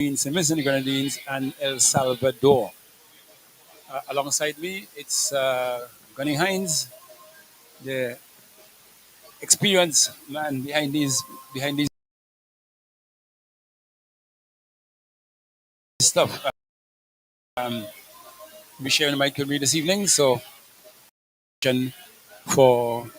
St. Vincent and Grenadines, and El Salvador. Alongside me, it's Gunning Hines, the experienced man behind these stuff. Um, we sharing the mic with me this evening, so for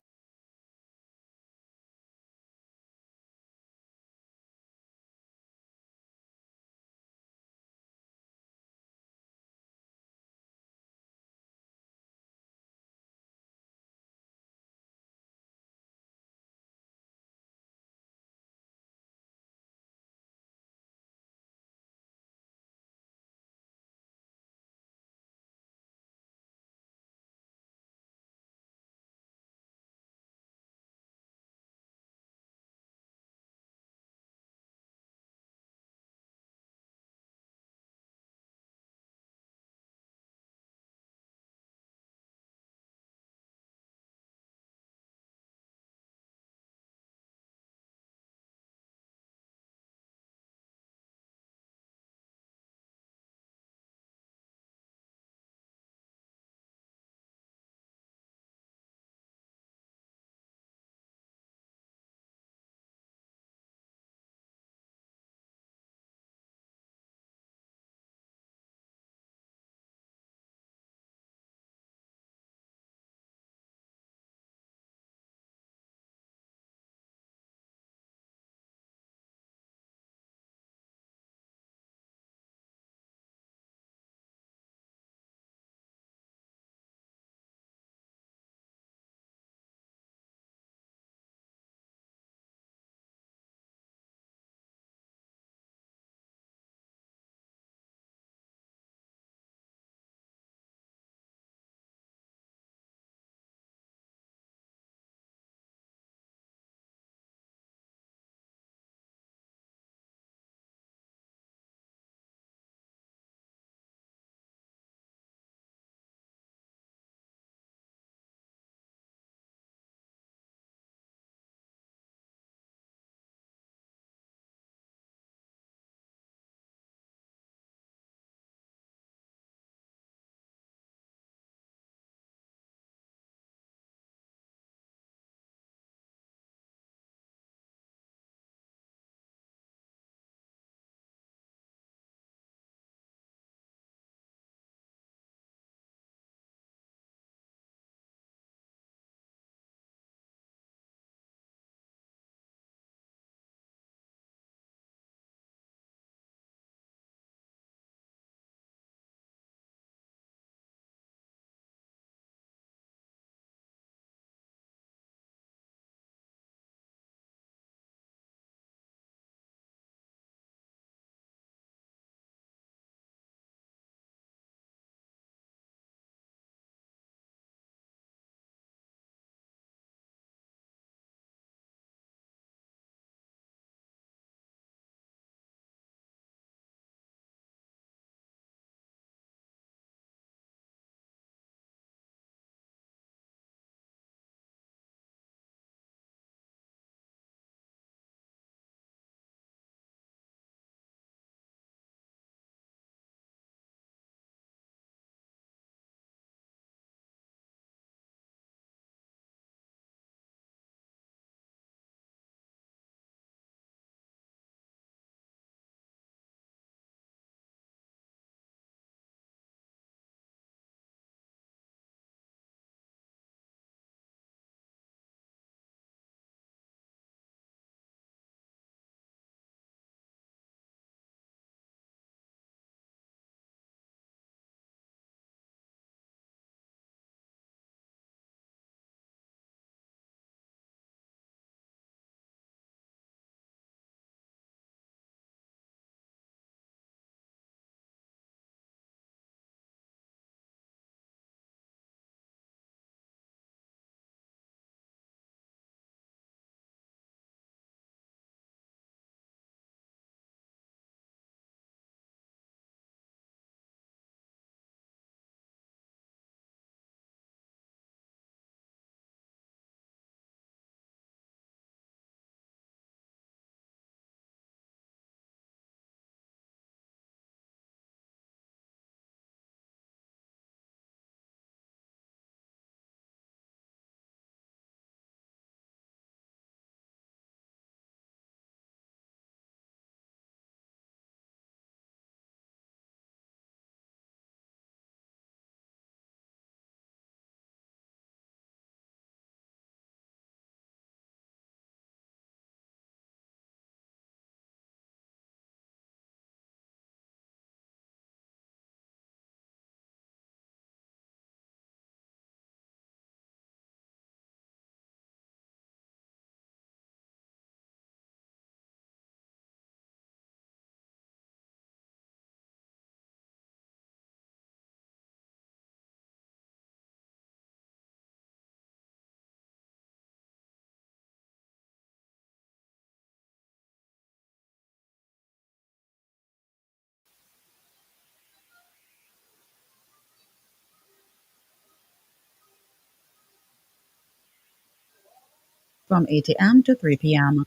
from 8 a.m. to 3 p.m.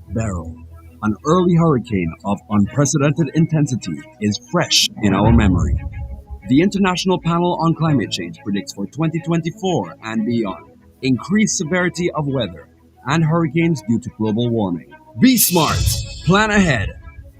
Beryl, an early hurricane of unprecedented intensity, is fresh in our memory. The International Panel on Climate Change predicts for 2024 and beyond increased severity of weather and hurricanes due to global warming. Be smart, plan ahead.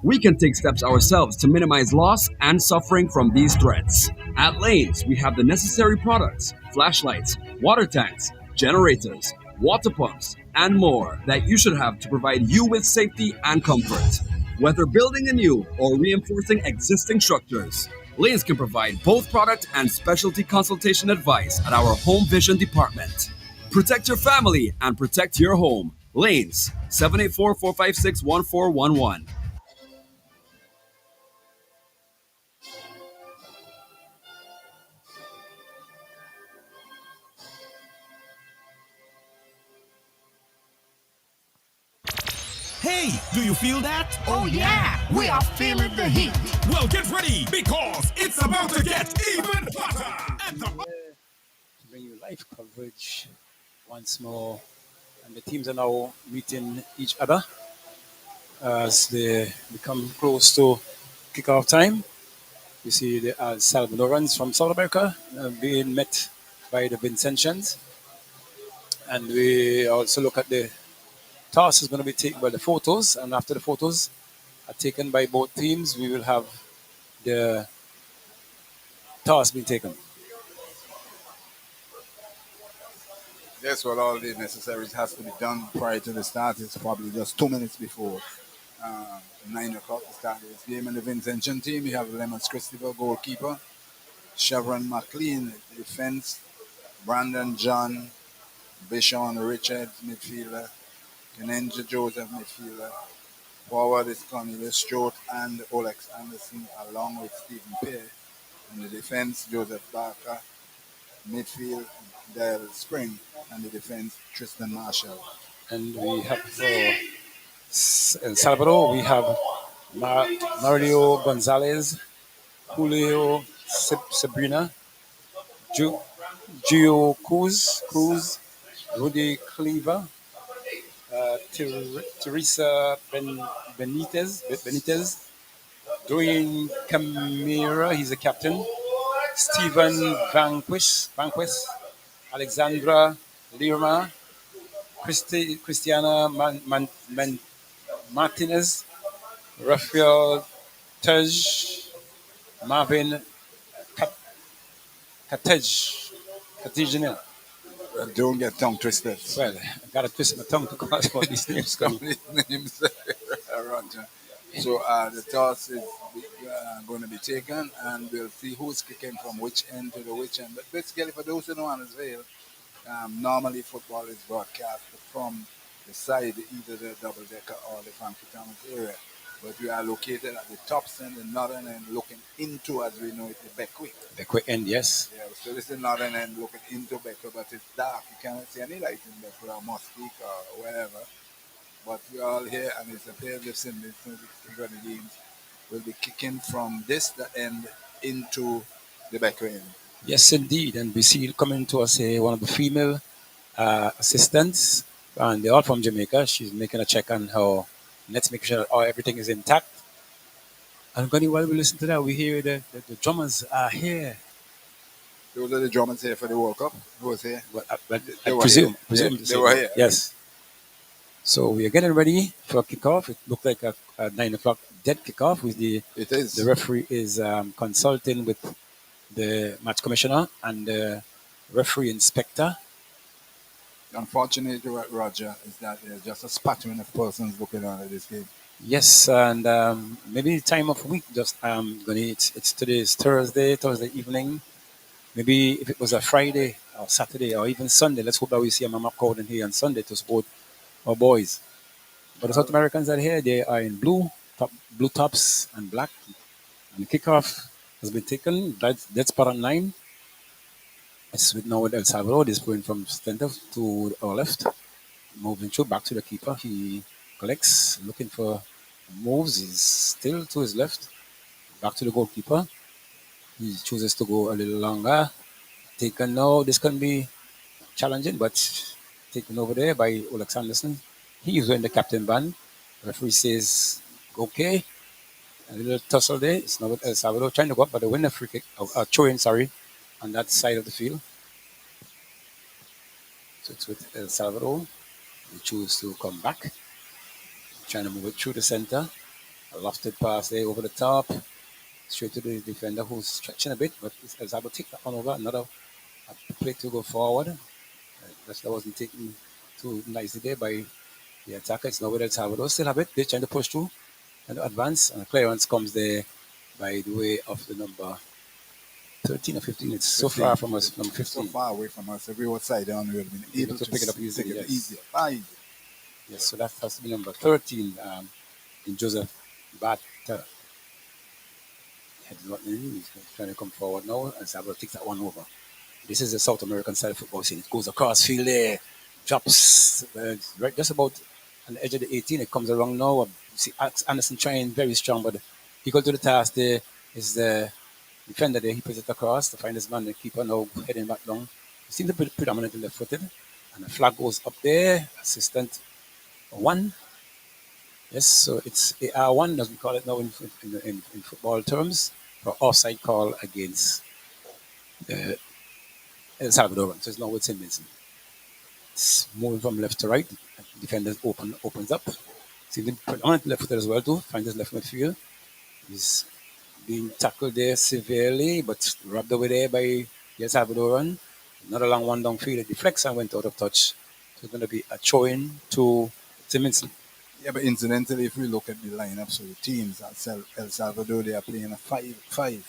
We can take steps ourselves to minimize loss and suffering from these threats. At Lanes, we have the necessary products, flashlights, water tanks, generators, water pumps, and more that you should have to provide you with safety and comfort. Whether building anew or reinforcing existing structures, Lanes can provide both product and specialty consultation advice at our Home Vision department. Protect your family and protect your home. Lanes, 784 456 1411. Hey, do you feel that? Oh yeah, we are feeling the heat. Well, get ready because it's about to get even hotter. To bring you live coverage once more. And the teams are now meeting each other as they become close to kickoff time. You see the Salvadorans from South America being met by the Vincentians. And we also look at the toss is going to be taken by the photos. And after the photos are taken by both teams, we will have the toss being taken. Yes, well, all the necessaries has to be done prior to the start. It's probably just 2 minutes before 9 o'clock to start this game. And the Vincentian team, we have Lemons Christopher, goalkeeper, Chevron McLean, defense, Brandon John, Bishon Richards, midfielder, Kenenja Joseph, midfielder. Forward is Cornelius Stewart and Olex Anderson, along with Stephen Pear. And the defense, Joseph Barker, midfield, Dale Spring, and the defense, Tristan Marshall. And we have for El Salvador, we have Mario Gonzalez, Julio Sabrina, Ju- Gio Cruz, Rudy Cleaver, Teresa Benitez, Dwayne Camara, he's a captain, Stephen Vanquist, Alexandra Lirma, Christiana Martinez, Rafael Tej, Marvin Katej, Katijina. Don't get tongue twisted. Well, I got to twist my tongue to call what these names Some come. of these names, Roger. So the toss is going to be taken, and we'll see who's kicking from which end to the which end. But basically, for those who don't understand, normally football is broadcast from the side, either the double decker or the Frankie Thomas area. But we are located at the top end, the northern end, looking into, as we know it, the Beckwith. The quick end, yes. Yeah, so this is the northern end looking into Beckwith, but it's dark. You cannot see any light in Beckwith or Mustique or wherever. But we're all here, and it's a pair of this in the games. We'll be kicking from this the end into the Beckwith end. Yes, indeed. And we see coming to us one of the female assistants, and they're all from Jamaica. She's making a check on how, let's make sure everything is intact. And Goni, while we listen to that, we hear the drummers are here. Those are the drummers here for the World Cup. Who was here? But They I were presume, here. presume Yeah, they were here. Yes. So we are getting ready for kickoff. It looked like a 9 o'clock dead kickoff. With It is. the referee is consulting with the match commissioner and the referee inspector. Unfortunately, Roger, is that there's just a spattering of persons looking on at this game. Yes, and maybe time of week. Just Goni, it's today's Thursday evening. Maybe if it was a Friday or Saturday or even Sunday, let's hope that we see a mama crowd in here on Sunday to support our boys. But the South Americans are here. They are in blue tops and black. And the kickoff has been taken. That's part on 9. It's with now with El Salvador. This going from center to our left. Moving through back to the keeper. He collects, looking for moves. He's still to his left. Back to the goalkeeper. He chooses to go a little longer. Taken now. This can be challenging, but taken over there by Olex Anderson. He is wearing the captain band. The referee says, okay. A little tussle there. It's now with El Salvador trying to go up, but they win a free kick, throw-in, sorry, on that side of the field. So it's with El Salvador. They choose to come back, trying to move it through the center. A lofted pass there over the top, straight to the defender who's stretching a bit, but El Salvador take that one over. Another play to go forward. That wasn't taken too nicely there by the attacker. It's now with El Salvador. Still have it. They're trying to push through and advance, and the clearance comes there by the way of the number 13 or 15. It's 15. So far from us, number 15. So far away from us. If we were side down, we would have been able to pick it up easily. Easier. Far easier. Yes, so that has to be number 13 in Joseph Batter. He's trying to come forward now, and Salvador takes that one over. This is the South American style of football scene. It goes across field there, drops right just about on the edge of the 18. It comes around now. You see Anderson trying very strong, but equal to the task there is the defender there. He puts it across to find his man. The keeper now heading back down. He seems to be predominantly left-footed, and the flag goes up there. Assistant 1. Yes, so it's AR1, as we call it now in football terms, for offside call against the El Salvadoran. So it's now with St. Vincent. It's moving from left to right. Defender opens up. Seems predominantly left-footed as well too. Finds his left midfield. He's being tackled there severely, but rubbed away there by the El Salvadoran. Another long one downfield. It deflects and went out of touch. So it's going to be a throw-in to St. Vincent. Yeah, but incidentally, if we look at the lineups of the teams, at El Salvador, they are playing a 5-5.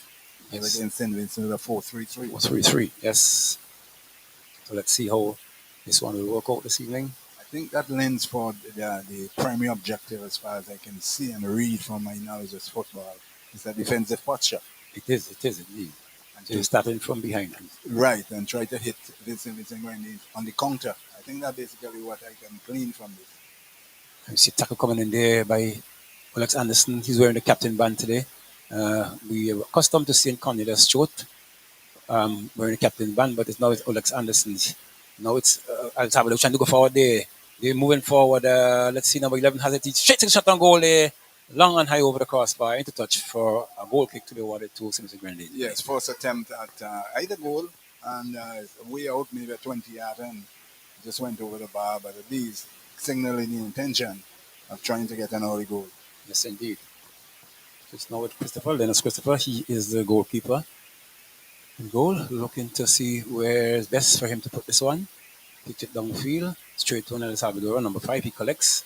Yes. Against St. Vincent with a 4-3-3. 4-3-3, yes. So let's see how this one will work out this evening. I think that lends for the primary objective, as far as I can see and read from my knowledge of football, is a defensive posture. It is indeed. And so you're starting from behind. Right, and try to hit Vincent on the counter. I think that's basically what I can glean from this. You see tackle coming in there by Olex Anderson. He's wearing the captain band today. We are accustomed to seeing Cornelius Stewart wearing the captain band, but it's now it's Olex Anderson. Now it's El Salvador trying to go forward there. They're moving forward. Let's see, number 11 has it. Straight to the shot on goal there. Long and high over the crossbar, into touch for a goal kick to be awarded to St. Vincent. Yes, first attempt at either goal, and way out, maybe a 20-yard, and just went over the bar, but at least signaling the intention of trying to get an early goal. Yes, indeed. Just now with Christopher. Dennis Christopher, he is the goalkeeper. In goal, looking to see where it's best for him to put this one. Pitch it downfield, straight to El Salvador, number 5. He collects.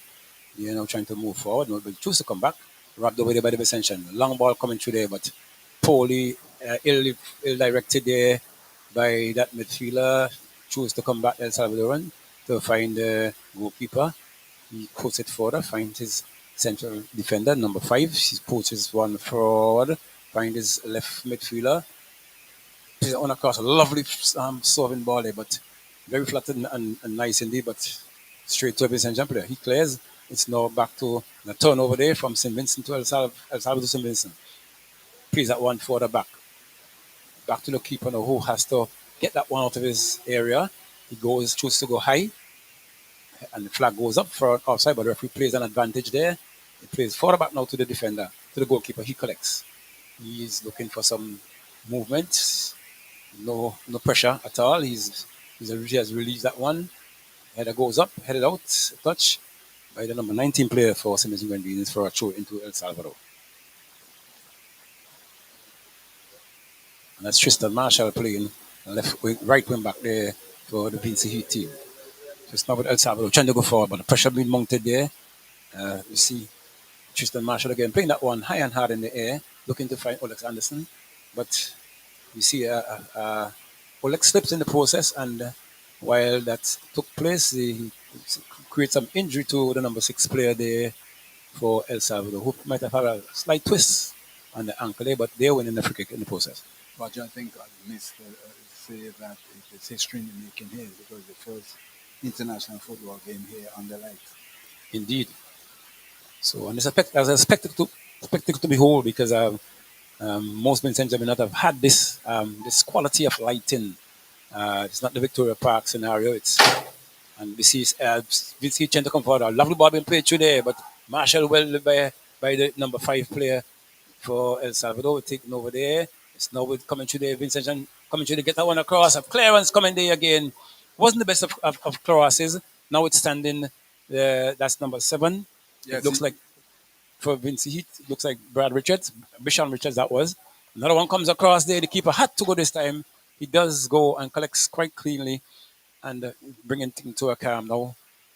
They're now trying to move forward. Nobody chooses to come back. Rubbed over there by the Vincentian. Long ball coming through there, but poorly, ill-directed there by that midfielder. Choose to come back El Salvadoran to find the goalkeeper. He puts it further, finds his central defender, number 5. He pushes one forward, finds his left midfielder. He's on across a lovely serving ball there, but very flat and nice indeed, but straight to a Vincent player. He clears. It's now back to the turnover there from St. Vincent to El Salvador to St. Vincent. Plays that one further back. Back to the keeper now, who has to get that one out of his area. He chooses to go high, and the flag goes up for offside, but the referee plays an advantage there. He plays further back now to the defender, to the goalkeeper. He collects. He's looking for some movement. No pressure at all. He has released that one. Header goes up, headed out, touch by the number 19 player for St. Vincent Grenadines for a throw into El Salvador. And that's Tristan Marshall playing right wing back there for the Vincy Heat team. Just now with El Salvador trying to go forward, but the pressure being mounted there. You see Tristan Marshall again playing that one high and hard in the air, looking to find Olex Anderson. But you see Olex slips in the process, and while that took place, he created some injury to the number 6 player there for El Salvador, who might have had a slight twist on the ankle there, but they're winning the free kick in the process. But I think I missed say that it's history in the making here, because the first international football game here on the light. Indeed. So, and it's a spectacle to behold, because most Vincentians may not have had this this quality of lighting. It's not the Victoria Park scenario. It's And we see trying to come forward. A lovely ball being played through there, but Marshall well by the number 5 player for El Salvador taking over there. It's now coming through there. Vincent coming through to get that one across. A clearance coming there again. Wasn't the best of crosses. Now it's standing. That's number 7. It Yes, looks like for Vincy Heat. It looks like Brad Richards, Bishon Richards. That was another one comes across there. The keeper had to go this time. He does go and collects quite cleanly and bringing things to a calm now,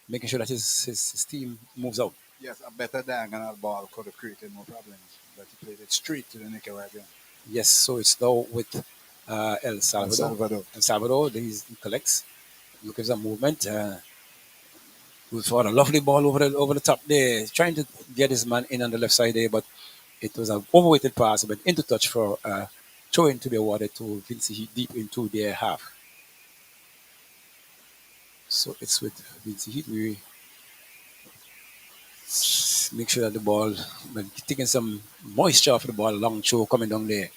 making sure that his team moves out. yes, a better diagonal ball could have created more problems, but he played it straight to the Nicaraguan. Yes, so it's now with El El Salvador. Salvador. El Salvador, he collects, looks at the movement. We fought a lovely ball over the top there, trying to get his man in on the left side there, but it was an overweighted pass, but into touch for throwing to be awarded to Vincy deep into their half. So it's with Vincy Heat. We make sure that the ball, when taking some moisture off the ball, long throw coming down there.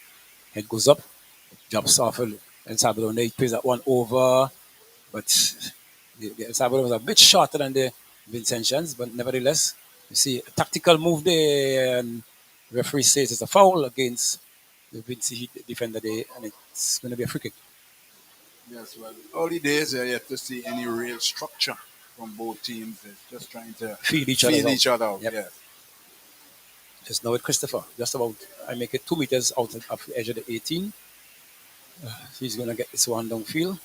Head goes up, jumps off El Salvador. He plays that one over, but the El Salvador was a bit shorter than the Vincentians, but nevertheless, you see a tactical move there, and the referee says it's a foul against the Vincy Heat defender there, and it's going to be a free kick. Yes, well, early days, you're yet to see any real structure from both teams. It's just trying to Feel each other out. Yep. Yes. Just now with Christopher, just about, I make it 2 meters out of the edge of the 18. He's going to get this one downfield.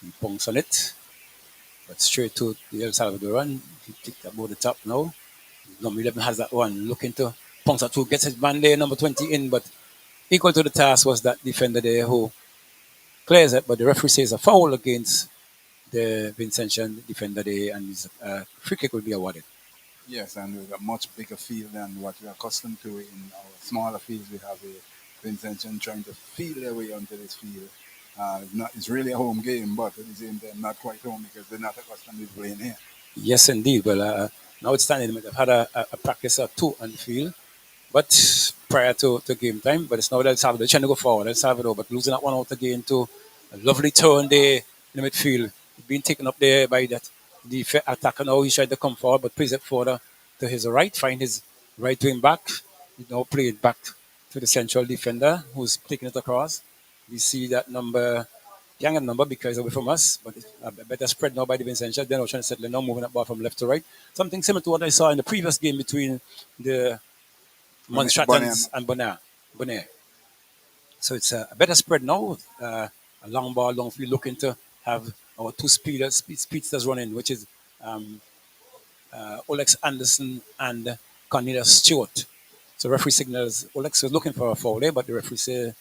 He punks on it, but straight to the El Salvadoran. He kicked about the top now. Number 11 has that one, looking to punks at 2, gets his man there, number 20 in, but equal to the task was that defender there who clears it, but the referee says a foul against the Vincentian defender there, and his free kick will be awarded. Yes, and we've got much bigger field than what we're accustomed to in our smaller fields. We have a Vincentian trying to feel their way onto this field. It's really a home game, but at the same time, not quite home because they're not accustomed to playing here. Yes, indeed. Well, now it's standing. They've had a practice or 2 on the field, but prior to game time. But it's now El Salvador trying to go forward. El Salvador, but losing that one out again to a lovely turn there in the midfield. Being taken up there by that attacker now. He tried to come forward, but plays it further to his right, find his right wing back. He now play it back to the central defender who's taking it across. We see that number, younger number because away from us, but it's a better spread now by the Vincentians. They're now trying to settle it now, moving that ball from left to right. Something similar to what I saw in the previous game between the Monstratans and Bonaire. So it's a better spread now. A long ball, long field, looking to have our 2 speedsters running, which is Olex Anderson and Cornelius Stewart. So referee signals Olex was looking for a foul there, but the referee said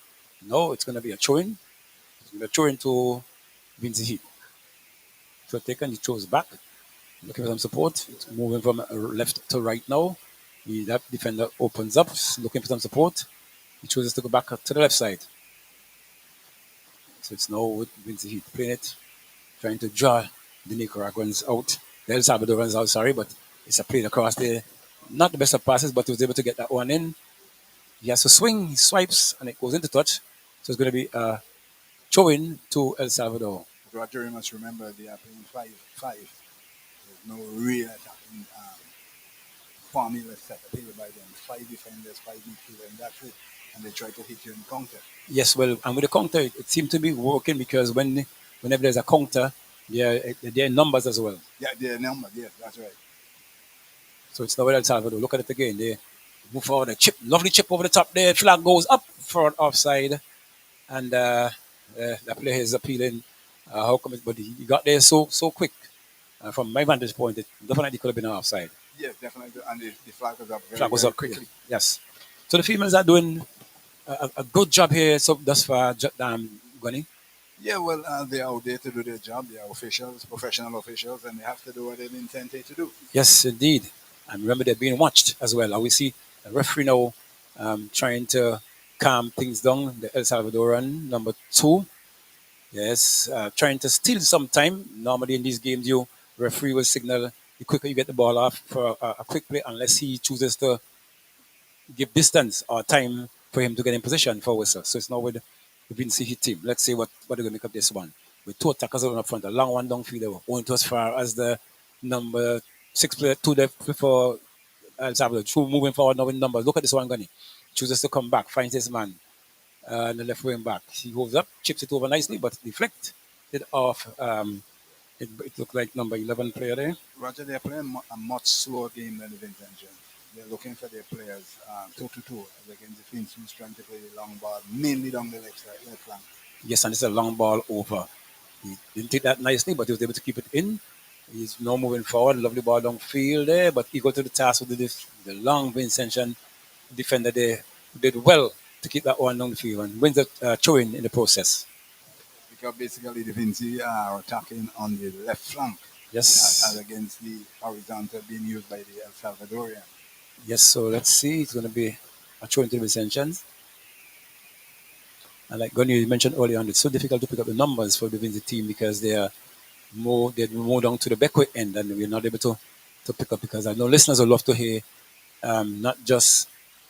no, it's going to be a throw-in. It's going to be a throw-in to Vincy Heat. So taken, he throws back, looking for some support. It's moving from left to right now. That defender opens up, looking for some support. He chooses to go back to the left side. So it's now with Vincy Heat playing it, trying to draw the Nicaraguans out. The El Salvadorans out, sorry, but it's a play across there. Not the best of passes, but he was able to get that one in. He has to swing, he swipes, and it goes into touch. So it's going to be a throw-in to El Salvador. But what you must remember, they are playing 5-5. There's no real attacking formula set up here by them. 5 defenders, 5 midfielders, and that's it. And they try to hit you in counter. Yes, well, and with the counter, it seemed to be working because whenever there's a counter, they're numbers as well. Yeah, they're numbers, yes, that's right. So it's now El Salvador. Look at it again. They move forward, a chip, lovely chip over the top there. Flag goes up for an offside. And the player is appealing. How come but he got there so quick. From my vantage point, it definitely could have been an offside. Yes, definitely. And the flag was up Flag was very up quickly. Yes. So the females are doing a good job here so thus far, Gunny. Yeah, well, they are out there to do their job. They are officials, professional officials, and they have to do what they're intended to do. Yes, indeed. And remember, they're being watched as well. And we see a referee now trying to calm things down. The El Salvadoran, number 2. Yes, trying to steal some time. Normally in these games, you referee will signal the quicker you get the ball off for a quick play, unless he chooses to give distance or time for him to get in position for whistle. So it's now with the Vincy Heat team. Let's see what they're going to make of this one. with two attackers on up front, a long one downfield. They were going to as far as the number 6 player, two there before El Salvador. Two moving forward now in numbers. Look at this one, Gunny. Chooses to come back, finds his man, the left wing back. He holds up, chips it over nicely, but deflected off. It looked like number 11 player there. Roger, they're playing a much slower game than the Vincennes. They're looking for their players toe-to-toe against the Finns, who's trying to play the long ball, mainly down the left flank. Yes, and it's a long ball over. He didn't take that nicely, but he was able to keep it in. He's now moving forward. Lovely ball downfield there, but he got to the task with the long Vincennes defender there, who did well to keep that one down the field and wins the throw-in in the process. Because basically the Vincy are attacking on the left flank. Yes. As against the horizontal being used by the El Salvadorian. Yes, so let's see. It's going to be a throw into the Vincennes. And like Gunny mentioned earlier on, it's so difficult to pick up the numbers for the Vincy team because they're more down to the backward end and we're not able to pick up, because I know listeners will love to hear not just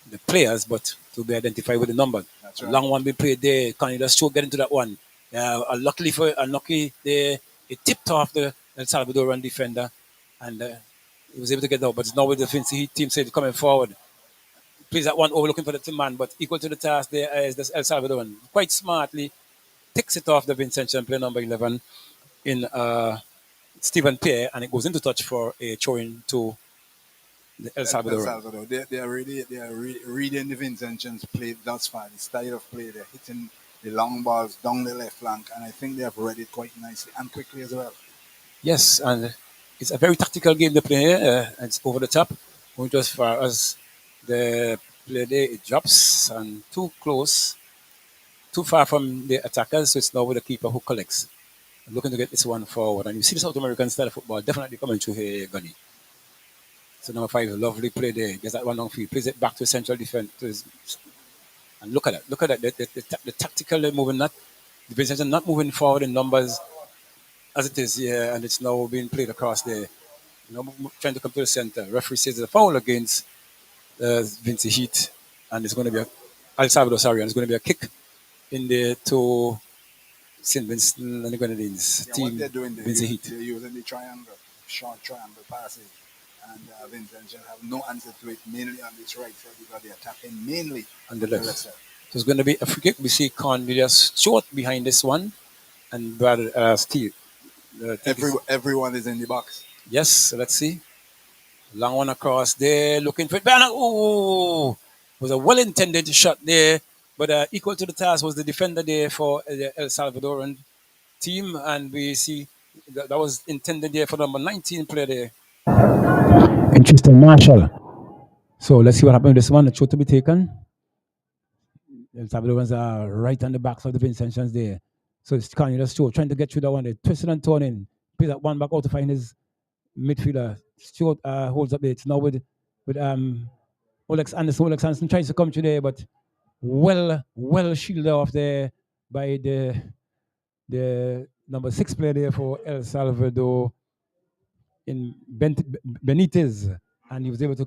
the players, but to be identified with the number. That's right. Long one being played there. Can you just get into that one? Luckily they tipped off the El Salvadoran defender and he was able to get out. But now with the Vincy team said coming forward, plays that one overlooking for the team man, but equal to the task there is this El Salvadoran. Quite smartly takes it off the Vincennes player number 11 in Stephen Pierre, and it goes into touch for a throw-in to the El Salvador. They are reading the Vincennes play thus far. The style of play, they're hitting the long balls down the left flank, and I think they have read it quite nicely and quickly as well. Yes, and it's a very tactical game they play here. It's over the top, going to as far as the play there. It drops and too close, too far from the attackers, so it's now with the keeper who collects. I'm looking to get this one forward, and you see the South American style of football definitely coming through here, Gunny. So number 5, a lovely play there. Gets that one downfield, plays it back to central defense. And look at that. The tactical moving, not the Vincennes not moving forward in numbers as it is here, and it's now being played across there. Trying to come to the center. Referee says it's a foul against Vincy Heat, and it's going to be El Salvador, sorry, and it's going to be a kick in there to St. Vincent and the Grenadines team. What they're doing, Vincy Heat. They're using the short triangle passes, and Vincennes have no answer to it, mainly on this right side because they're attacking mainly on the left side. So it's going to be a free kick. We see Cornelius short behind this one, and Brad Steve. Everyone is in the box. Yes, so let's see. Long one across there, looking for it. Oh, was a well-intended shot there, but equal to the task was the defender there for the El Salvadoran team, and we see that was intended there for number 19 player there. Interesting, Marshall. So let's see what happened with this one. The shot to be taken. El Salvadorans are right on the backs of the Vincennes there. So it's Cornelius Stewart trying to get through that one. They twisted and turning. Plays that one back out to find his midfielder. Stewart holds up there. It's now with Olex Anderson. Olex Anderson tries to come through there, but well shielded off there by the number 6 player there for El Salvador in Benitez, and he was able to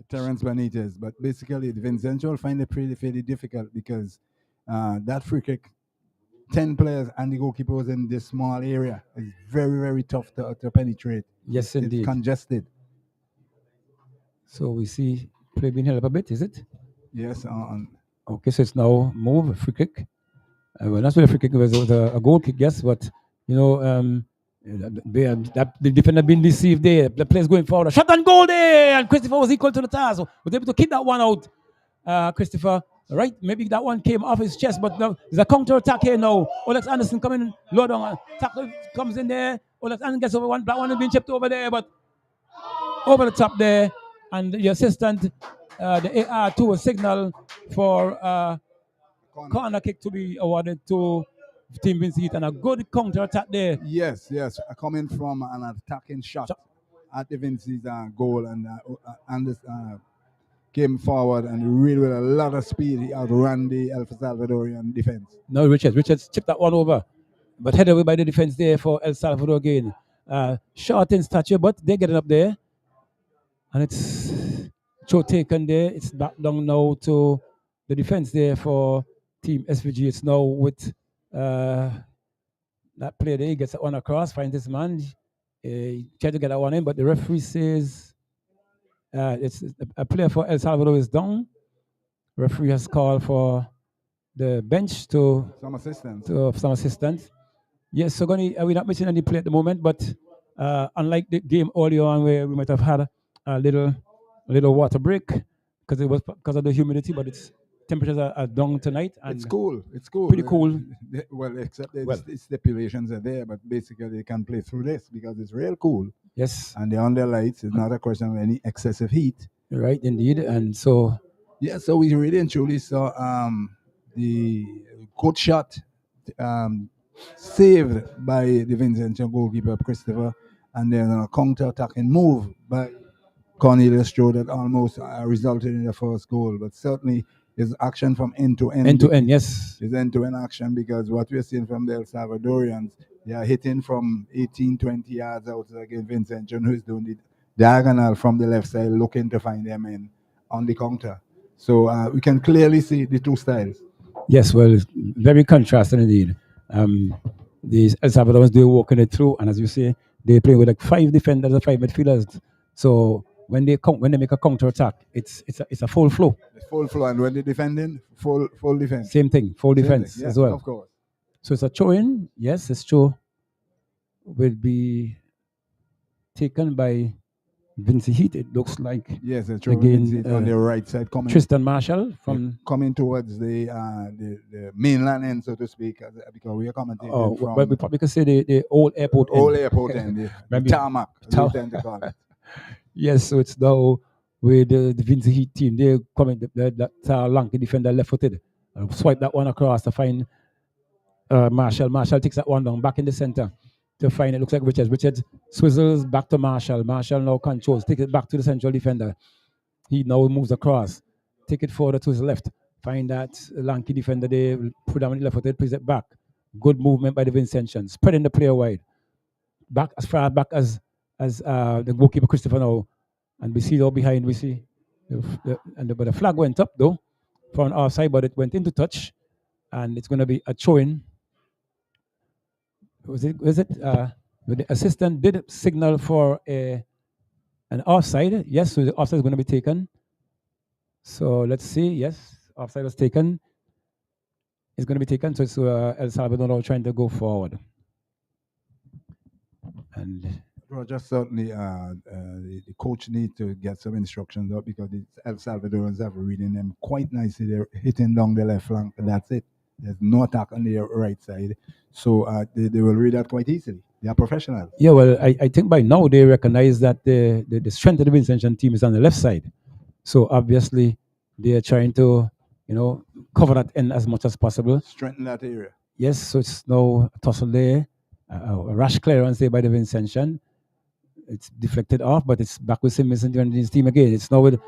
Terence Benitez. But basically, the Vincennes will find it pretty difficult because that free kick, 10 players and the goalkeeper was in this small area. It's very tough to penetrate. Yes, indeed. It's congested. So we see play being held up a bit, is it? Yes. Okay, so it's now move, free kick. Well, that's what a free kick was a goal kick, yes, but the defender being deceived there. The player's going forward. A shot and goal there, and Christopher was equal to the task. Was able to keep that one out. Christopher, right? Maybe that one came off his chest, but no, there's a counter attack here now. Olex Anderson coming low down. Tackle comes in there. Olex Anderson gets over one. That one has been chipped over there, but over the top there. And the assistant, the AR2 was signal for corner kick to be awarded to Team Vincy Heat, and a good counter attack there. Yes, coming from an attacking shot at the Vincy's goal, and Anderson came forward and really with a lot of speed he outran the El Salvadorian defense. No, Richards chipped that one over, but headed away by the defense there for El Salvador again. Short in stature, but they're getting up there, and it's throw taken there. It's back down now to the defense there for Team SVG. It's now with That player there gets that one across, finds this man. He tried to get that one in, but the referee says it's a player for El Salvador is down. Referee has called for the bench to Some assistance. some assistance. Yes, so we're not missing any play at the moment, but unlike the game earlier on where we might have had a little water break because it was because of the humidity, but it's temperatures are down tonight and It's cool. It's cool. pretty cool. Well, except the Well. stipulations are there, but basically they can play through this because it's real cool. Yes, And they're under lights. It's not a question of any excessive heat. right, indeed, and so Yeah, so we really and truly saw the good shot saved by the Vincentian goalkeeper Christopher, and then a counter-attacking move by Cornelius Stroh that almost resulted in the first goal. But certainly his action from end to end. end to end, yes. His end-to-end action, because what we're seeing from the El Salvadorians, they are hitting from 18, 20 yards out against Vincentian, who is doing the diagonal from the left side, looking to find their men on the counter. So we can clearly see the two styles. Yes, well, very contrasting indeed. The El Salvadorans, they're walking it through, and as you say, they play with like 5 defenders and 5 midfielders. So when they make a counter attack, it's a full flow. It's full flow, and when they're defending, full defense. Same thing, full defense Thing. Yeah, as well. Of course. So it's a throw in. Yes, it's true. Will be taken by Vincy Heat. It looks like Yes, it's true. again on the right side, coming Tristan Marshall from coming towards the mainland end, so to speak, because we are commentating from. Well, we probably could say the old airport end. Old airport end, the Maybe tarmac, as we tend to call it. Yes, so it's now with the Vincy Heat team. They coming that lanky defender left-footed. Swipe that one across to find Marshall. Marshall takes that one down back in the center to find it. Looks like Richards. Richards swizzles back to Marshall. Marshall now controls. Take it back to the central defender. He now moves across. Take it further to his left. Find that lanky defender there, predominantly left-footed, plays it back. Good movement by the Vincentian. Spreading the player wide. Back as far back as the goalkeeper Christopher now. And we see though behind, we see but the flag went up though for an offside, but it went into touch. And it's going to be a throw-in. Was it the assistant did signal for an offside? Yes, so the offside is going to be taken. So let's see. Yes, offside was taken. It's going to be taken. So it's El Salvador now trying to go forward. And Roger, certainly the coach needs to get some instructions up, because the El Salvadorans have reading them quite nicely. They're hitting down the left flank, and that's it. There's no attack on the right side. So they will read that quite easily. They are professionals. Yeah, well, I think by now they recognize that the strength of the Vincentian team is on the left side. So obviously they are trying to, cover that end as much as possible. Strengthen that area. Yes, so it's now a tussle there. A rash clearance there by the Vincentian. It's deflected off, but it's back with Simpson and his team again. It's now with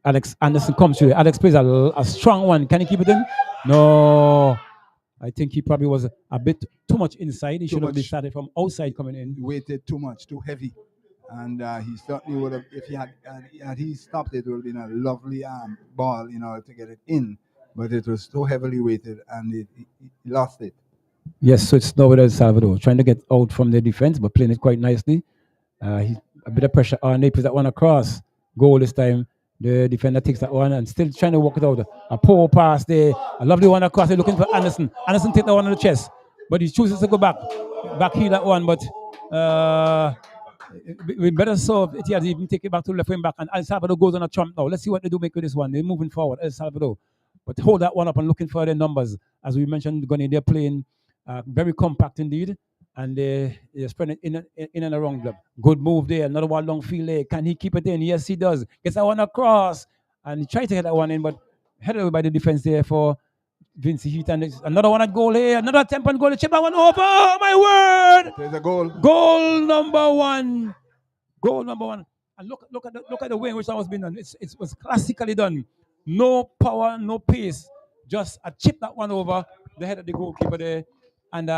Alex Anderson comes through. Alex plays a strong one. Can he keep it in? No. I think he probably was a bit too much inside. He should have started from outside coming in. Weighted too much, too heavy. And he certainly would have, if he had stopped it, it would have been a lovely ball, to get it in. But it was so heavily weighted, and he lost it. Yes, so it's now with El Salvador, trying to get out from the defense, but playing it quite nicely. He a bit of pressure on. He puts that one across. Goal this time. The defender takes that one and still trying to work it out. A poor pass there. A lovely one across. They're looking for Anderson. Anderson takes that one on the chest, but he chooses to go back heel that one. But we better solve it. He has even take it back to left wing back, and El Salvador goes on a trump now. Let's see what they do make with this one. They're moving forward, El Salvador. But hold that one up and looking for their numbers. As we mentioned, they're playing very compact indeed. And they're spreading in and around them. Good move there. Another one long field there. Can he keep it in? Yes, he does. Gets that one across. And he tried to hit that one in, but headed away by the defense there for Vincy Heat. And another one at goal here. Another attempt on goal. Chip that one over. Oh, my word. There's a goal. Goal number one. Goal number one. And look at the way in which that was being done. It was classically done. No power, no pace. Just a chip that one over the head of the goalkeeper there. And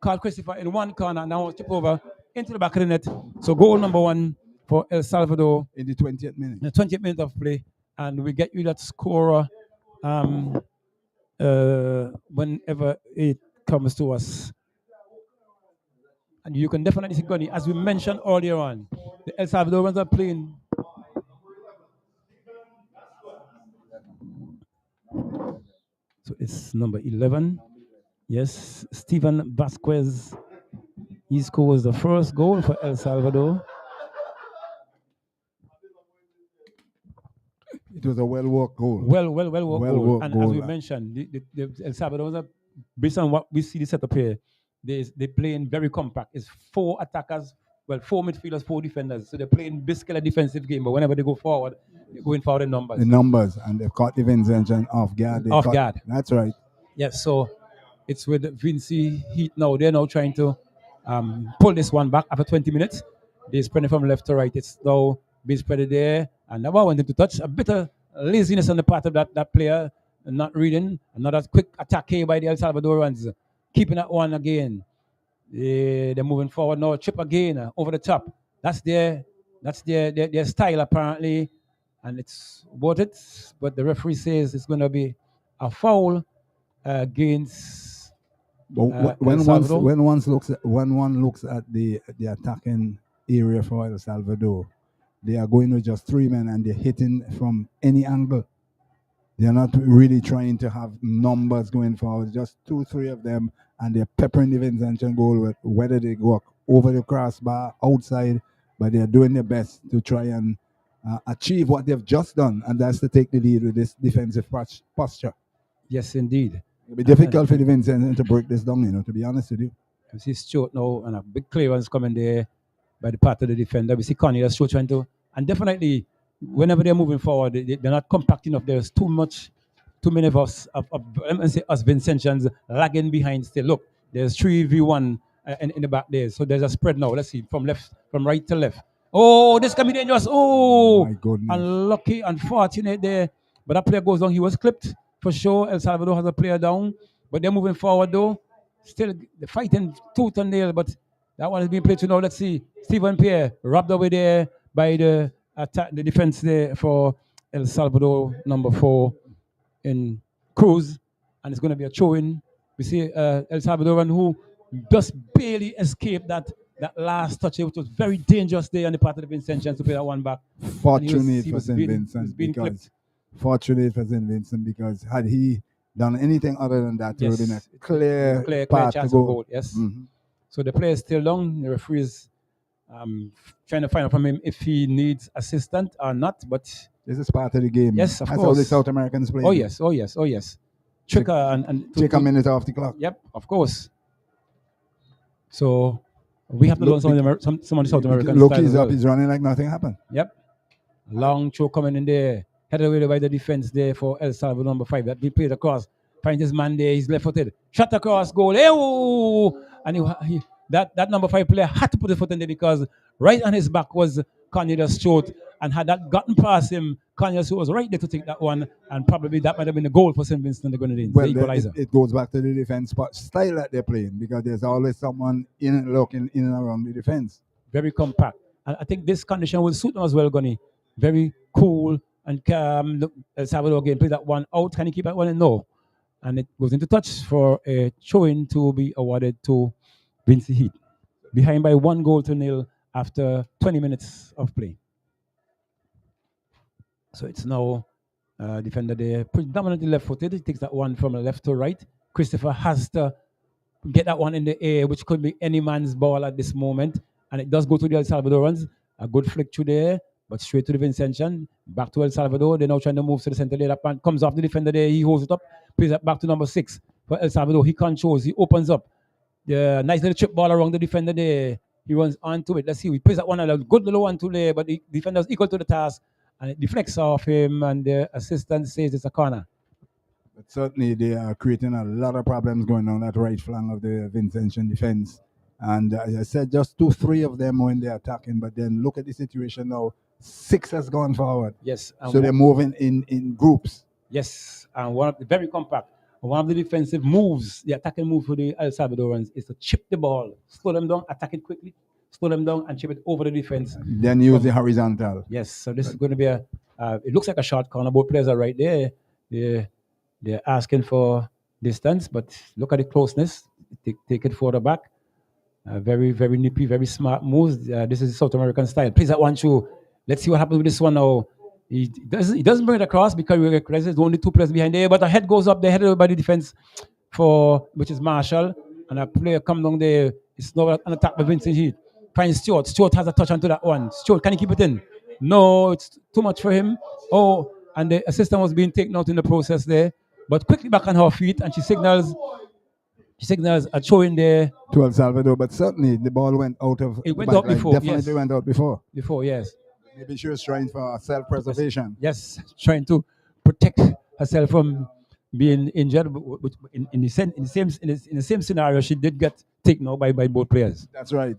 Carl Christopher in one corner, now tip over into the back of the net. So goal number one for El Salvador. In the 20th minute. The 20th minute of play. And we get you that scorer whenever it comes to us. And you can definitely see Gunny, as we mentioned earlier on, the El Salvadorans are playing. So it's number 11. Yes, Steven Vasquez. He scores the first goal for El Salvador. It was a well-worked goal. Well worked goal. And as we goal. mentioned, the El Salvador, based on what we see the setup here, they playing very compact. It's 4 attackers, 4 midfielders, 4 defenders. So they're playing basically a defensive game, but whenever they go forward, they're going forward in numbers. The numbers, and they've caught the Vincenzo off guard. Guard. That's right. Yes, so it's with Vincy Heat now. They're now trying to pull this one back after 20 minutes. They're spreading from left to right. It's now being spread there. And now I want them to touch a bit of laziness on the part of that player, not reading. Another quick attack here by the El Salvadorans. Keeping that one again. They're moving forward now. Chip again over the top. That's their style apparently. And it's about it. But the referee says it's going to be a foul against. But when one looks at the attacking area for El Salvador, they are going with just 3 men and they're hitting from any angle. They're not really trying to have numbers going forward. Just 2-3 of them, and they're peppering the Vincenzo goal with whether they go over the crossbar, outside, but they're doing their best to try and achieve what they've just done, and that's to take the lead with this defensive posture. Yes, indeed. It'll be difficult for the Vincenzo to break this down, to be honest with you. We see Stewart now, and a big clearance coming there by the part of the defender. We see Connie, that's Stewart trying to, and definitely, whenever they're moving forward, they're not compact enough. There's too many of us, us Vincentians lagging behind still. Look, there's 3v1 in the back there. So there's a spread now. Let's see, from right to left. Oh, this can be dangerous. Oh, my goodness. Unlucky, unfortunate there. But that player goes down. He was clipped for sure. El Salvador has a player down. But they're moving forward though. Still they're fighting tooth and nail. But that one is being played to now. Let's see. Stephen Pierre robbed away there by the attack, the defense there for El Salvador, number 4 in Cruz. And it's going to be a throw-in. We see El Salvadoran who just barely escaped that last touch, which was very dangerous there on the part of the Vincentians to play that one back. Fortunate for St. Vincent because had he done anything other than that, it would have been a clear path chance to go. Goal. Yes. Mm-hmm. So the player is still down. The referee is trying to find out from him if he needs assistance or not. But this is part of the game. Yes, of That's course. how the South Americans play. Oh yes. Trigger and take a minute off the clock. Yep, of course. So we have to learn some of the South American Look, he's up. He's running like nothing happened. Yep. Long throw coming in there. Headed away by the defense there for El Salvador, number 5. That he played across. Finds his man there. He's left-footed. Shot across, goal. Ew! And that number 5 player had to put his foot in there because right on his back was Kanye's throat. And had that gotten past him, Kanye was right there to take that one. And probably that might have been the goal for St. Vincent, the Grenadines, the equalizer. It goes back to the defense style that they're playing because there's always someone in and around the defense. Very compact. And I think this condition will suit them as well, Gunny. Very cool and calm. El Salvador again play that one out. Can he keep that one in? No. And it goes into touch for a throw-in to be awarded to Vincy Heat. Behind by 1-0 after 20 minutes of play. So it's now defender there, predominantly left-footed. He takes that one from left to right. Christopher has to get that one in the air, which could be any man's ball at this moment. And it does go to the El Salvadorans. A good flick through there, but straight to the Vincentian. Back to El Salvador. They're now trying to move to the center there. That man comes off the defender there. He holds it up. Plays it back to number 6 for El Salvador. He controls. He opens up. The nice little chip ball around the defender there. He runs onto it. Let's see. He plays that one. A good little one to there, but the defender's equal to the task. And it deflects off him, and the assistant says it's a corner. But certainly they are creating a lot of problems going on that right flank of the Vincentian defense. And as I said, just 2-3 of them when they're attacking. But then look at the situation now. 6 has gone forward. Yes. So they're moving in groups. Yes. And very compact. One of the defensive moves, the attacking move for the El Salvadorans is to chip the ball, slow them down, attack it quickly, slow them down, and chip it over the defense. Then use the horizontal. Yes. So this is going to be it looks like a short corner. Both players are right there. They're asking for distance, but look at the closeness. Take it further back. Very, very nippy, very smart moves. This is South American style. Plays that one through. Let's see what happens with this one now. He doesn't bring it across because we recognize there's only two players behind there, but the head goes up, the head by the defense for which is Marshall, and a player come down there. It's not an attack by Vincent Heat. Finds Stewart. Stewart has a touch onto that one. Stewart, can he keep it in? No, it's too much for him. Oh, and the assistant was being taken out in the process there, but quickly back on her feet, and she signals a throw in there. To El Salvador, but certainly the ball went out of It the went back out line. before. Definitely Yes. went out before. Before, yes. Maybe she was trying for self-preservation. Yes, trying to protect herself from being injured. But in the same scenario, she did get taken out by both players. That's right.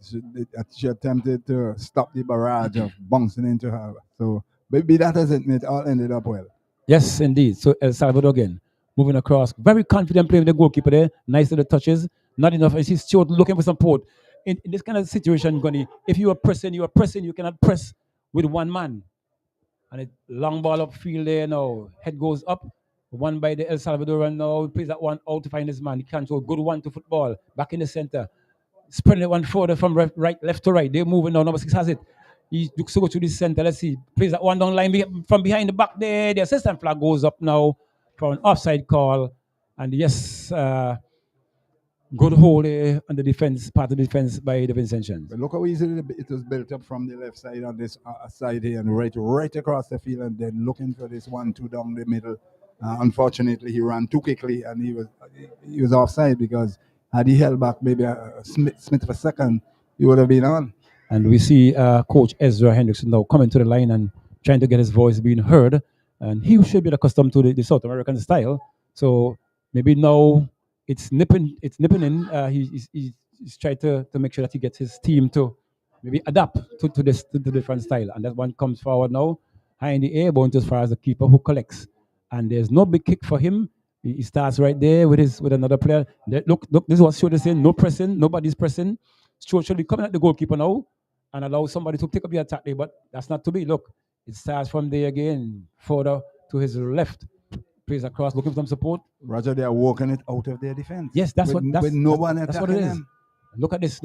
She attempted to stop the barrage of bouncing into her. So maybe that hasn't it all ended up well. Yes, indeed. So El Salvador again, moving across. Very confident play with the goalkeeper there. Nice little touches. Not enough. I see Stewart looking for support. In this kind of situation, Gunny, if you are pressing, you cannot press with one man. And a long ball upfield there now. Head goes up. One by the El Salvadoran now. He plays that one out to find his man. He can't show good one to football. Back in the center. Spreading it one further from left to right. They're moving now. Number 6 has it. He looks to go to the center. Let's see. Plays that one down line from behind the back there. The assistant flag goes up now for an offside call. And yes, good hold on the defense, part of the defense by the Vincentians. But look how easily it was built up from the left side on this side here and right across the field, and then looking for this 1-2 down the middle. Unfortunately, he ran too quickly and he was offside, because had he held back maybe a Smith for a second, he would have been on. And we see Coach Ezra Hendrickson now coming to the line and trying to get his voice being heard. And he should be accustomed to the South American style. So maybe now it's nipping in. He's trying to make sure that he gets his team to maybe adapt to the different style. And that one comes forward now, high in the air, going as far as the keeper who collects. And there's no big kick for him. He starts right there with another player. Look, this is what Stewart is saying. No pressing, nobody's pressing. Stewart should be coming at the goalkeeper now and allow somebody to pick up the attack there, but that's not to be. Look, it starts from there again, further to his left. Plays across, looking for some support. Roger, they are walking it out of their defense. Yes, that's what it is. Them. Look at this.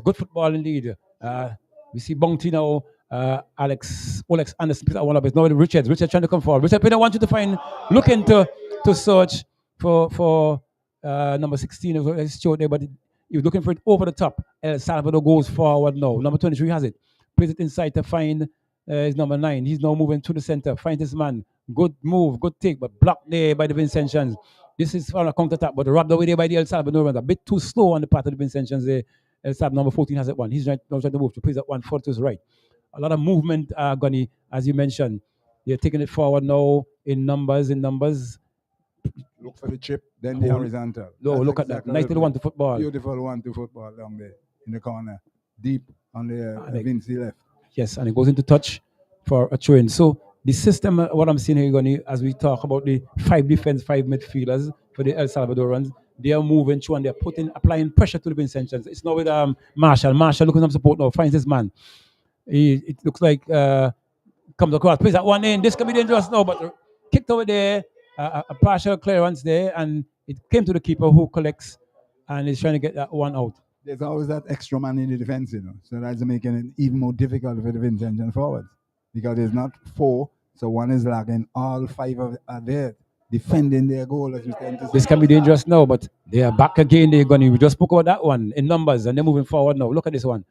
Good football indeed. We see Bounty now. Alex Anderson picks up one of it. Now Richard trying to come forward. Richard Peter wants you to find, looking to search for number 16. It's short there, but he was looking for it over the top. El Salvador goes forward now. Number 23 has it. Plays it inside to find his number 9. He's now moving to the center. Finds his man. Good move, good take, but blocked there by the Vincentians. This is on a counter attack, but robbed away there by the El Salvadorans. A bit too slow on the part of the Vincentians there. El Salvador number 14 has it one. He's trying to move to place that one forward to his right. A lot of movement, Gunny, as you mentioned. They're taking it forward now in numbers. Look for the chip, then the horizontal. No, look at that. Nice little one to football. Beautiful one to football down there in the corner. Deep on the Vincy left. Yes, and it goes into touch for a throw in. So the system, what I'm seeing here, Gunny, as we talk about the 5 defense, 5 midfielders for the El Salvadorans, they are moving through and they're applying pressure to the Vincentians. It's now with Marshall. Marshall looking for support now, finds his man. It looks like comes across, plays that one in. This can be dangerous now, but kicked over there, a partial clearance there, and it came to the keeper who collects and is trying to get that one out. There's always that extra man in the defense, so that's making it even more difficult for the Vincentian forwards, because there's not 4, so one is lagging. All 5 are there defending their goal, as we tend to say. This can be dangerous now, but they are back again. We just spoke about that one in numbers, and they're moving forward now. Look at this one.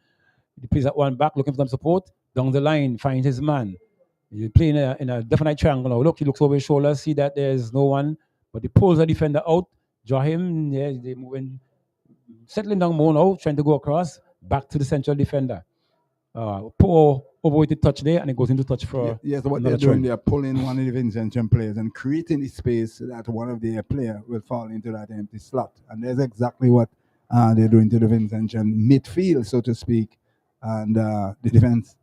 He plays that one back, looking for some support. Down the line, finds his man. He's playing in a definite triangle now. Look, he looks over his shoulder, see that there's no one, but he pulls the defender out, draw him. Yeah, they're moving, settling down more now, trying to go across, back to the central defender. Poor overweighted touch there, and it goes into touch for. Yes, what they're doing, they're pulling one of the Vincentian players and creating the space so that one of their players will fall into that empty slot. And that's exactly what they're doing to the Vincentian midfield, so to speak, and the defense.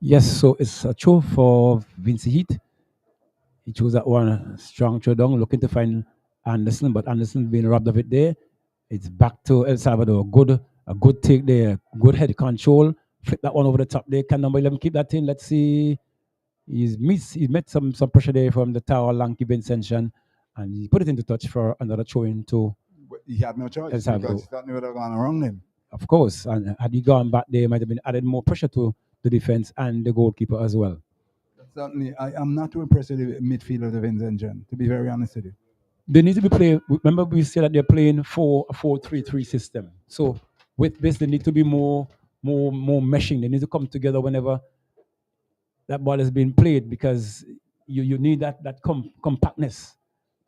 Yes, so it's a throw for Vincy Heat. He chose that one, strong throw down, looking to find Anderson, but Anderson being robbed of it there. It's back to El Salvador. A good take there, good head control. Flip that one over the top there. Can number 11 keep that in? Let's see. He's met some pressure there from the tower, lanky Vincentian, and he put it into touch for another throw in to He had no choice El Salvador. because he thought they would have gone around him. Of course, and had he gone back there, might have been added more pressure to the defense and the goalkeeper as well. Certainly, I am not too impressed with the midfield of the Vincent, to be very honest with you. They need to be playing. Remember, we said that they're playing a 4-3-3 system. So with this, they need to be more meshing. They need to come together whenever that ball is being played because you need that compactness,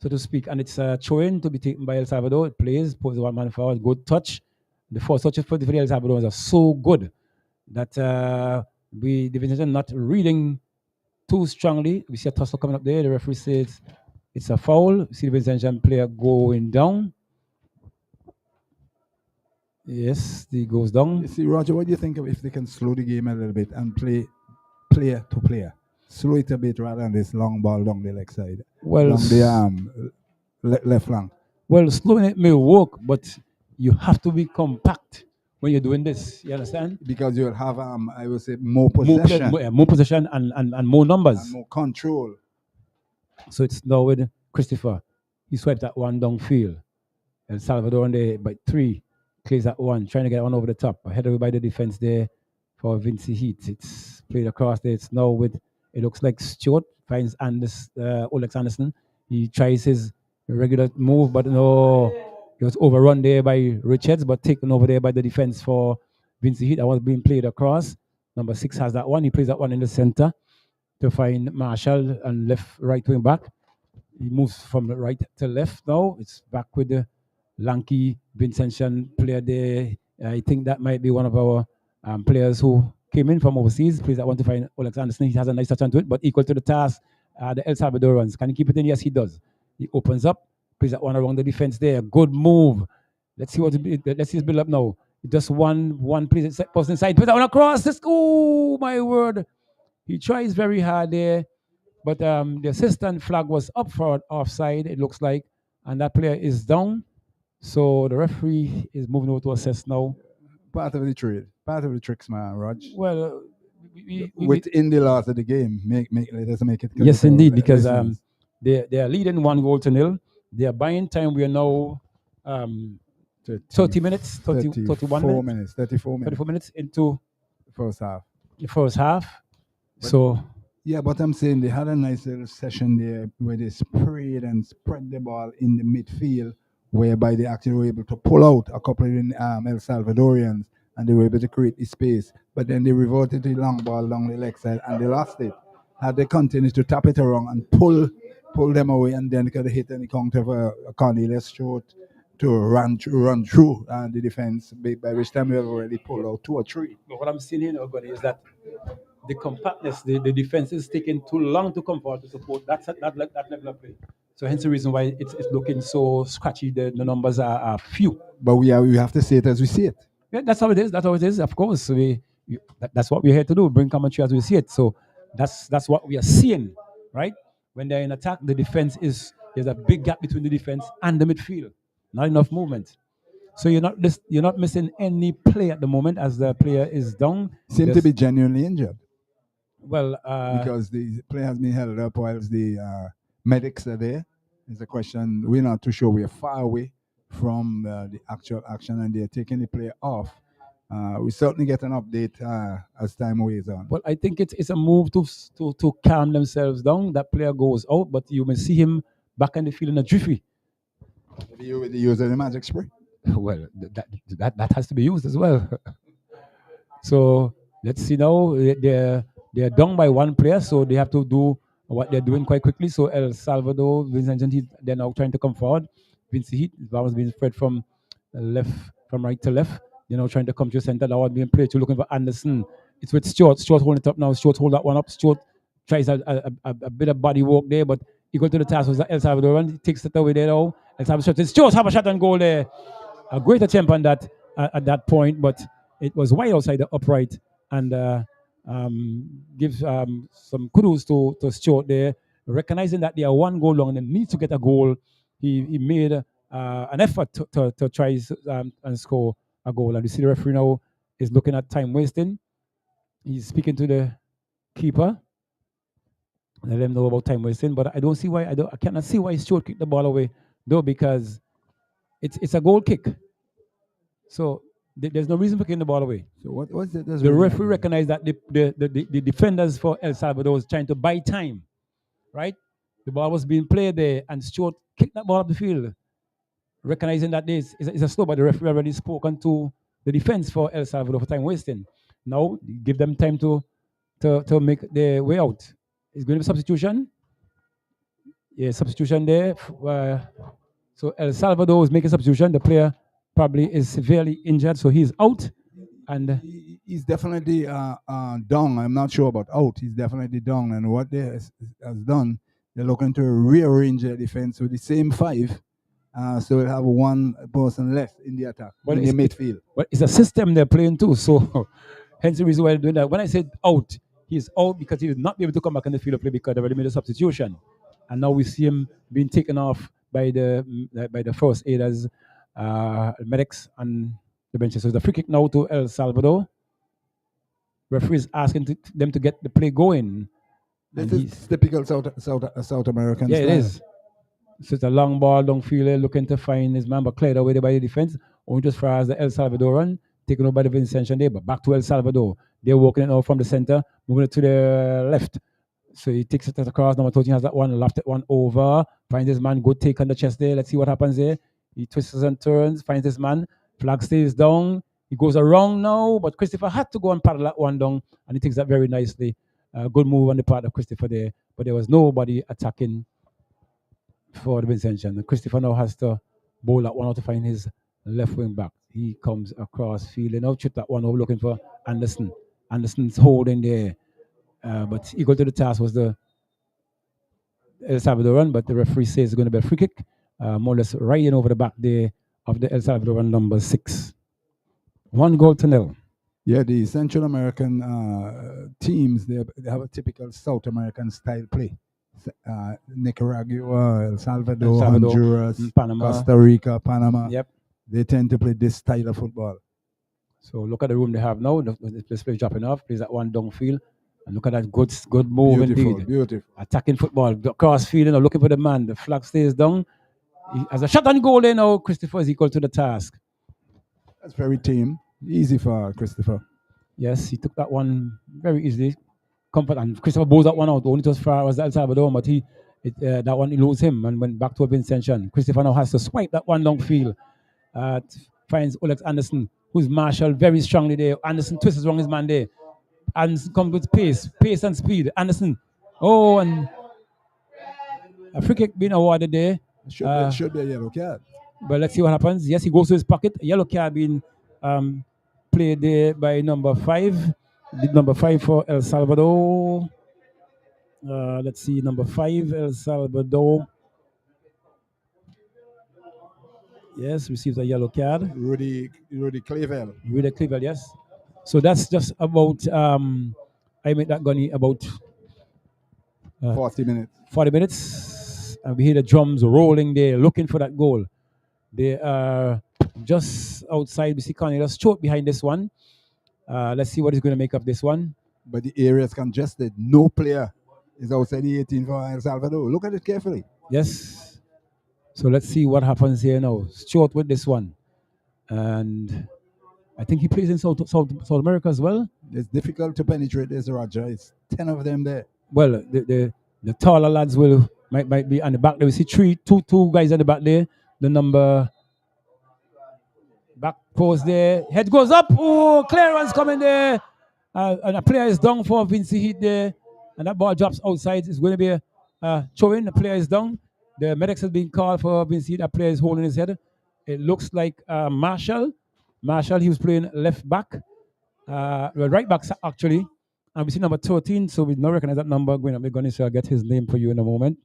so to speak. And it's a throw-in to be taken by El Salvador. It plays, pulls one man forward, good touch. The four touches for the El Salvador are so good that the Vincent not reading too strongly. We see a tussle coming up there. The referee says it's a foul. We see the Vincent player going down. Yes, he goes down. You see, Roger, what do you think of if they can slow the game a little bit and play player to player? Slow it a bit rather than this long ball down the leg side. Well, down the left flank. Well, slowing it may work, but you have to be compact when you're doing this. You understand? Because you'll have, I would say, more possession. More possession and more numbers. And more control. So it's now with Christopher. He swiped that one downfield. El Salvador on there by 3. Clears that one, trying to get one over the top. Ahead of by the defense there for Vincy Heat. It's played across there. It's now with, it looks like Stewart finds Alex Anderson. He tries his regular move, but no, he was overrun there by Richards, but taken over there by the defense for Vincy Heat. That was being played across. Number 6 has that one. He plays that one in the center to find Marshall and right wing back. He moves from right to left now. It's back with the lanky Vincentian player there. I think that might be one of our players who came in from overseas. Plays that one to find Alex Anderson. He has a nice touch onto it, but equal to the task. The El Salvadorans. Can he keep it in? Yes, he does. He opens up, plays that one around the defense there. Good move. Let's see his build up now. Just one plays it, post inside, plays that one across. Oh my word! He tries very hard there, but the assistant flag was up for offside. It looks like, and that player is down. So the referee is moving over to assess now. Part of the trade, part of the tricks, man, Rog. Well, within the loss of the game, let us make it clear. Yes, indeed, because they are leading 1-0. They are buying time. We are now 30 minutes, 31 minutes, 34 minutes into the first half. So yeah, but I'm saying they had a nice little session there where they sprayed and spread the ball in the midfield, whereby they actually were able to pull out a couple of El Salvadorians and they were able to create the space. But then they reverted to the long ball along the leg side and they lost it. Had they continued to tap it around and pull them away, and then could have hit any counter of a Cornelius short to run through the defense, by which time we have already pulled out 2 or 3. But what I'm seeing here now, is that the compactness, the defense is taking too long to come forward to support that level of play. So hence the reason why it's looking so scratchy. The numbers are few. But we have to say it as we see it. Yeah, that's how it is. That's how it is. Of course, that's what we're here to do. Bring commentary as we see it. So that's what we are seeing, right? When they're in attack, the defense there's a big gap between the defense and the midfield. Not enough movement. So you're not missing any play at the moment as the player is down. Seem to be genuinely injured. Well, because the player has been held up whilst the medics are there. It's a question. We're not too sure. We're far away from the actual action, and they're taking the player off. We certainly get an update as time wears on. Well, I think it's a move to calm themselves down. That player goes out, but you may see him back in the field in a jiffy. The use of the magic spray. Well, that has to be used as well. So let's see now. They're down by 1 player, so they have to do what they're doing quite quickly. So El Salvador, Vincent, they're now trying to come forward. Vincy Heat, that was being spread from right to left. They're now trying to come to the center. That was being played to looking for Anderson. It's with Stewart. Stewart holding it up now. Stewart hold that one up. Stewart tries a bit of body work there, but equal to the task was El Salvador. He takes it away there now. El Salvador. Stewart have a shot and goal there. A great attempt on that at that point, but it was wide outside the upright, and gives some kudos to Stewart there, recognizing that they are 1 goal long and they need to get a goal. He made an effort to try and score a goal. And you see the referee now is looking at time wasting. He's speaking to the keeper. Let them know about time wasting, but I don't see why. I cannot see why Stewart kicked the ball away though, because It's a goal kick. So there's no reason for kicking the ball away. So what's it? The referee recognized that the defenders for El Salvador was trying to buy time, right? The ball was being played there, and Stewart kicked that ball up the field, recognizing that this is a slow, but the referee already spoken to the defense for El Salvador for time wasting. Now give them time to make their way out. It's going to be substitution. Yeah, substitution there. So El Salvador is making substitution. The player probably is severely injured, so he's out. And he's definitely down. I'm not sure about out. He's definitely down. And what they has done, they're looking to rearrange their defense with the same five. So we'll have one person left in the attack, in the midfield. But it's a system they're playing too. So hence the reason why they're doing that. When I said out, he's out because he will not be able to come back in the field of play because they already made a substitution. And now we see him being taken off by the first aiders, medics, and the benches. So the free kick now to El Salvador. Referee is asking them to get the play going. This is typical South American style. It is. So it's a long ball downfield, looking to find his man, but cleared away by the defense. Only just far as the El Salvadoran, taken over by the Vincenzo there, but back to El Salvador. They're walking it out from the center, moving it to the left. So he takes it across. Number 13 has that one, left it one over. Finds his man, good take on the chest there. Let's see what happens there. He twists and turns, finds his man. Flag stays down. He goes around now, but Christopher had to go and paddle that one down, and he takes that very nicely. Good move on the part of Christopher there, but there was nobody attacking for the Vincenzo. And Christopher now has to bowl that one out to find his left wing back. He comes across field and now chip that one over looking for Anderson. Anderson's holding there. But equal to the task was the El Salvadoran, but the referee says it's going to be a free kick, more or less right in over the back there of the El Salvadoran number 6. 1-0. Yeah, the Central American teams, they have a typical South American style play. Nicaragua, El Salvador, Honduras, Panama, Costa Rica, Panama. Yep. They tend to play this style of football. So look at the room they have now. This play dropping off, plays that one downfield. And look at that good move indeed. Beautiful. Attacking football, cross field, looking for the man. The flag stays down. As a shot on goal there now, Christopher is equal to the task. That's very tame. Easy for Christopher. Yes, he took that one very easily. Comfort, and Christopher bowls that one out. Only as far as El Salvador, but that one eludes him and went back to a Vincenzo. Christopher now has to swipe that one downfield. Finds Alex Anderson, who's marshaled very strongly there. Anderson twists wrong his man there. Anderson comes with pace and speed. Anderson, and a free kick being awarded there. Should be a yellow card. But let's see what happens. Yes, he goes to his pocket. A yellow card being played there by number 5. Number 5 for El Salvador. Let's see, number 5, El Salvador. Yes, receives a yellow card. Rudy Clavel. Rudy Clavel, yes. So that's just about, I made that gunny about 40 minutes. 40 minutes. And we hear the drums rolling there, looking for that goal. They are just outside. We see Cornelius short behind this one. Let's see what he's going to make of this one. But the area is congested. No player is outside the 18 for El Salvador. Look at it carefully. Yes. So let's see what happens here now. Short with this one. And I think he plays in South America as well. It's difficult to penetrate this, Roger. It's 10 of them there. Well, the taller lads might be on the back there. We see two guys at the back there. The number back post there. Head goes up. Oh, clearance coming there. And a player is down for Vincy Heat there. And that ball drops outside. It's going to be a throw-in. The player is down. The medics has been called for Vincy Heat. That player is holding his head. It looks like Marshall. Marshall, he was playing left back. Right back, actually. And we see number 13, so we don't recognize that number. We're going to get his name for you in a moment.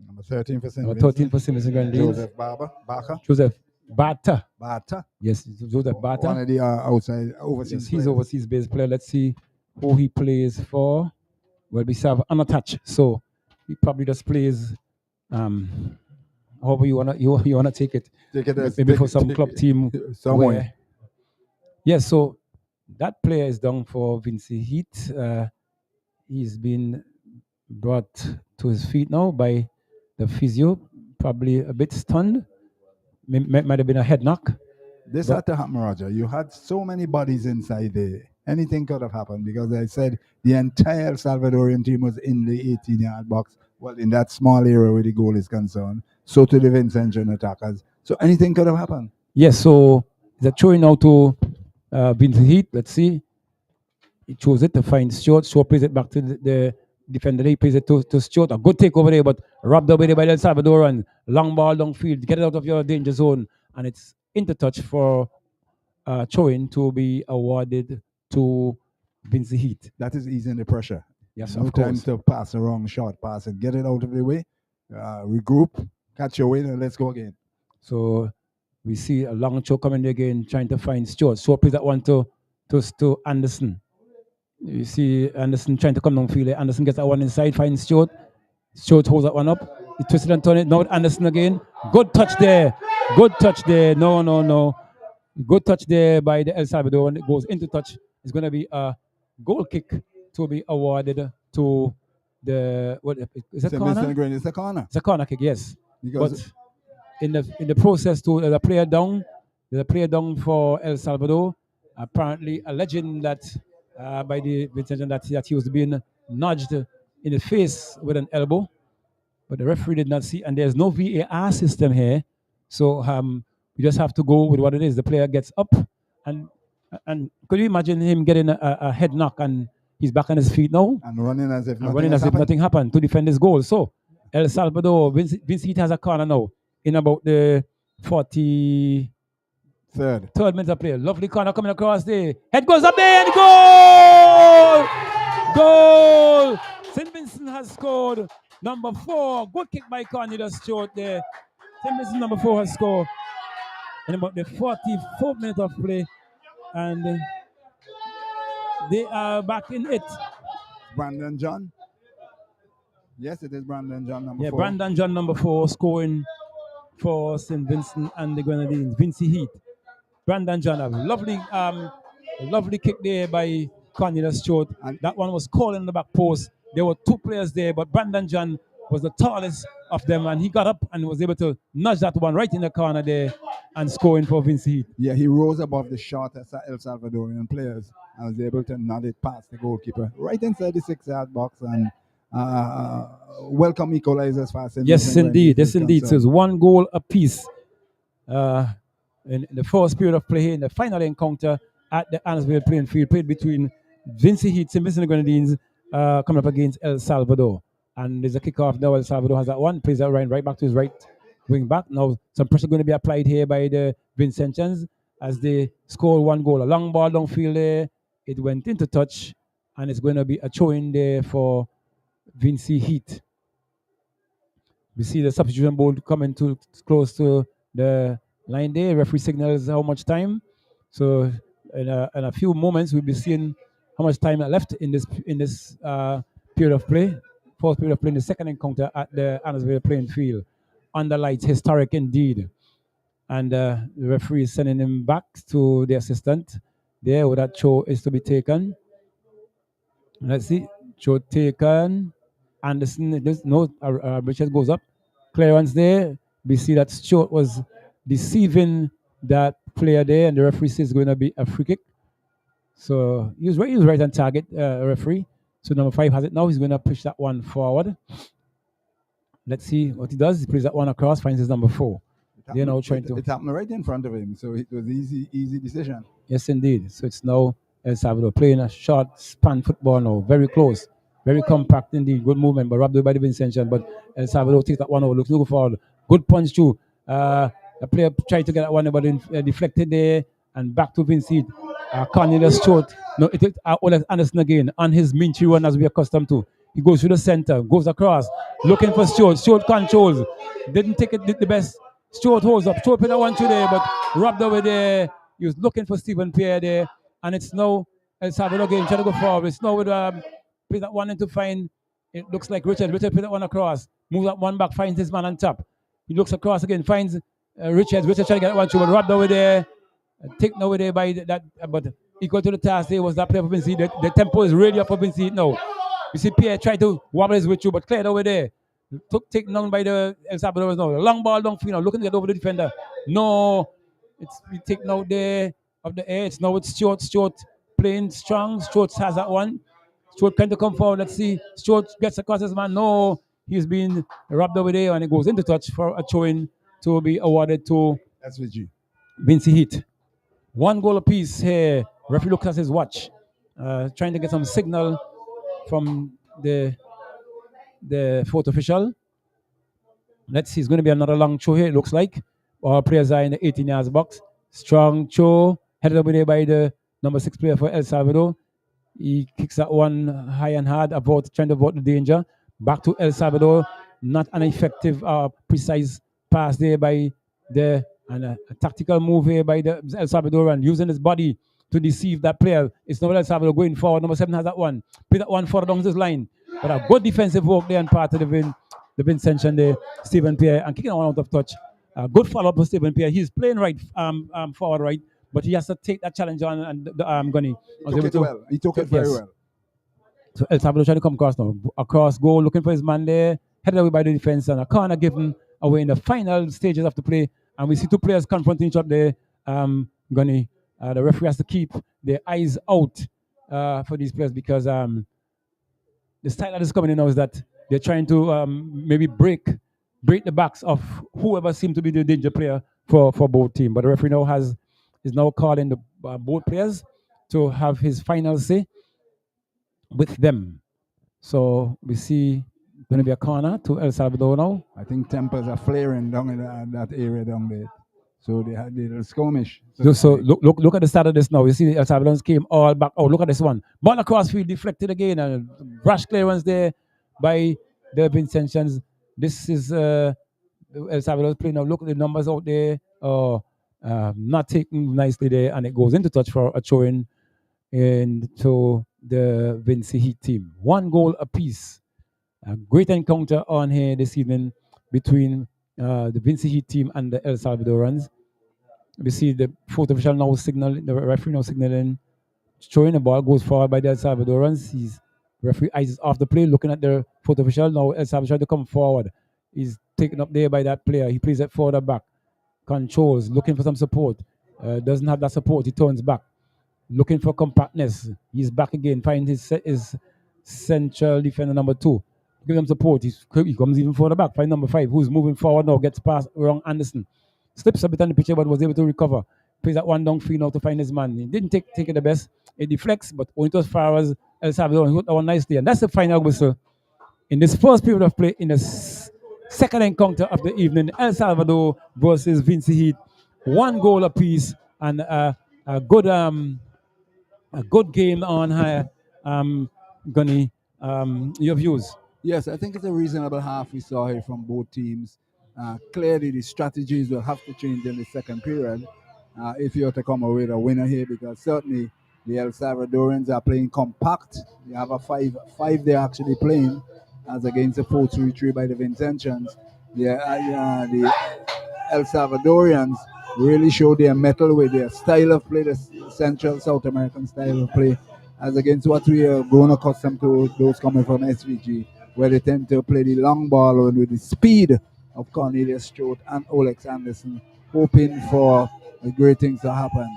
Number 13 for St. Number 13 for St. Vincent. Joseph Barker. Joseph Bata. Bata. Yes, Joseph Bata. One of the outside overseas. Yes, he's overseas based player. Let's see who he plays for. Well, we have unattached, so he probably just plays. However you wanna take it. Maybe for some club team somewhere. Yes, so that player is down for Vincy Heat. He's been brought to his feet now by the physio, probably a bit stunned. might have been a head knock. This had to happen, Roger. You had so many bodies inside there. Anything could have happened because I said the entire Salvadorian team was in the 18-yard box. Well, in that small area where the goal is concerned. So to the Vincentian attackers. So anything could have happened. Yes, so the throwing now to Vincy Heat. Let's see. He chose it to find Stewart. Stewart plays it back to the defender. He plays it to Stewart. A good take over there, but robbed away by El Salvador and long ball, long field. Get it out of your danger zone. And it's into touch for throwing to be awarded to Vincy Heat. That is easing the pressure. Yes, no of course. time to pass a wrong shot. Pass it. Get it out of the way. Regroup. Catch your win and let's go again. So we see a long throw coming again, trying to find Stewart. Stewart plays that one to Anderson. You see Anderson trying to come downfield. Anderson gets that one inside, finds Stewart. Stewart holds that one up. He twisted and turned it. Now Anderson again. Good touch there. Good touch there. No. Good touch there by the El Salvador. When it goes into touch, it's going to be a goal kick to be awarded to the what is it? Corner? It's a corner. It's a corner kick, yes. Because but in the process, there's a player down. There's a player down for El Salvador. Apparently, alleging that by the Vincentian that he was being nudged in the face with an elbow, but the referee did not see. And there's no VAR system here, so we just have to go with what it is. The player gets up, and could you imagine him getting a head knock and he's back on his feet now and running as if nothing happened to defend his goal. So El Salvador, Vincy has a corner now in about the 43rd minute of play. Lovely corner coming across there. Head goes up there and goal! Goal! St. Vincent has scored. Number 4. Good kick by Cornelius Stewart there. St. Vincent number 4 has scored in about the 44th minute of play. And they are back in it. Brandon John. Yes, it is Brandon John number 4. Brandon John number 4 scoring for St. Vincent and the Grenadines. Vincy Heat. Brandon John, a lovely kick there by Cornelius Stewart. And that one was called in the back post. There were 2 players there, but Brandon John was the tallest of them, and he got up and was able to nudge that one right in the corner there and scoring for Vincy Heat. Yeah, he rose above the short El Salvadorian players and was able to nod it past the goalkeeper right inside the 6-yard box and welcome equalizers for St. Yes, indeed. Yes, indeed. So it's 1 goal apiece in the first period of play in the final encounter at the Arnos playing field, played between Vincy Heat, St. Vincent Grenadines, coming up against El Salvador. And there's a kickoff now. El Salvador has that one, plays that right back to his right wing back. Now some pressure going to be applied here by the Vincentians as they score 1 goal. A long ball downfield there. It went into touch, and it's going to be a throw-in there for Vincy Heat. We see the substitution board coming too close to the line there. Referee signals how much time. So in a few moments, we'll be seeing how much time left in this period of play. Fourth period of play in the second encounter at the Arnos playing field. Under lights, historic indeed. And the referee is sending him back to the assistant there where that throw is to be taken. Let's see. Throw taken. Anderson, Richard goes up. Clearance there. We see that Stewart was deceiving that player there, and the referee says it's going to be a free kick. So he was right on target, referee. So number 5 has it now. He's going to push that one forward. Let's see what he does. He plays that one across, finds his number 4. They're now trying to. It happened right in front of him, so it was easy decision. Yes, indeed. So it's now El Salvador playing a short span football now, very close, very compact indeed. Good movement, but robbed away by the Vincentian. But El Salvador takes that one over, looking forward. Good punch too. The player tried to get that one, but deflected there and back to Vincy. Cornelius Stewart. No, it is Ole Anderson again on his Minchi run as we are accustomed to. He goes through the center, goes across, looking for Stewart. Stewart controls. Didn't take it the best. Stewart holds up. Stewart put that one through there, but robbed over there. He was looking for Stephen Pierre there. And it's now El Salvador again trying to go forward. It's now with play that one in to find. It looks like Richard. Richard put that one across. Moves that one back, finds his man on top. He looks across again, finds Richard. Richard trying to get that one through, but robbed over there. Taken over there by that, but equal to the task there was that player for Vincy. The tempo is really up for Vincy now. You see Pierre try to wobble his way through, but cleared over there. taken down by the El Salvadorans now. Long ball downfield now, looking to get over the defender. No, it's been taken out there of the air. It's now it's Stewart. Stewart playing strong. Stewart has that one. Stewart trying to come forward. Let's see. Stewart gets across his man. No, he's been rubbed over there and it goes into touch for a throwing to be awarded to SVG. Vincy Heat. 1 goal apiece here. Referee looks at his watch, trying to get some signal from the fourth official. Let's see, it's going to be another long throw here, it looks like. Our players are in the 18 yards box. Strong throw, headed over there by the number 6 player for El Salvador. He kicks that one high and hard, trying to avoid the danger. Back to El Salvador. Not an effective, precise pass there by the and a tactical move here by the El Salvadoran, using his body to deceive that player. It's not El Salvador going forward. Number 7 has that one. Play that one further down this line. But a good defensive work there and part of the Vincention there. Stephen Pierre and kicking one out of touch. Good follow up for Stephen Pierre. He's playing right forward right, but he has to take that challenge on and Gunny. He took it very well. So El Salvador trying to come across now. Across goal, looking for his man there. Headed away by the defense and a corner given away in the final stages of the play. And we see 2 players confronting each other there. Gunny. The referee has to keep their eyes out for these players because the style that is coming in now is that they're trying to maybe break the backs of whoever seemed to be the danger player for both teams. But the referee now is now calling the both players to have his final say with them. So we see going to be a corner to El Salvador now. I think tempers are flaring down in that area down there. So they had a skirmish. So look at the start of this now. You see the El Salvadorans came all back. Oh, look at this one. Ball across field deflected again and rash clearance there by the Vincentions. This is El Salvador's play now. Look at the numbers out there. Not taken nicely there, and it goes into touch for a throw-in into the Vincy Heat team. 1 goal apiece. A great encounter on here this evening between the Vincy Heat team and the El Salvadorans. We see the fourth official now the referee now signaling, throwing the ball, goes forward by the El Salvadorans. Referee eyes off the play, looking at the fourth official. Now El Salvador trying to come forward. He's taken up there by that player. He plays it further back. Controls, looking for some support. Doesn't have that support. He turns back. Looking for compactness. He's back again. Finds his central defender number 2. Give him support. He comes even further back. Find number 5, who's moving forward now. Gets past Wrong Anderson. Slips a bit on the pitcher, but was able to recover. Plays that one downfield now to find his man. He didn't take it the best. It deflects, but only as far as El Salvador. He hit that one nicely. And that's the final whistle. In this first period of play, in the second encounter of the evening, El Salvador versus Vincy Heat. 1 goal apiece and a good game on here. Gunny, your views? Yes, I think it's a reasonable half we saw here from both teams. Clearly, the strategies will have to change in the second period if you're to come away with a winner here, because certainly the El Salvadorans are playing compact. They have a 5 they're actually playing as against a 4-3-3 by the Vincentions. The El Salvadorians really show their mettle with their style of play, the Central South American style of play, as against what we are grown accustomed to, those coming from SVG, where they tend to play the long ball with the speed of Cornelius Strout and Olex Anderson, hoping for great things to happen.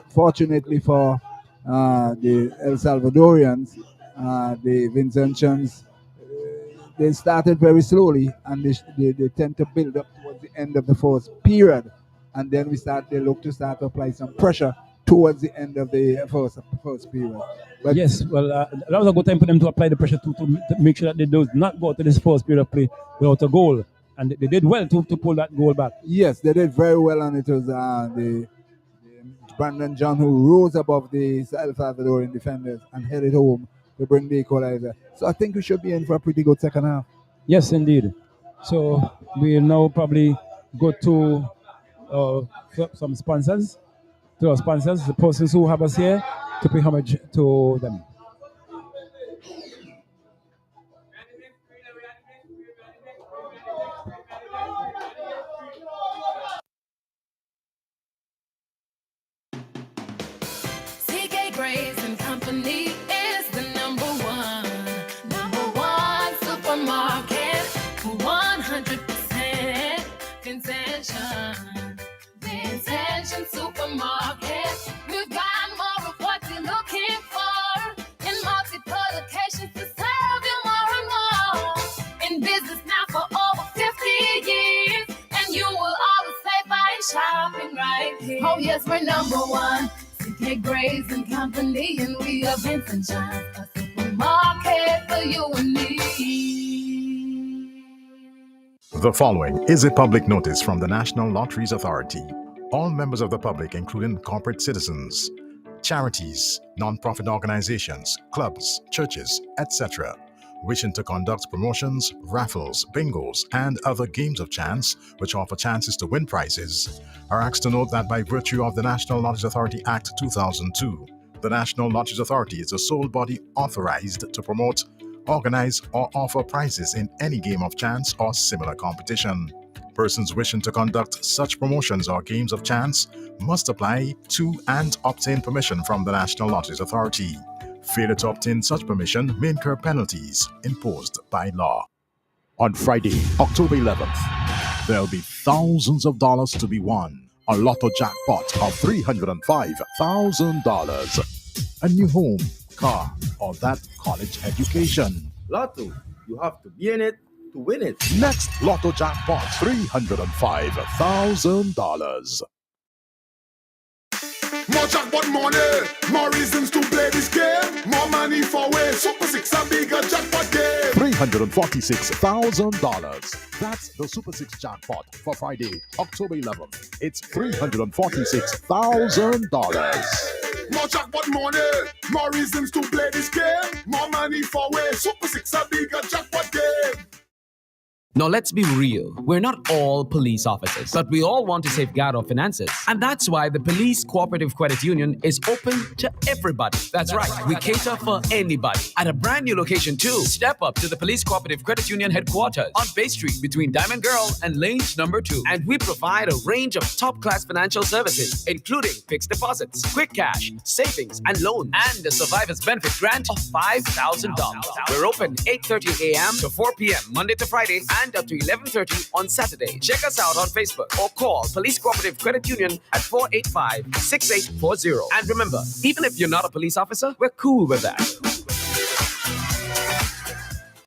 Fortunately for the El Salvadorians, the Vincentions, they started very slowly, and they tend to build up towards the end of the first period, and then they look to start to apply some pressure towards the end of the first period. But yes, well, that was a good time for them to apply the pressure to make sure that they do not go to this first period of play without a goal, and they did well to pull that goal back. Yes, they did very well, and it was the Brandon John who rose above the El Salvadorian defenders and headed home to bring the equalizer. So I think we should be in for a pretty good second half. Yes, indeed. So we'll now probably go to some sponsors, the persons who have us here, to pay homage to them. Company is the number one supermarket. Vincentian. Vincentian Supermarket. We've got more of what you're looking for in multiple locations to serve you more and more. In business now for over 50 years, and you will always save by shopping right here. Oh yes, we're number one. CK Graves and Company, and we are Vincentian, a supermarket for you and me. The following is a public notice from the National Lotteries Authority. All members of the public, including corporate citizens, charities, non-profit organizations, clubs, churches, etc., wishing to conduct promotions, raffles, bingos, and other games of chance which offer chances to win prizes, are asked to note that by virtue of the National Lotteries Authority Act 2002, the National Lotteries Authority is the sole body authorized to promote, organize, or offer prizes in any game of chance or similar competition. Persons wishing to conduct such promotions or games of chance must apply to and obtain permission from the National Lotteries Authority. Failure to obtain such permission may incur penalties imposed by law. On Friday, October 11th, there'll be thousands of dollars to be won. A lotto jackpot of $305,000. A new home, car, or that college education. Lotto, you have to be in it to win it. Next lotto jackpot, $305,000. More jackpot money, more reasons to play this game. More money for way, Super 6 a bigger jackpot game. $346,000. That's the Super 6 jackpot for Friday, October 11th. It's $346,000. More jackpot money, more reasons to play this game. More money for way, Super 6 a bigger jackpot game. Now, let's be real. We're not all police officers, but we all want to safeguard our finances. And that's why the Police Cooperative Credit Union is open to everybody. That's right. We cater for anybody. At a brand new location, too. Step up to the Police Cooperative Credit Union headquarters on Bay Street between Diamond Girl and Lanes number 2. And we provide a range of top-class financial services, including fixed deposits, quick cash, savings, and loans, and a survivor's benefit grant of $5,000. We're open 8:30 a.m. to 4 p.m. Monday to Friday, and up to 11:30 on Saturday. Check us out on Facebook or call Police Cooperative Credit Union at 485-6840. And remember, even if you're not a police officer, we're cool with that.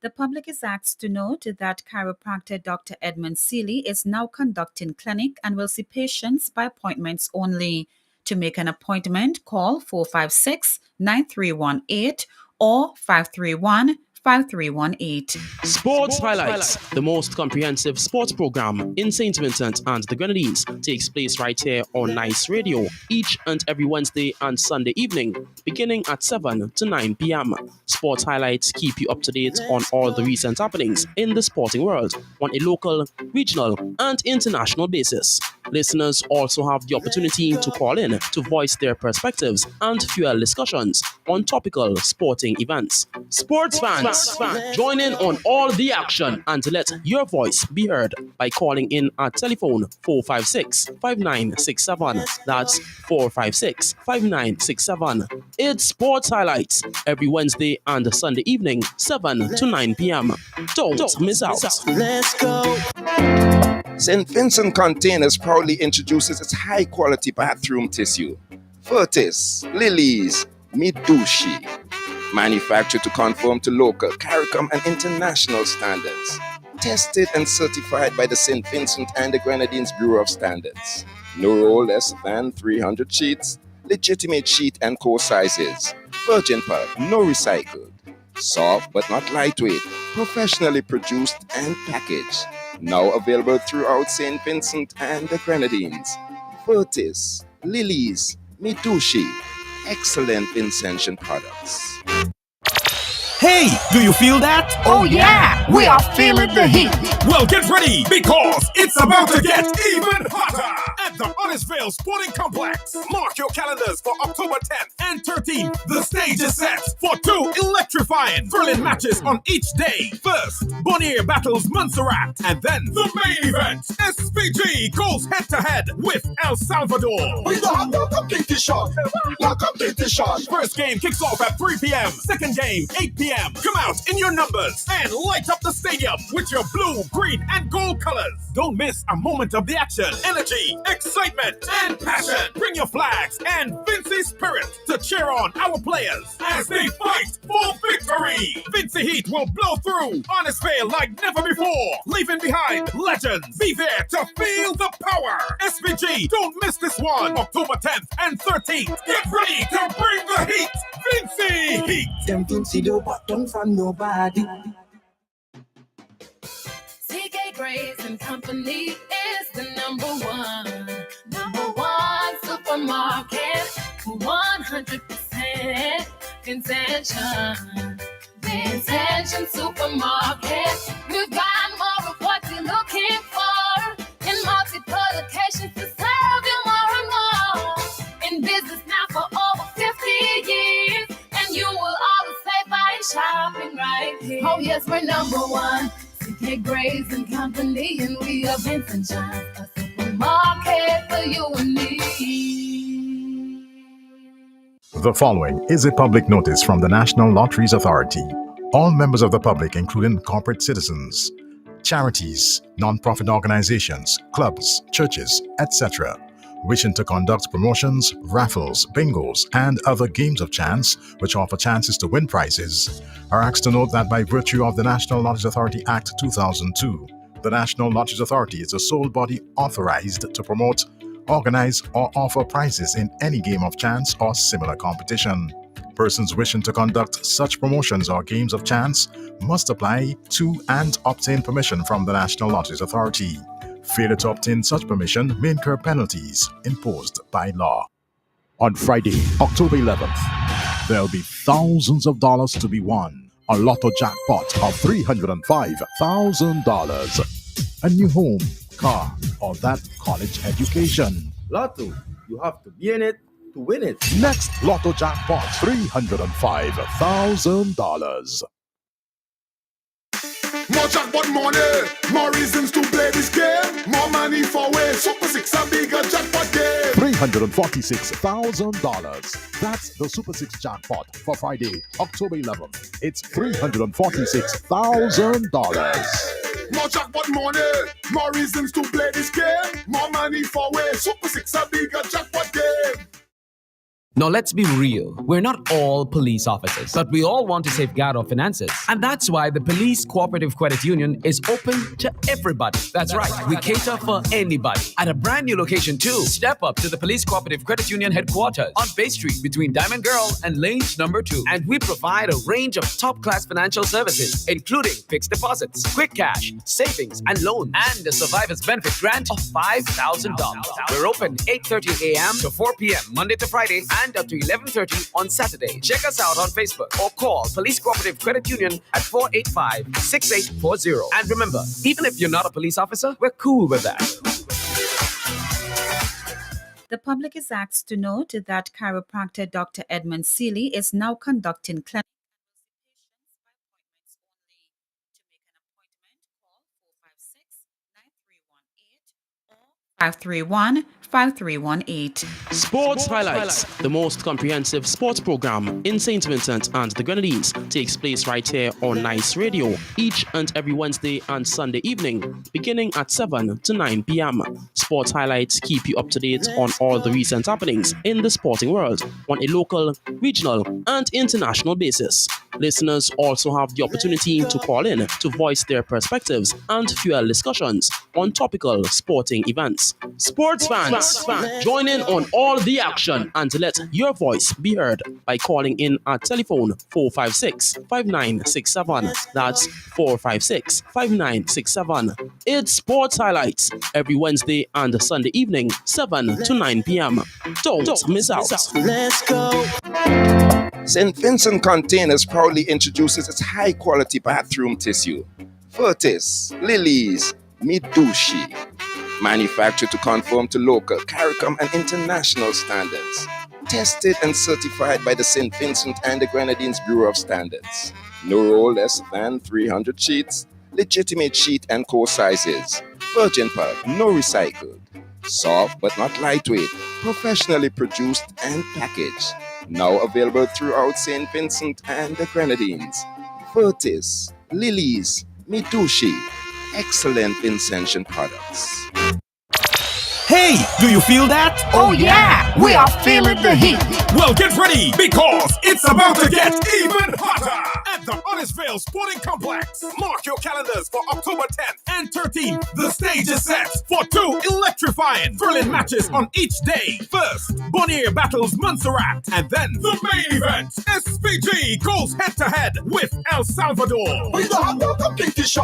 The public is asked to note that chiropractor Dr. Edmund Seeley is now conducting clinic and will see patients by appointments only. To make an appointment, call 456-9318 or 531-5318. Sports Highlights, the most comprehensive sports program in St. Vincent and the Grenadines, takes place right here on Nice Radio each and every Wednesday and Sunday evening, beginning at 7 to 9 p.m. Sports Highlights keep you up to date on all the recent happenings in the sporting world on a local, regional, and international basis. Listeners also have the opportunity to call in to voice their perspectives and fuel discussions on topical sporting events. Sports fans, join in on all the action and let your voice be heard by calling in at telephone 456-5967. That's 456-5967. It's Sports Highlights every Wednesday and Sunday evening, 7 to 9 p.m. Don't miss out. Let's go. St. Vincent Containers proudly introduces its high-quality bathroom tissue. Furtis, Lilies, Midushi. Manufactured to conform to local, CARICOM, and international standards. Tested and certified by the St. Vincent and the Grenadines Bureau of Standards. No roll less than 300 sheets. Legitimate sheet and core sizes. Virgin pulp, no recycled. Soft but not lightweight. Professionally produced and packaged. Now available throughout St. Vincent and the Grenadines. Furtis, Lilies, Midushi. Excellent Vincentian products. Hey, do you feel that? Oh yeah, we are feeling the heat. Well, get ready because it's about to get even hotter. at the Arnosville Sporting Complex. Mark your calendars for October 10th and 13th. The stage is set for two electrifying thrilling matches on each day. First, Bonnier battles Montserrat, and then the main event. SPG goes head-to-head with El Salvador. We don't have no competition. No competition. First game kicks off at 3 p.m. Second game, 8 p.m. Come out in your numbers and light up the stadium with your blue, green, and gold colors. Don't miss a moment of the action, energy, excitement, and passion. Bring your flags and Vincy spirit to cheer on our players as they fight for victory. Vincy Heat will blow through Arnosville like never before, leaving behind legends. Be there to feel the power. SPG, don't miss this one. October 10th and 13th. Get ready to bring the heat. Vincy Heat. Them Vincy don't bottom from nobody. CK Grace and Company is the number one supermarket, 100% contention. Intention supermarket, we've got more of what you're looking for in multiple locations to serve you more and more. In business now for over 50 years, and you will always say by shopping right here. Oh yes, we're number one. CK Grace and Company, and we are Vincent John, a supermarket for you and me. The following is a public notice from the National Lotteries Authority. All members of the public, including corporate citizens, charities, non-profit organizations, clubs, churches, etc., wishing to conduct promotions, raffles, bingos, and other games of chance which offer chances to win prizes, are asked to note that by virtue of the National Lotteries Authority Act 2002, the National Lotteries Authority is the sole body authorized to promote, organize, or offer prizes in any game of chance or similar competition. Persons wishing to conduct such promotions or games of chance must apply to and obtain permission from the National Lotteries Authority. Failure to obtain such permission may incur penalties imposed by law. On Friday, October 11th, there'll be thousands of dollars to be won. A lotto jackpot of $305,000. A new home, car, or that college education. Lotto, you have to be in it to win it. Next lotto jackpot, $305,000. More jackpot money, more reasons to play this game. More money for way, Super 6 a bigger jackpot game. $346,000. That's the Super 6 jackpot for Friday, October 11th. It's $346,000. More jackpot money, more reasons to play this game. More money for way, Super 6 a bigger jackpot game. Now, let's be real. We're not all police officers, but we all want to safeguard our finances. And that's why the Police Cooperative Credit Union is open to everybody. That's right. We cater for anybody. At a brand new location, too. Step up to the Police Cooperative Credit Union headquarters on Bay Street between Diamond Girl and Lanes number 2. And we provide a range of top-class financial services, including fixed deposits, quick cash, savings, and loans, and a survivor's benefit grant of $5,000. We're open 8:30 a.m. to 4 p.m. Monday to Friday, and up to 11:30 on Saturday. Check us out on Facebook or call Police Cooperative Credit Union at 485-6840. And remember, even if you're not a police officer, we're cool with that. The public is asked to note that chiropractor Dr. Edmund Seeley is now conducting clinic. To make an appointment, call 456-9318 or 531-5318. Sports Highlights, the most comprehensive sports program in St. Vincent and the Grenadines, takes place right here on Nice Radio each and every Wednesday and Sunday evening, beginning at 7 to 9 p.m. Sports Highlights keep you up to date on all the recent happenings in the sporting world on a local, regional, and international basis. Listeners also have the opportunity to call in to voice their perspectives and fuel discussions on topical sporting events. Sports fans, join in on all the action and let your voice be heard by calling in at telephone 456-5967. That's 456-5967. It's Sports Highlights every Wednesday and Sunday evening, 7 to 9 p.m. Don't miss out. Let's go. St. Vincent Containers proudly introduces its high-quality bathroom tissue. Furtis, Lilies, Midushi, Manufactured to conform to local, CARICOM, and international standards. Tested and certified by the St. Vincent and the Grenadines Bureau of Standards. No roll less than 300 sheets. Legitimate sheet and core sizes. Virgin pulp, no recycled. Soft but not lightweight. Professionally produced and packaged. Now available throughout St. Vincent and the Grenadines. Vertis, Lilies, Mitushi. Excellent Vincentian products. Hey, do you feel that? Oh yeah, we are feeling the heat. Well, get ready because it's about to get even hotter at the Arnos Sporting Complex. Mark your calendars for October 10th and 13th. The stage is set for 2 electrifying, thrilling matches on each day. First, Bonnier battles Montserrat, and then the main event. SPG goes head-to-head with El Salvador. We don't have no competition.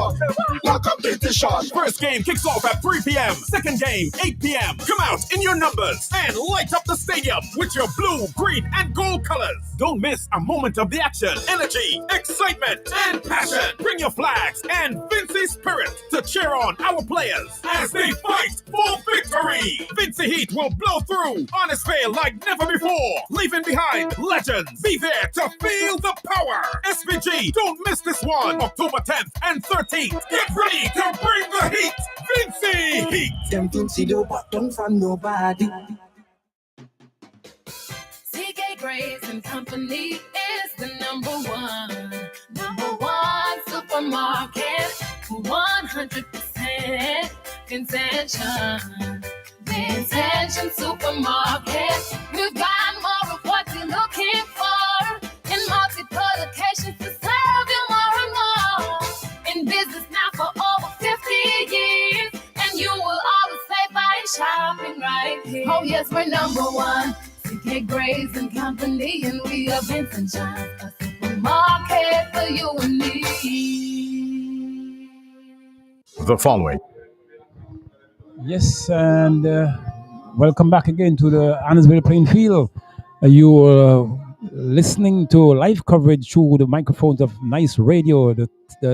No competition. First game kicks off at 3 p.m. Second game, 8 p.m. Come out in your numbers and light up the stadium with your blue, green, and gold colors. Don't miss a moment of the action, energy, excitement, and passion. Bring your flags and Vincy spirit to cheer on our players as they fight for victory. Vincy Heat will blow through Arnos Vale like never before, leaving behind legends. Be there to feel the power. SPG, don't miss this one. October 10th and 13th. Get ready to bring the heat. Vincy Heat. Them Vincy do button from nobody. CK Graves and Company is the number one supermarket, 100% Vincention. Vincention Supermarket, we've got more of what you're looking for in multiple locations to serve you more and more. In business now for over 50 years, and you will always say by shopping right here. Oh yes, we're number one. CK Graves and Company, and we are Vincention, a supermarket for you and me. The following. Yes, and welcome back again to the Arnos playing field. You are listening to live coverage through the microphones of Nice Radio, the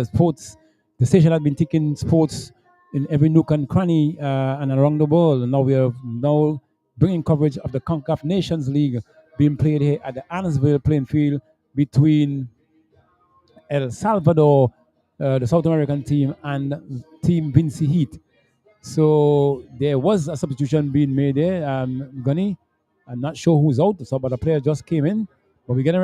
sports, the station has been taking sports in every nook and cranny and around the world. And now we are bringing coverage of the CONCACAF Nations League being played here at the Arnos playing field between El Salvador, the South American team, and Team Vincy Heat. So there was a substitution being made there. Gunny, I'm not sure who's out, so but the player just came in. But we're getting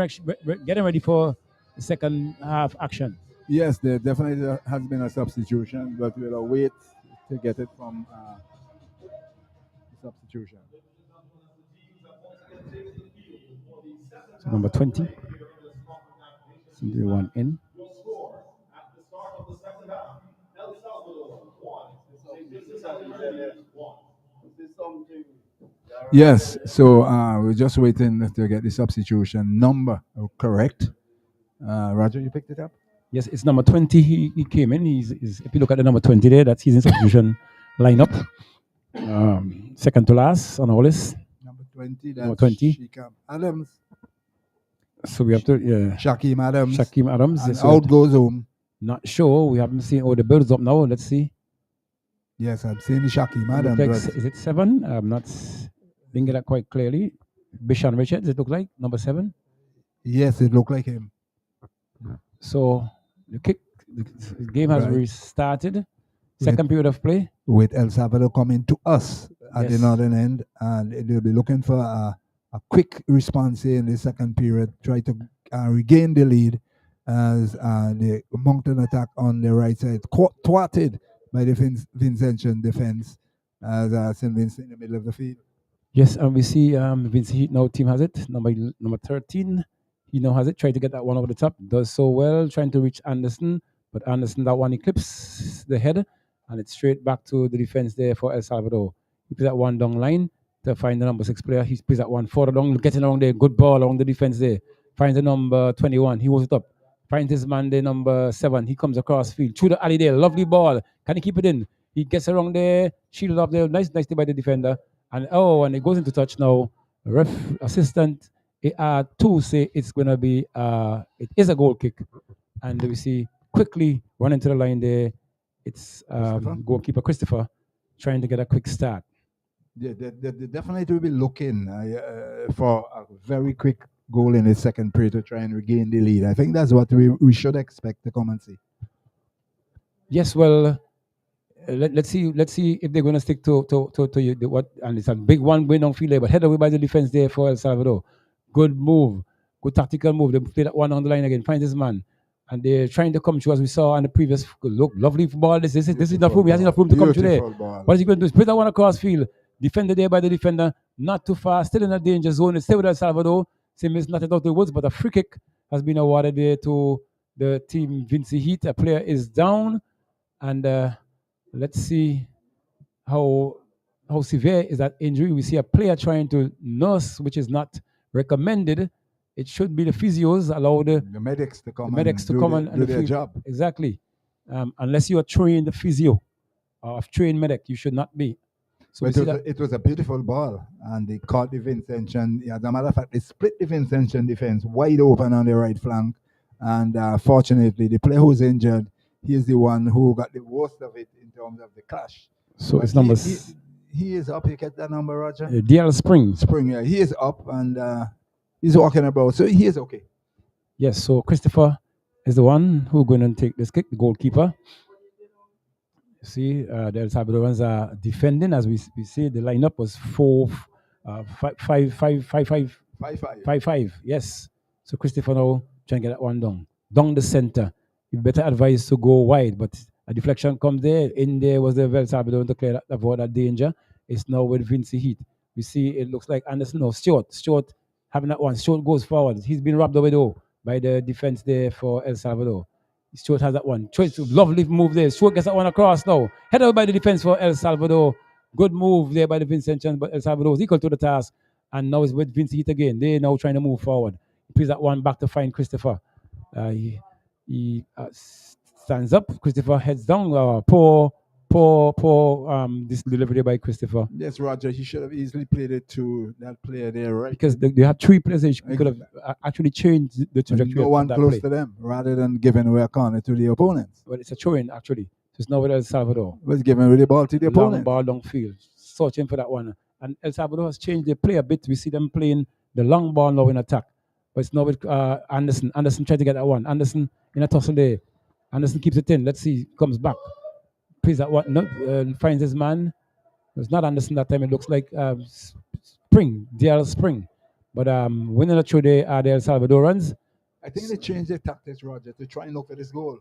ready for the second half action. Yes, there definitely has been a substitution, but we'll wait to get it from substitution. So number 20. Somebody one in. Yes, so we're just waiting to get the substitution number correct. Roger, you picked it up? Yes, it's number 20. He came in. He's if you look at the number 20 there, that's his substitution lineup. Second to last on our list. Number 20, that's number 20. Shakim Adams. So we have to, Shakim Adams. Shakim Adams. And out goes home. Not sure. We haven't seen all the builds up now. Let's see. Yes, I've seen Shakim Adams. Is it 7? I'm not. Didn't get that quite clearly. Bishan Richards, it look like number 7. Yes, it looked like him. So the game has restarted. Second period of play. With El Salvador coming to us at the northern end, and they'll be looking for a quick response here in the second period. Try to regain the lead as the mountain attack on the right side thwarted by the Vincentian defense as St. Vincent in the middle of the field. Yes, and we see Vincy Heat now team has it. Number 13. He now has it. Try to get that one over the top. Does so well, trying to reach Anderson. But Anderson, that one eclipses the head. And it's straight back to the defense there for El Salvador. He plays that one down line to find the number 6 player. He plays that one further down, getting along there. Good ball along the defense there. Finds the number 21. He holds it up. Finds his man there, number 7. He comes across field. Through the alley there. Lovely ball. Can he keep it in? He gets around there. Shielded up there. Nicely by the defender. And and it goes into touch now. Ref assistant 2 say it's going to be, it is a goal kick. And we see quickly running to the line there. It's goalkeeper Christopher trying to get a quick start. They definitely will be looking for a very quick goal in the second period to try and regain the lead. I think that's what we should expect to come and see. Yes, well, let's see if they're going to stick to you, what, and it's a big one win on field, but head away by the defense there for El Salvador. Good move, good tactical move. They play that one on the line again. Find this man, and they're trying to come through as we saw on the previous. Look, lovely ball. This is enough room. He has enough room to come through there. What is he going to do? Is put that one across field. Defended there by the defender, not too far, still in a danger zone. It's still with El Salvador. Same is not out of the woods, but a free kick has been awarded there to the team Vincy Heat. A player is down, and let's see how severe is that injury. We see a player trying to nurse, which is not recommended. It should be the physios allow the medics to come and do their job. Exactly. Unless you are trained physio or a trained medic, you should not be. So it was a beautiful ball, and they caught the Vincentian. As a matter of fact, they split the Vincentian defense wide open on the right flank. And fortunately, the player who's injured, he is the one who got the worst of it in terms of the clash. So but it's number. He is up. You get that number, Roger? DL Spring. Yeah. He is up, and he's walking about. So he is okay. Yes, so Christopher is the one who's going to take this kick, the goalkeeper. See, the El Salvadorans are defending. As we see, the lineup was 5-5. Yes. So Christopher now trying to get that one down the center. You better advise to go wide, but a deflection comes there. In there was the El Salvador to clear that, avoid that danger. It's now with Vincy Heat. We see it looks like Anderson. No, Stewart having that one. Stewart goes forward. He's been robbed away though by the defense there for El Salvador. Stewart has that one. Lovely move there. Stewart gets that one across now. Head out by the defense for El Salvador. Good move there by the Vincentians, but El Salvador is equal to the task. And now it's with Vincy Heat again. They're now trying to move forward. He plays that one back to find Christopher. He stands up. Christopher heads down. Poor this delivery by Christopher. Yes, Roger. He should have easily played it to that player there, right? Because they had three players. He could have actually changed the trajectory. No one of that close play to them, rather than giving away a corner to the opponents. But it's a throw-in actually. So it's not with El Salvador. It was giving the ball to the opponent. Long ball, long field. Searching for that one. And El Salvador has changed their play a bit. We see them playing the long ball now in attack. But it's now with Anderson. Anderson tried to get that one. Anderson in a tussle there. Anderson keeps it in. Let's see. Comes back. Plays that one. No, finds his man. It's not Anderson that time. It looks like Spring. DL Spring. But winning the throw there are the El Salvadorans. I think they changed their tactics, Roger, to try and look for this goal.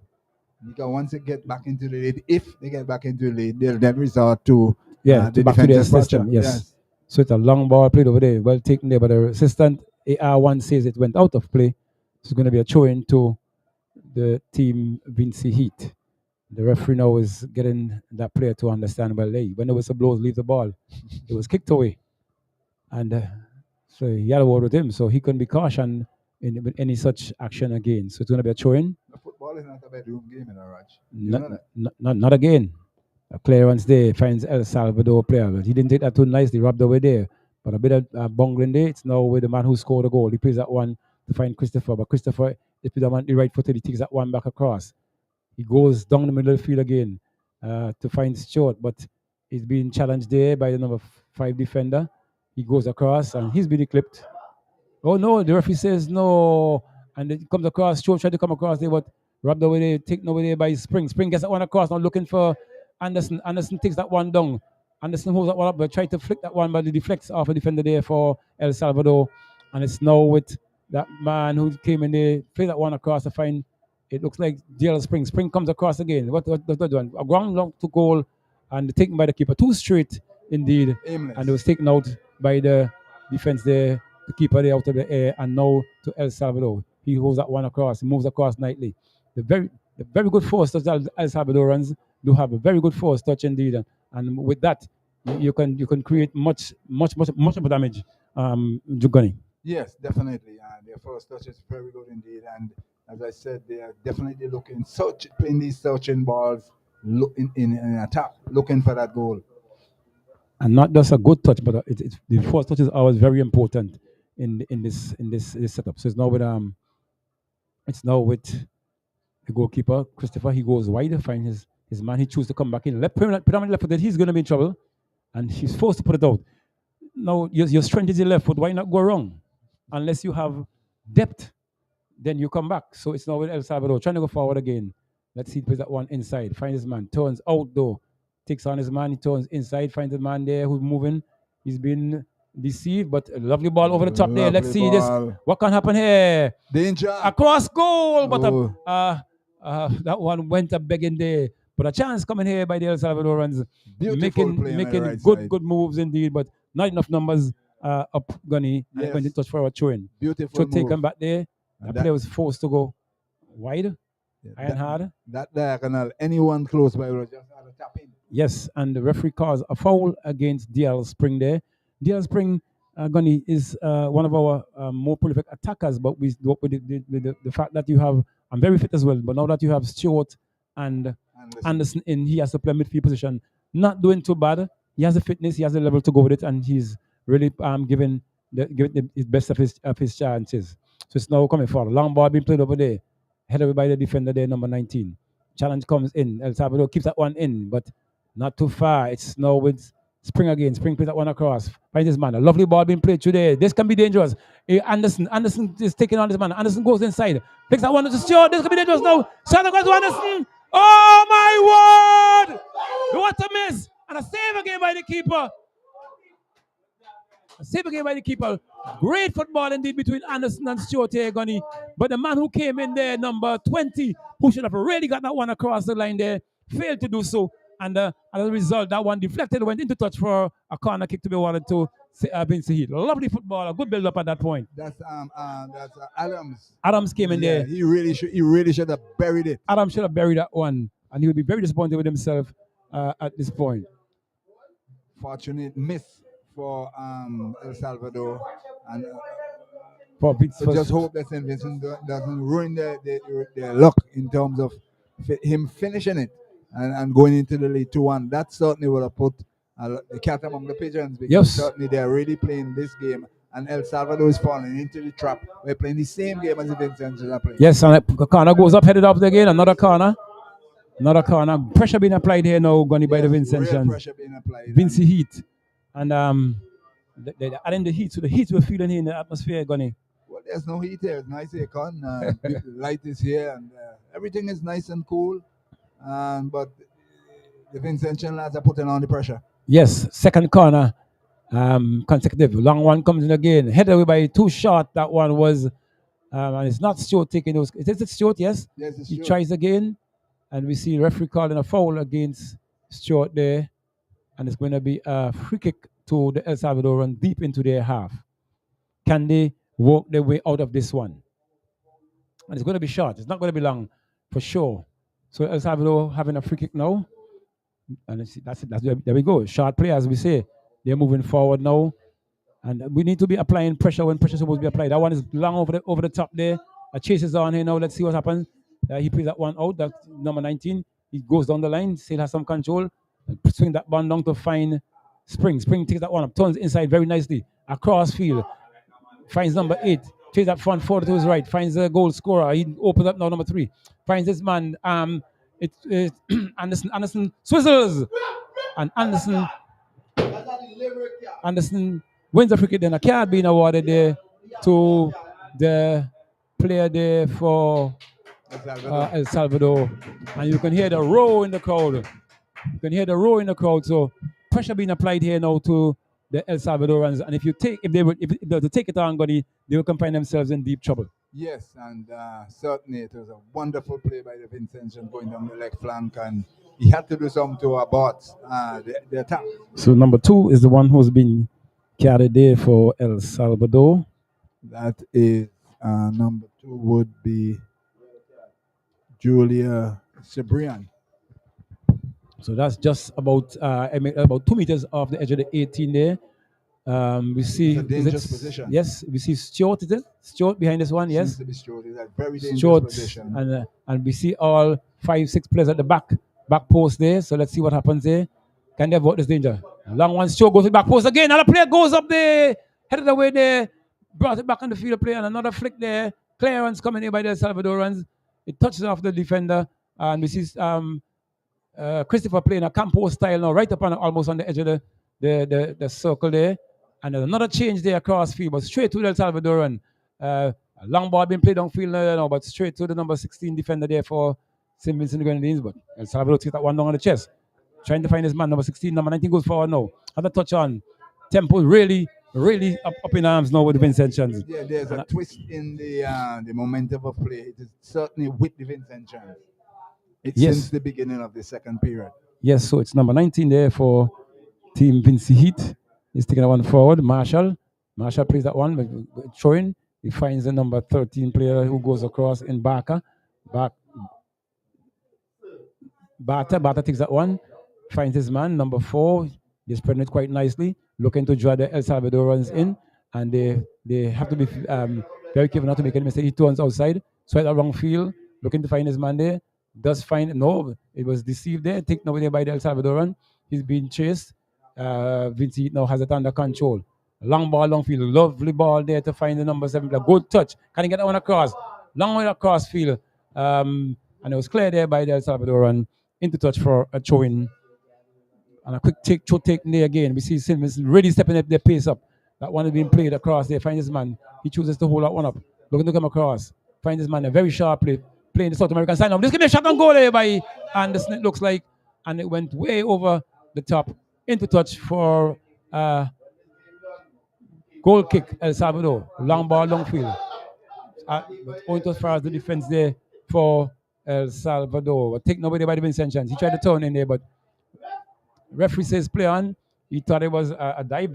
Because once they get back into the lead, if they get back into the lead, they'll then resort to the back to their system. Yes. So it's a long ball played over there. Well taken there, but the assistant AR1 says it went out of play. So it's going to be a throw-in to the team Vincy Heat. The referee now is getting that player to understand, well, hey, when the whistle blows, leave the ball. It was kicked away. And so he had a word with him, so he couldn't be cautioned in any such action again. So it's going to be a throw-in. Football is not a bedroom game in a Raj. Not again. A clearance there finds El Salvador player, but he didn't take that too nicely, rubbed away there. But a bit of bungling there. It's now with the man who scored the goal. He plays that one to find Christopher, but Christopher, if the man the right footed, he takes that one back across. He goes down the middle of the field again to find Stewart, but he's being challenged there by the number 5 defender. He goes across and he's being clipped. Oh no, the referee says no. And it comes across, Stewart tried to come across there, but rubbed away there, taken away there by Spring. Spring gets that one across, now looking for Anderson. Anderson takes that one down. Anderson holds that one up, but tried to flick that one, but it deflects off a defender there for El Salvador. And it's now with that man who came in there, play that one across to find. It looks like DL Spring. Spring comes across again. What doing? A ground long to goal and taken by the keeper. Too straight indeed. Aimless. And it was taken out by the defense there. The keeper there out of the air. And now to El Salvador. He holds that one across. He moves across nicely. The very good force touch that El Salvadorans do have a very good force touch indeed. And with that, you can create much damage. Jugani. Yes, definitely. Their first touch is very good indeed. And as I said, they are definitely playing these searching balls in attack, looking for that goal. And not just a good touch, but the first touch is always very important in this setup. So it's now with the goalkeeper Christopher. He goes wide, find his His man, he chose to come back in. Predominantly left footed, he's going to be in trouble. And he's forced to put it out. Now, your strength is your left foot. Why not go wrong? Unless you have depth, then you come back. So it's now with El Salvador. Trying to go forward again. Let's see, he plays that one inside. Finds his man. Turns out, though. Takes on his man. He turns inside. Finds the man there who's moving. He's been deceived, but a lovely ball over the top there. Let's see this. What can happen here? Danger. Across goal. But that one went up begging there. But a chance coming here by the El Salvadorans. Making good moves indeed, but not enough numbers up Gunny. And it went in touch for a throw-in. Beautiful move. Taken back there. The player was forced to go wide. Iron hard. That diagonal, anyone close by will just have to tap in. Yes, and the referee calls a foul against DL Spring there. DL Spring, Gunny, is one of our more prolific attackers, but with the fact that you have, I'm very fit as well, but now that you have Stewart and Anderson in, he has to play midfield position. Not doing too bad. He has the fitness, he has the level to go with it, and he's really giving his best of his chances. So it's now coming forward. Long ball being played over there. Headed by the defender there, number 19. Challenge comes in. El Salvador keeps that one in, but not too far. It's now with Spring again. Spring plays that one across. Finds his man. A lovely ball being played through there. This can be dangerous. Anderson is taking on this man. Anderson goes inside. Picks that one to Stewart. This can be dangerous now. Shot across to Anderson. Oh my word! What a miss! And a save again by the keeper. A save again by the keeper. Great football indeed between Anderson and Stewart here, Gunny. But the man who came in there, number 20, who should have really got that one across the line there, failed to do so. And as a result, that one deflected, went into touch for a corner kick to be awarded to Vincy Heat. Lovely football, a good build-up at that point. That's Adams. Adams came in there. He really should have buried it. Adams should have buried that one, and he would be very disappointed with himself at this point. Fortunate miss for El Salvador, and so just hope that St. Vincent doesn't ruin their luck in terms of him finishing it and going into the lead 2-1. That certainly would have put the cat among the pigeons, because certainly they're really playing this game, and El Salvador is falling into the trap. We're playing the same game as the Vincent are playing. Yes, and the corner goes up, headed up again. Another corner. Pressure being applied here now, Gunny, by the Vincentians. Pressure being applied. Vincy Heat. And they're adding the heat. So the heat we're feeling here in the atmosphere, Gunny. Well, there's no heat here. It's nice here, Con. The light is here, and everything is nice and cool. But the Vincentian lads are putting on the pressure. Yes, second corner, consecutive. Long one comes in again. Headed away by too short. That one was, and it's not Stewart taking those. Is it Stewart? Yes. Yes, it's he Stewart. Tries again, and we see referee calling a foul against Stewart there, and it's going to be a free kick to the El Salvador deep into their half. Can they work their way out of this one? And it's going to be short. It's not going to be long, for sure. So El Salvador having a free kick now. And that's there we go. Short play, as we say. They're moving forward now. And we need to be applying pressure when pressure is supposed to be applied. That one is long over the top there. A chase is on here now. Let's see what happens. He plays that one out. That's number 19. He goes down the line. Still has some control. Swing that ball down to find Spring. Spring takes that one up. Turns inside very nicely. Across field. Finds number 8. Takes that front forward to his right. Finds the goal scorer. He opens up now, number 3. Finds this man. It's Anderson swizzles. And Anderson wins the free kick. Then a card being awarded there to the player there for El Salvador. And you can hear the roar in the crowd. So pressure being applied here now to the El Salvadorans. And if they were to take it on, they will find themselves in deep trouble. Yes, and certainly it was a wonderful play by the Vincentian going down the leg flank, and he had to do something to abort the attack. So number 2 is the one who's been carried there for El Salvador. That is number 2 would be Julia Cibrian. So that's just about 2 meters off the edge of the 18 there. We see it's a dangerous position. Yes, we see Stewart. Is it Stewart behind this one? Yes. Seems to be Stewart. It's a very dangerous position. And we see all 5-6 players at the back post there. So let's see what happens there. Can they avoid this danger? Long one, Stewart goes to the back post again. Another player goes up there, headed away there, brought it back on the field of play, and another flick there. Clearance coming in by the Salvadorans. It touches off the defender, and we see Christopher playing a campo style now, right up on almost on the edge of the circle there. And there's another change there across field, but straight to the El Salvadoran. A long ball being played downfield now, but straight to the number 16 defender there for St. Vincent Grenadines. But El Salvador takes that one down on the chest. Trying to find his man, number 16, number 19 goes forward now. Have a touch on. Tempo really up in arms now with the Vincentians. Yeah, there's a twist in the momentum of play. It is certainly with the Vincentians. It's since the beginning of the second period. Yes, so it's number 19 there for Team Vincy Heat. He's taking that one forward. Marshall plays that one, but throwing. He finds the number 13 player who goes across in Barker. Bata takes that one, finds his man, number 4. They're spreading it quite nicely, looking to draw the El Salvadorans in, and they have to be very careful not to make any mistake. He turns outside, swipe that wrong field, looking to find his man there. Does find, no, it was deceived there, taken over there by the El Salvadoran. He's being chased. Vincy now has it under control. Long ball, long field, lovely ball there to find the number 7 player. Good touch. Can he get that one across? Long way across field. And it was clear there by the El Salvadoran. Into touch for a throw-in. And a quick take there again. We see Simmons really stepping up their pace up. That one is being played across there. Finds his man. He chooses to hold that one up. Looking to come across. Finds his man. A very sharp play. Playing the South American sign up. This could be a shotgun goal there by Anderson, it looks like. And it went way over the top. Into touch for goal kick, El Salvador. Long ball, long field. Going as far as the defense there for El Salvador. But take nobody by the Vincentians. He tried to turn in there, but referee says play on. He thought it was a dive,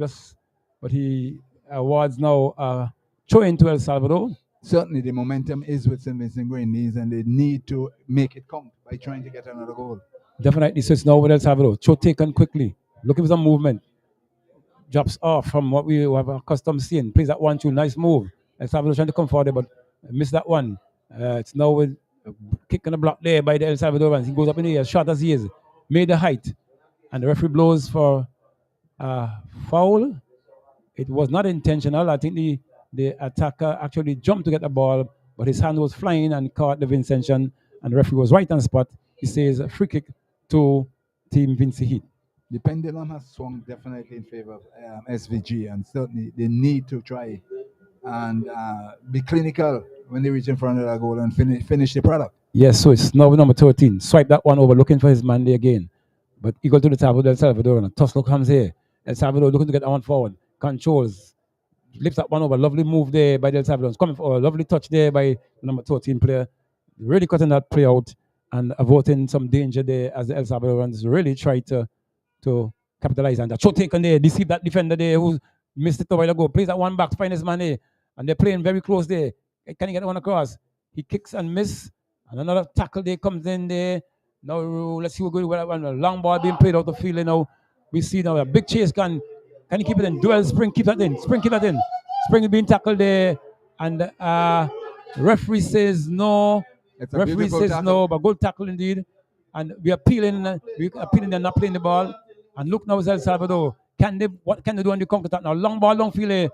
but he awards now throw into El Salvador. Certainly, the momentum is with St. Vincent Grenadines, and they need to make it count by trying to get another goal. Definitely, so it's now with El Salvador. Throw taken quickly. Looking for some movement. Drops off from what we have accustomed seeing. Plays that 1-2. Nice move. El Salvador trying to come forward, but missed that one. It's now with kick on the block there by the El Salvadorans. He goes up in the air, short as he is. Made the height. And the referee blows for foul. It was not intentional. I think the attacker actually jumped to get the ball, but his hand was flying and caught the Vincentian, and the referee was right on spot. He says a free kick to Team Vincy Heat. The pendulum has swung definitely in favor of SVG, and certainly they need to try and be clinical when they reach in front of the goal and finish the product. Yes, so it's now number 13. Swipe that one over, looking for his man there again. But equal to the top of El Salvador, and a toss look comes here. El Salvador looking to get that one forward. Controls. Lifts that one over. Lovely move there by the El Salvador. Coming for a lovely touch there by number 13 player. Really cutting that play out and avoiding some danger there as the El Salvadorans really try to capitalize on that. Shot taken there. Deceive that defender there who missed it a while ago. Plays that one back to find his man there. And they're playing very close there. Can he get one across? He kicks and miss. And another tackle there comes in there. Now let's see what goes with that one. A long ball being played out the field now. We see now a big chase. Can he keep it in? Duel Spring, keep that in. Spring, keep that in. Spring is being tackled there. And referee says no. Referee says no, but good tackle indeed. And we are appealing and not playing the ball. And look now, El Salvador. What can they do on the counter attack now? Long ball, long field there.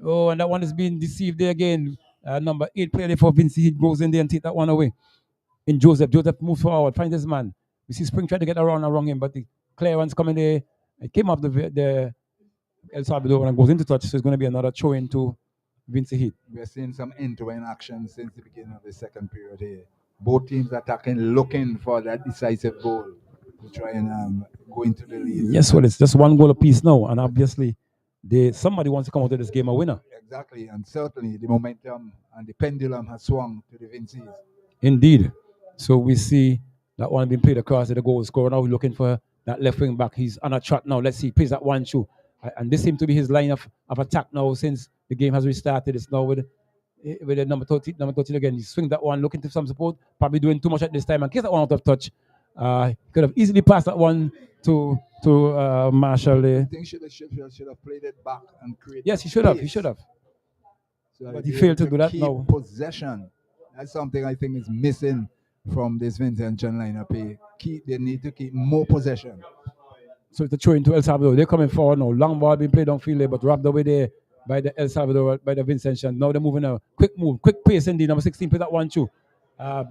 Oh, and that one is being deceived there again. Number 8 player there for Vincy. He goes in there and take that one away. In Joseph moves forward, finds his man. We see Spring try to get around him, but the clearance coming there. It came off the El Salvador and goes into touch, so it's going to be another throw into Vincy Heat. We're seeing some end-to-end action since the beginning of the second period here. Both teams attacking, looking for that decisive goal to try and go into the lead. Yes, well, it's just one goal apiece now, and obviously somebody wants to come out of this game a winner. Exactly, and certainly the momentum and the pendulum has swung to the Vincy's. Indeed. So we see that one being played across to the goal scorer. Now we're looking for that left wing back. He's on a trot now. Let's see. Plays that 1-2. And this seems to be his line of attack now since the game has restarted. It's now with the number 13 again. He swings that one, looking for some support. Probably doing too much at this time. And in case that one out of touch, he could have easily passed that one to Marshall there. I think should have played it back and created. Yes, he should have. He should have. So but he failed to do that now. Possession. That's something I think is missing from this Vincentian lineup. They need to keep more possession. So it's a throw into El Salvador. They're coming forward now. Long ball being played downfield there, but wrapped away there by the El Salvador, by the Vincentian. Now they're moving now. Quick move, quick pace indeed. Number 16 plays that 1-2.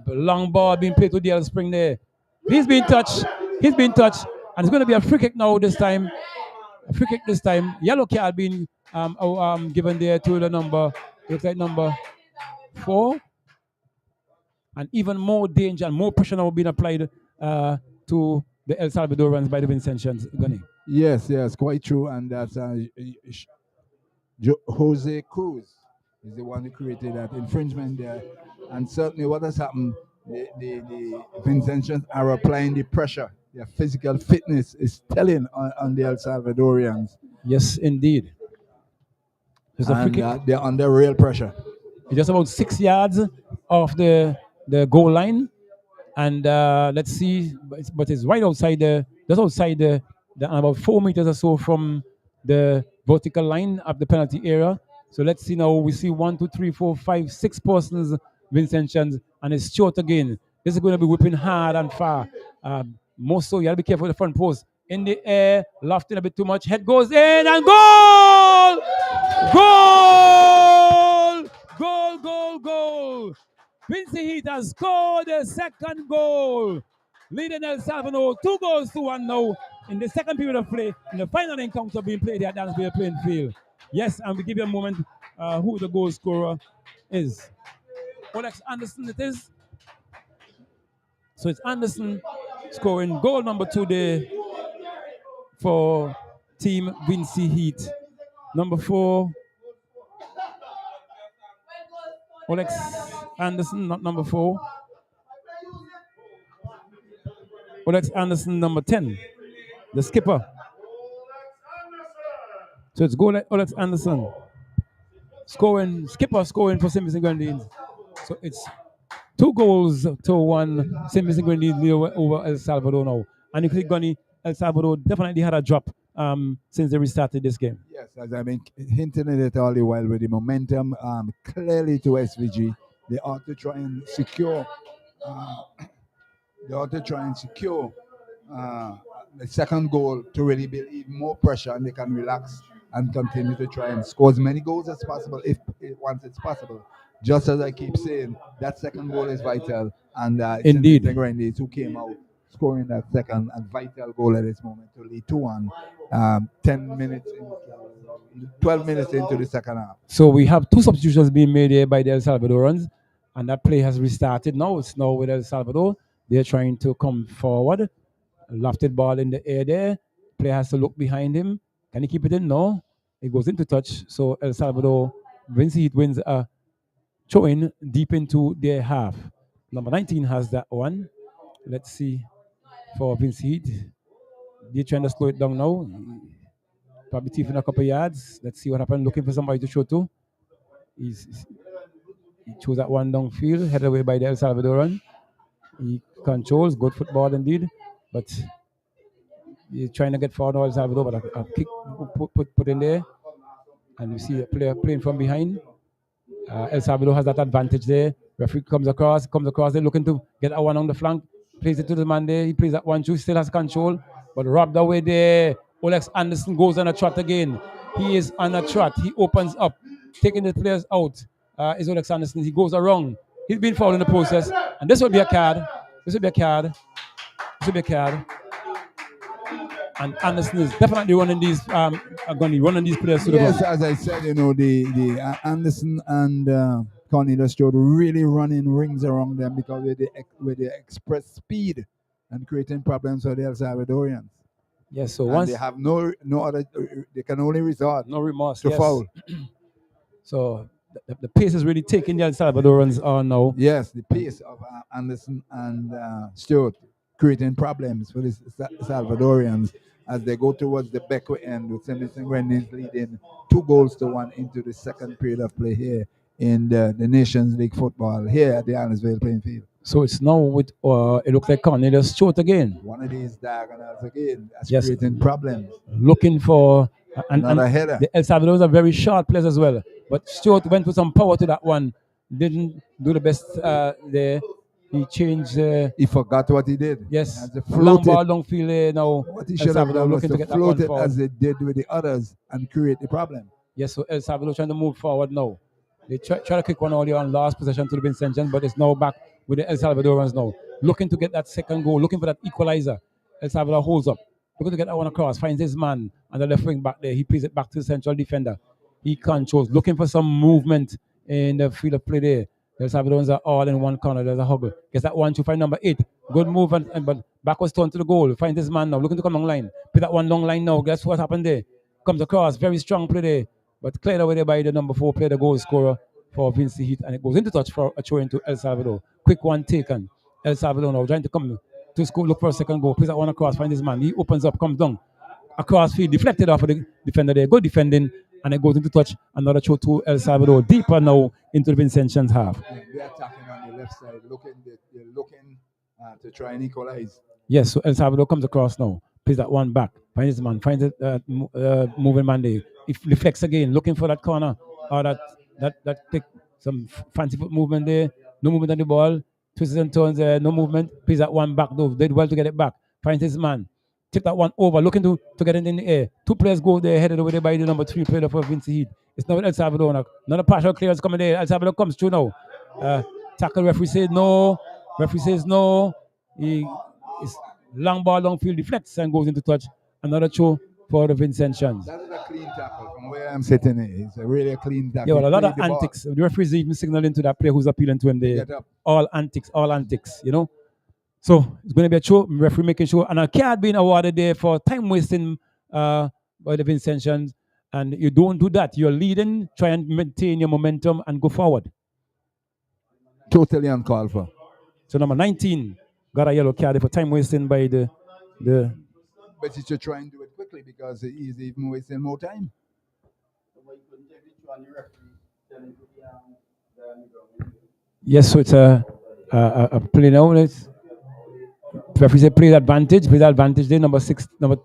Long ball being played to the El Spring there. He's been touched. He's been touched. And it's going to be a free kick now this time. A free kick this time. Yellow card being given there to the number, looks like number 4. And even more danger and more pressure now being applied to the El Salvadorans by the Vincentians. Gunny. Yes, quite true. And that's Jose Cruz is the one who created that infringement there. And certainly what has happened, the Vincentians are applying the pressure. Their physical fitness is telling on the El Salvadorians. Yes, indeed. And they're under real pressure. It's just about 6 yards off the goal line. And let's see, but it's right outside just outside about 4 meters or so from the vertical line of the penalty area. So let's see now. We see 1, 2, 3, 4, 5, 6 persons, Vincentians, and it's short again. This is going to be whipping hard and far. More so, you got to be careful with the front post. In the air, lofting a bit too much. Head goes in and goal! Goal! Goal, goal, goal! Vincy Heat has scored the second goal, leading El Salvador 2-1 now in the second period of play, in the final encounter being played here at Dansville playing field. Yes, and we give you a moment who the goal scorer is. Alex Anderson it is. So it's Anderson scoring goal number 2 there for Team Vincy Heat. Number 4, Alex Anderson, not number 4. Alex Anderson, number 10, the skipper. So it's goal Alex Anderson skipper scoring for St. Vincent Grenadines. So it's 2-1 St. Vincent Grenadines over El Salvador now. And if you click Gunny, El Salvador definitely had a drop since they restarted this game. Yes, as I've been hinting at it all the while, with the momentum clearly to SVG, they ought to try and secure. The second goal to really build even more pressure, and they can relax and continue to try and score as many goals as possible once it's possible. Just as I keep saying, that second goal is vital, and indeed, the Grenadiers who came out scoring that second and vital goal at this moment to lead 2-1. 12 minutes into the second half. So we have 2 substitutions being made here by the El Salvadorans, and that play has restarted now. It's now with El Salvador. They're trying to come forward. Lofted ball in the air there. Player has to look behind him. Can he keep it in? No. It goes into touch. So El Salvador, Vincy Heat wins a throw-in deep into their half. Number 19 has that one. Let's see for Vincy Heat. They're trying to slow it down now. Probably thieving a couple yards. Let's see what happens. Looking for somebody to throw to. He chose that one downfield, headed away by the El Salvadoran. He controls, good football indeed. But he's trying to get forward El Salvador, but a kick put in there. And you see a player playing from behind. El Salvador has that advantage there. Referee comes across, they're looking to get that one on the flank. Plays it to the man there. He plays that 1-2, still has control. But robbed away there. Alex Anderson goes on a trot again. He is on a trot. He opens up, taking the players out. Is Alex Anderson. He goes around. He's been fouled in the process. And this will be a card. And Anderson is definitely running these players to the ground. Yes, as I said, the Anderson and Cornelius Strode really running rings around them because with the express speed and creating problems for the El Salvadorians. Yes, so once they have no other, they can only resort to foul. So the pace is really taking the El Salvadorans on now. Yes, the pace of Anderson and Stewart creating problems for the Salvadorians as they go towards the back end, with St. Vincent Grenadines leading 2-1 into the second period of play here in the Nations League football here at the Arnosville playing field. So it's now with it looks like Cornelius Stewart again. One of these diagonals again. That's creating problems. Looking for another header. The El Salvador's are very short players as well. But Stewart went with some power to that one. Didn't do the best there. He changed. He forgot what he did. Yes. Long ball, long field now. What he should have done was to float it as they did with the others and create the problem. Yes, so El Salvador trying to move forward now. They try to kick one earlier on last possession to the Vincentians, but it's now back with the El Salvadorans now. looking to get that second goal, looking for that equalizer. El Salvador holds up. Looking to get that one across, finds his man on the left wing back there. He plays it back to the central defender. He controls, looking for some movement in the field of play there. El Salvadorans are all in one corner. There's a huggle. Gets that one to find number 8. Good move, but backwards turn to the goal. Finds his man now, looking to come long line. Play that one long line now. Guess what happened there? Comes across, very strong play there. But cleared away there by the number 4 player, the goal scorer for Vincy Heat. And it goes into touch for a throw into El Salvador. Quick one taken. El Salvador now trying to come to score, look for a second goal. Plays that one across, finds his man. He opens up, comes down. Across field, deflected off of the defender there. Good defending, and it goes into touch. Another throw to El Salvador. Deeper now into the Vincentians half. Yeah, they're attacking on the left side, they're looking to try and equalize. Yes, so El Salvador comes across now. Plays that one back. Finds his man. Finds a moving man there. He reflects again, looking for that corner or that quick, some fancy foot movement there. No movement on the ball. Twists and turns there. No movement. Plays that one back though. Did well to get it back. Finds his man. Tip that one over, looking to get it in the air. 2 players go there, headed over there by the number 3 player for Vincy Heat. It's now El Salvador now. Another partial clearance coming there. El Salvador comes through now. Tackle referee says no. Referee says no. It's long ball, long field, deflects and goes into touch. Another throw for the Vincentians. That is a clean tackle from where I'm sitting here. It's a really clean tackle. Yeah, well, a lot of antics. The referee's even signaling to that player who's appealing to him there. All antics, you know. So it's going to be a show, referee making sure, and a card being awarded there for time wasting by the Vincentians. And you don't do that. You're leading, try and maintain your momentum and go forward. Totally uncalled for. So number 19 got a yellow card for time wasting by the. But he should try and do it quickly because he's even wasting more time. Yes, so it's a play now. Referee said play advantage there, number 6, number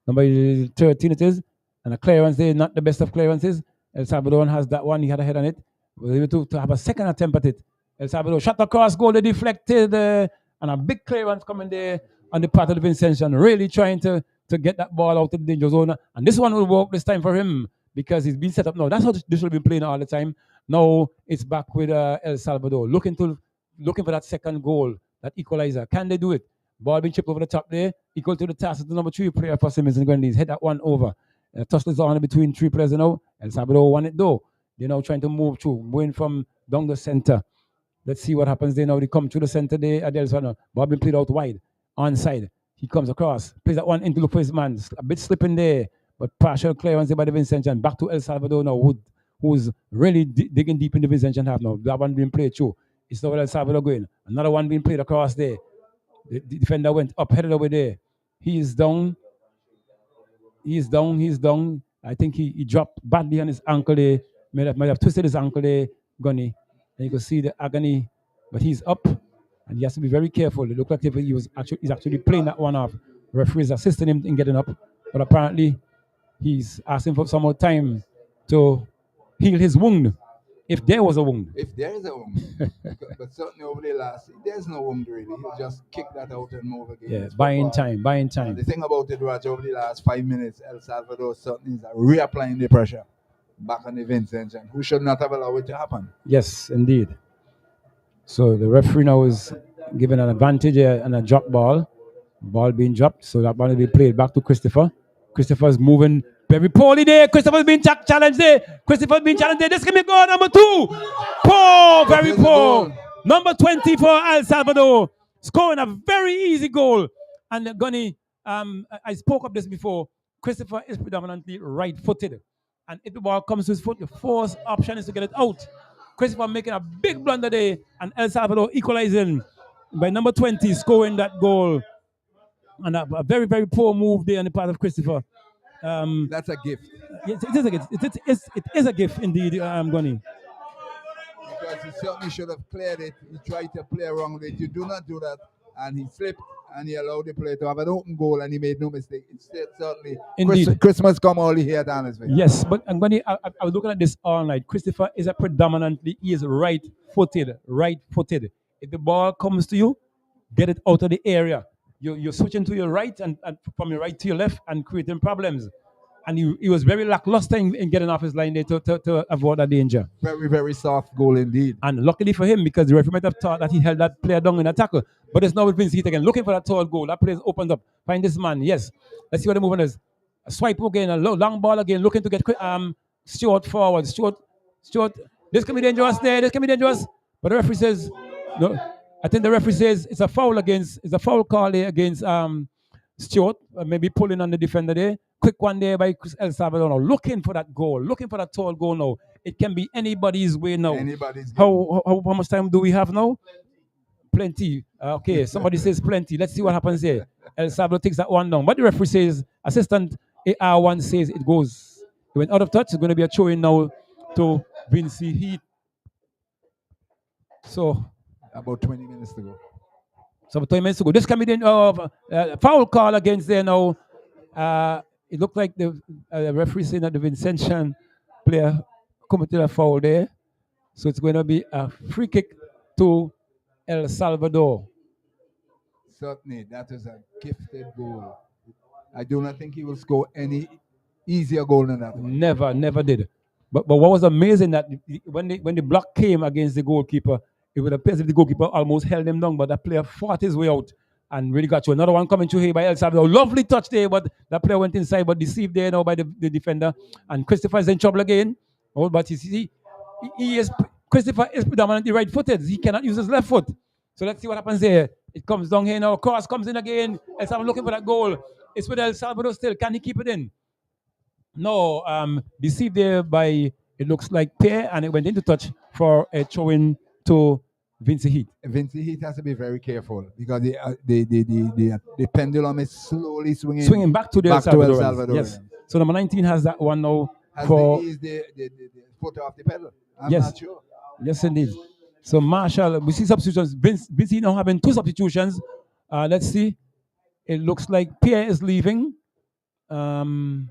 13 it is. And a clearance there, not the best of clearances. El Salvador has that one, he had a head on it. Was able to have a second attempt at it. El Salvador shot across goal, they deflected, and a big clearance coming there on the part of the Vincentian, really trying to get that ball out of the danger zone. And this one will work this time for him because he's been set up now. That's how this will be playing all the time. Now it's back with El Salvador, looking for that second goal, that equalizer. Can they do it? Ball being chipped over the top there, equal to the task of the number 3 player for Simmons and Grenadiers. Hit that one over. Touchless on between 3 players now. El Salvador won it though. They're now trying to move through, moving from down the center. Let's see what happens there now. They come through the center there at El Salvador. Ball being played out wide, onside. He comes across, plays that one into the first man. A bit slipping there, but partial clearance there by the Vincentian. Back to El Salvador now, who's really digging deep in the Vincentian half now. That one being played through. It's now El Salvador going. Another one being played across there. The defender went up, headed over there. He is down. He's down. I think he dropped badly on his ankle there. Might have twisted his ankle there, Gunny. And you can see the agony. But he's up. And he has to be very careful. It looked like he's actually playing that one off. The referee is assisting him in getting up. But apparently he's asking for some more time to heal his wound. If there was a wound. If there is a wound. But certainly over the last, there's no wound really. He'll just kick that out and move again. Yeah, buying time. The thing about it, Roger, over the last 5 minutes, El Salvador certainly is reapplying the pressure back on the Vincentian, who should not have allowed it to happen. Yes, indeed. So the referee now is given an advantage and a drop ball. Ball being dropped, so that ball will be played back to Christopher. Christopher's moving very poorly there. Christopher's being challenged there. This can be goal number 2. Poor, very poor. Number 20 for El Salvador. Scoring a very easy goal. And Gunny, I spoke of this before. Christopher is predominantly right-footed. And if the ball comes to his foot, the first option is to get it out. Christopher making a big blunder there. And El Salvador equalizing by number 20, scoring that goal. And a very, very poor move there on the part of Christopher. That's a gift. Yes, it is a gift. It is a gift indeed, Gunny. Because he certainly should have cleared it. He tried to play around with it. You do not do that. And he slipped and he allowed the player to have an open goal and he made no mistake. Instead, certainly, Christmas come all here down his way. Yes, but Gunny, I was looking at this all night. Christopher is he is right-footed. If the ball comes to you, get it out of the area. You're switching to your right and from your right to your left and creating problems. and he was very lackluster in getting off his line there to avoid that danger. Very, very soft goal indeed. And luckily for him, because the referee might have thought that he held that player down in a tackle. But it's now with Vincy again, looking for that tall goal. That player opened up. Find this man, yes. Let's see what the movement is. A swipe again, a long ball again, looking to get Stewart forward. Stewart, this can be dangerous there. This can be dangerous. But the referee says, no. I think the referee says it's a foul call there against Stewart, maybe pulling on the defender there. Quick one there by El Salvador now, looking for that goal, looking for that tall goal now. It can be anybody's way now. How much time do we have now? Plenty. Okay, somebody says plenty. Let's see what happens here. El Salvador takes that one down. But the referee says, assistant AR1 says it goes. It went out of touch. It's going to be a throw in now to Vincy Heat. So, about 20 minutes to go. So 20 minutes to go. This can be the foul call against there now. It looked like the referee saying that the Vincentian player committed a foul there. So it's going to be a free kick to El Salvador. Certainly, that is a gifted goal. I do not think he will score any easier goal than that one. Never did. But what was amazing that when the block came against the goalkeeper, it would appear as if the goalkeeper almost held him down, but that player fought his way out and really got you. Another one coming through here by El Salvador. Lovely touch there, but that player went inside, but deceived there now by the defender. And Christopher is in trouble again. Oh, but you see, Christopher is predominantly right-footed. He cannot use his left foot. So let's see what happens there. It comes down here now. Cross comes in again. El Salvador looking for that goal. It's with El Salvador still. Can he keep it in? No, deceived there by, it looks like Pierre, and it went into touch for a throw-in to Vincy Heat. Vincy Heat has to be very careful because the pendulum is slowly swinging back to El Salvador. Yes. So number 19 has that one now. Has the foot off the pedal? I'm not sure. Yes, indeed. So Marshall, we see substitutions. Vincy now having two substitutions. Let's see. It looks like Pierre is leaving. And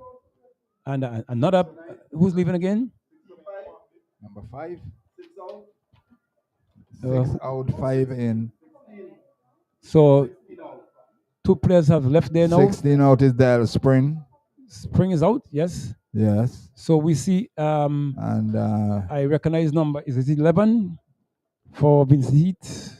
another, who's leaving again? Number 5. 6 out, 5 in. So 2 players have left there now. 16 out is Dale Spring. Spring is out, yes. Yes. So we see, and I recognize number, is it 11 for Vincy Heat?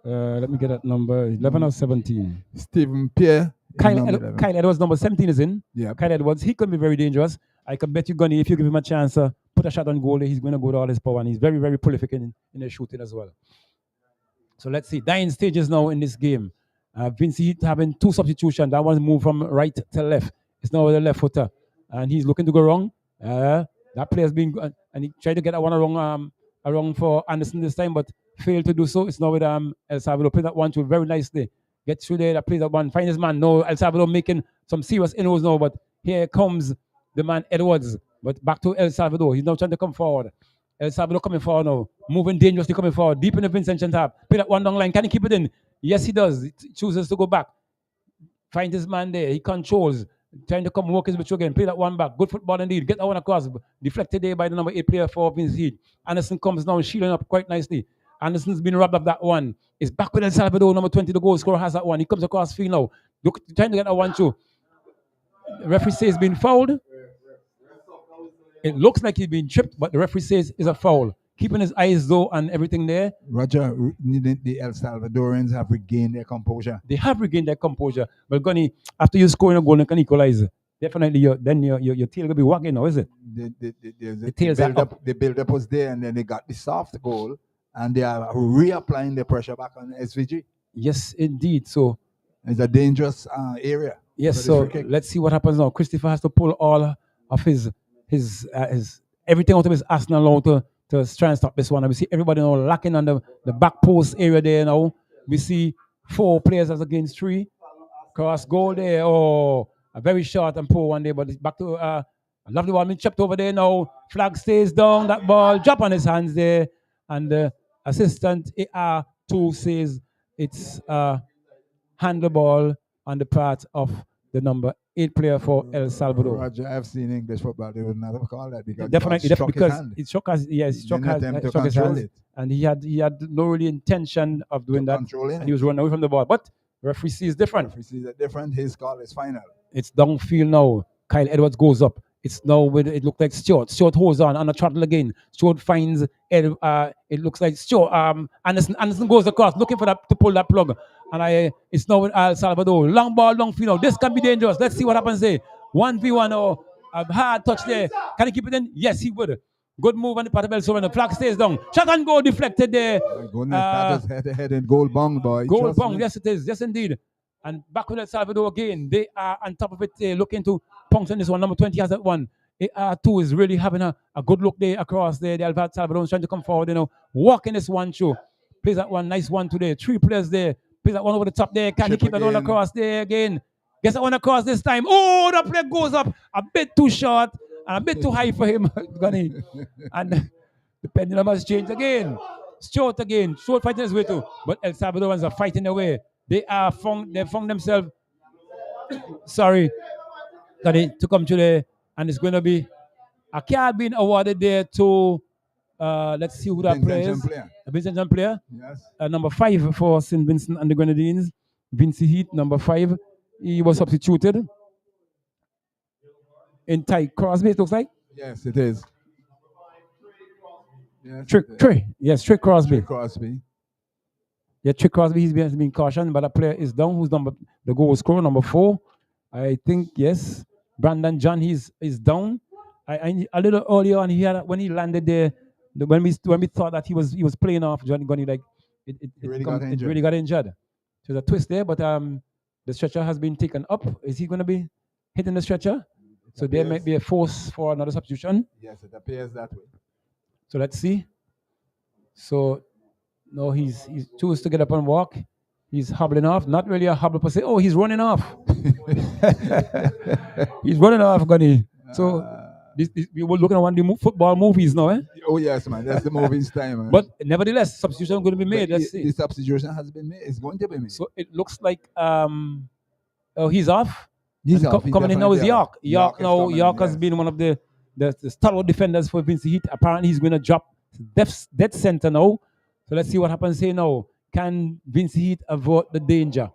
Let me get that number, 11 or 17. Stephen Pierre. Kyle Edwards, number 17 is in. Yeah. Kyle Edwards, he could be very dangerous. I can bet you, Gunny, if you give him a chance to put a shot on goal, he's going to go to all his power, and he's very, very prolific in the shooting as well. So let's see. Dying stages now in this game. Vincy having 2 substitutions. That one's moved from right to left. It's now with the left footer. And he's looking to go wrong. That player's been, and he tried to get that one around for Anderson this time, but failed to do so. It's now with El Salvador. Play that one through very nicely. Get through there, that plays that one. Find his man. No, El Salvador making some serious inroads now, but here comes the man Edwards. But back to El Salvador. He's now trying to come forward. El Salvador coming forward now. Moving dangerously, coming forward. Deep in the Vincentian tap. Play that one down line. Can he keep it in? Yes, he does. He chooses to go back. Find his man there. He controls. Trying to come work his way through again. Play that one back. Good football indeed. Get that one across. Deflected there by the number 8 player for Vincy Heat. Anderson comes now shielding up quite nicely. Anderson's been robbed of that one. It's back with El Salvador. Number 20, the goal scorer, has that one. He comes across field now. Look, trying to get that one through. The referee says he's been fouled. It looks like he's been tripped, but the referee says it's a foul. Keeping his eyes though and everything there. Roger, the El Salvadorians have regained their composure. They have regained their composure. But Gunny, after you scoring a goal and can equalize, definitely your tail will be wagging now, is it? The tails up. The build-up was there, and then they got the soft goal, and they are reapplying the pressure back on SVG. Yes, indeed. So it's a dangerous area. Yes, so let's see what happens now. Christopher has to pull all of his everything out of his arsenal now to try and stop this one. And we see everybody now locking on the back post area there now. We see 4 players as against 3. Cross goal there. Oh, a very short and poor one there, but it's back to a lovely one being chipped over there now. Flag stays down. That ball drop on his hands there. And the assistant AR2 says it's handball on the part of the number 8 player for El Salvador. Roger, I've seen English football. They would never call that because definitely because it struck us. Yes, struck his hands, and he had no really intention of doing that. And he was running away from the ball. But the referee sees different. Referee sees it different. His call is final. It's downfield now. Kyle Edwards goes up. It's now with it looks like Stewart. Stewart holds on the throttle again. Stewart finds it looks like Stewart. Anderson goes across looking for that to pull that plug. And it's now with El Salvador. Long ball, long field. This can be dangerous. Let's see what happens there. 1v1 or a hard touch there. Can he keep it in? Yes, he would. Good move on the part of El Salvador. The flag stays down. Shot and goal deflected there. My goodness, that is head-to-head and goal bong, boy. Goal bong, yes it is. Yes indeed. And back with El Salvador again. They are on top of it, looking to puncture this one. Number 20 has that one. AR2 is really having a good look there across there. The El Salvador is trying to come forward, walking this one through. Plays that one, nice one today. 3 players there. Plays that one over the top there. Can he keep that one across there again? Gets that one across this time. Oh, the play goes up a bit too short and a bit too high for him. And the pendulum has changed again. Short again. Short fighting his way too. But El Salvadorans are fighting away. They've found themselves to come to the, and it's going to be a card being awarded there to let's see who that player is. A Vincent player. Yes. Number 5 for St. Vincent and the Grenadines. Vincy Heat, number 5. He was substituted in Ty Crosby, it looks like. Yes, it is. Yes, Trick Crosby. Trick Crosby. Yeah, Trick Crosby, he's been cautioned, but a player is down. Who's the goal scorer, number 4? I think, yes. Brandon John, he's down. I a little earlier on, when he landed there, when we thought that he was playing off Johnny Gunny, like it really got injured. So there's a twist there, but the stretcher has been taken up. Is he going to be hitting the stretcher? So there might be a force for another substitution. Yes, it appears that way. So let's see. So no, he's chooses to get up and walk. He's hobbling off. Not really a hobble per se. Oh, he's running off. He's running off, Gunny. So we were looking at one of the football movies now, eh? Oh yes, man. That's the movie's time, man. But nevertheless, substitution is going to be made. Let's see. The substitution has been made. It's going to be made. So it looks like he's off. He's off. Coming in now is York. York has been one of the stalwart defenders for Vincy Heat. Apparently he's going to drop dead center now. So let's see what happens here now. Can Vincy Heat avoid the danger?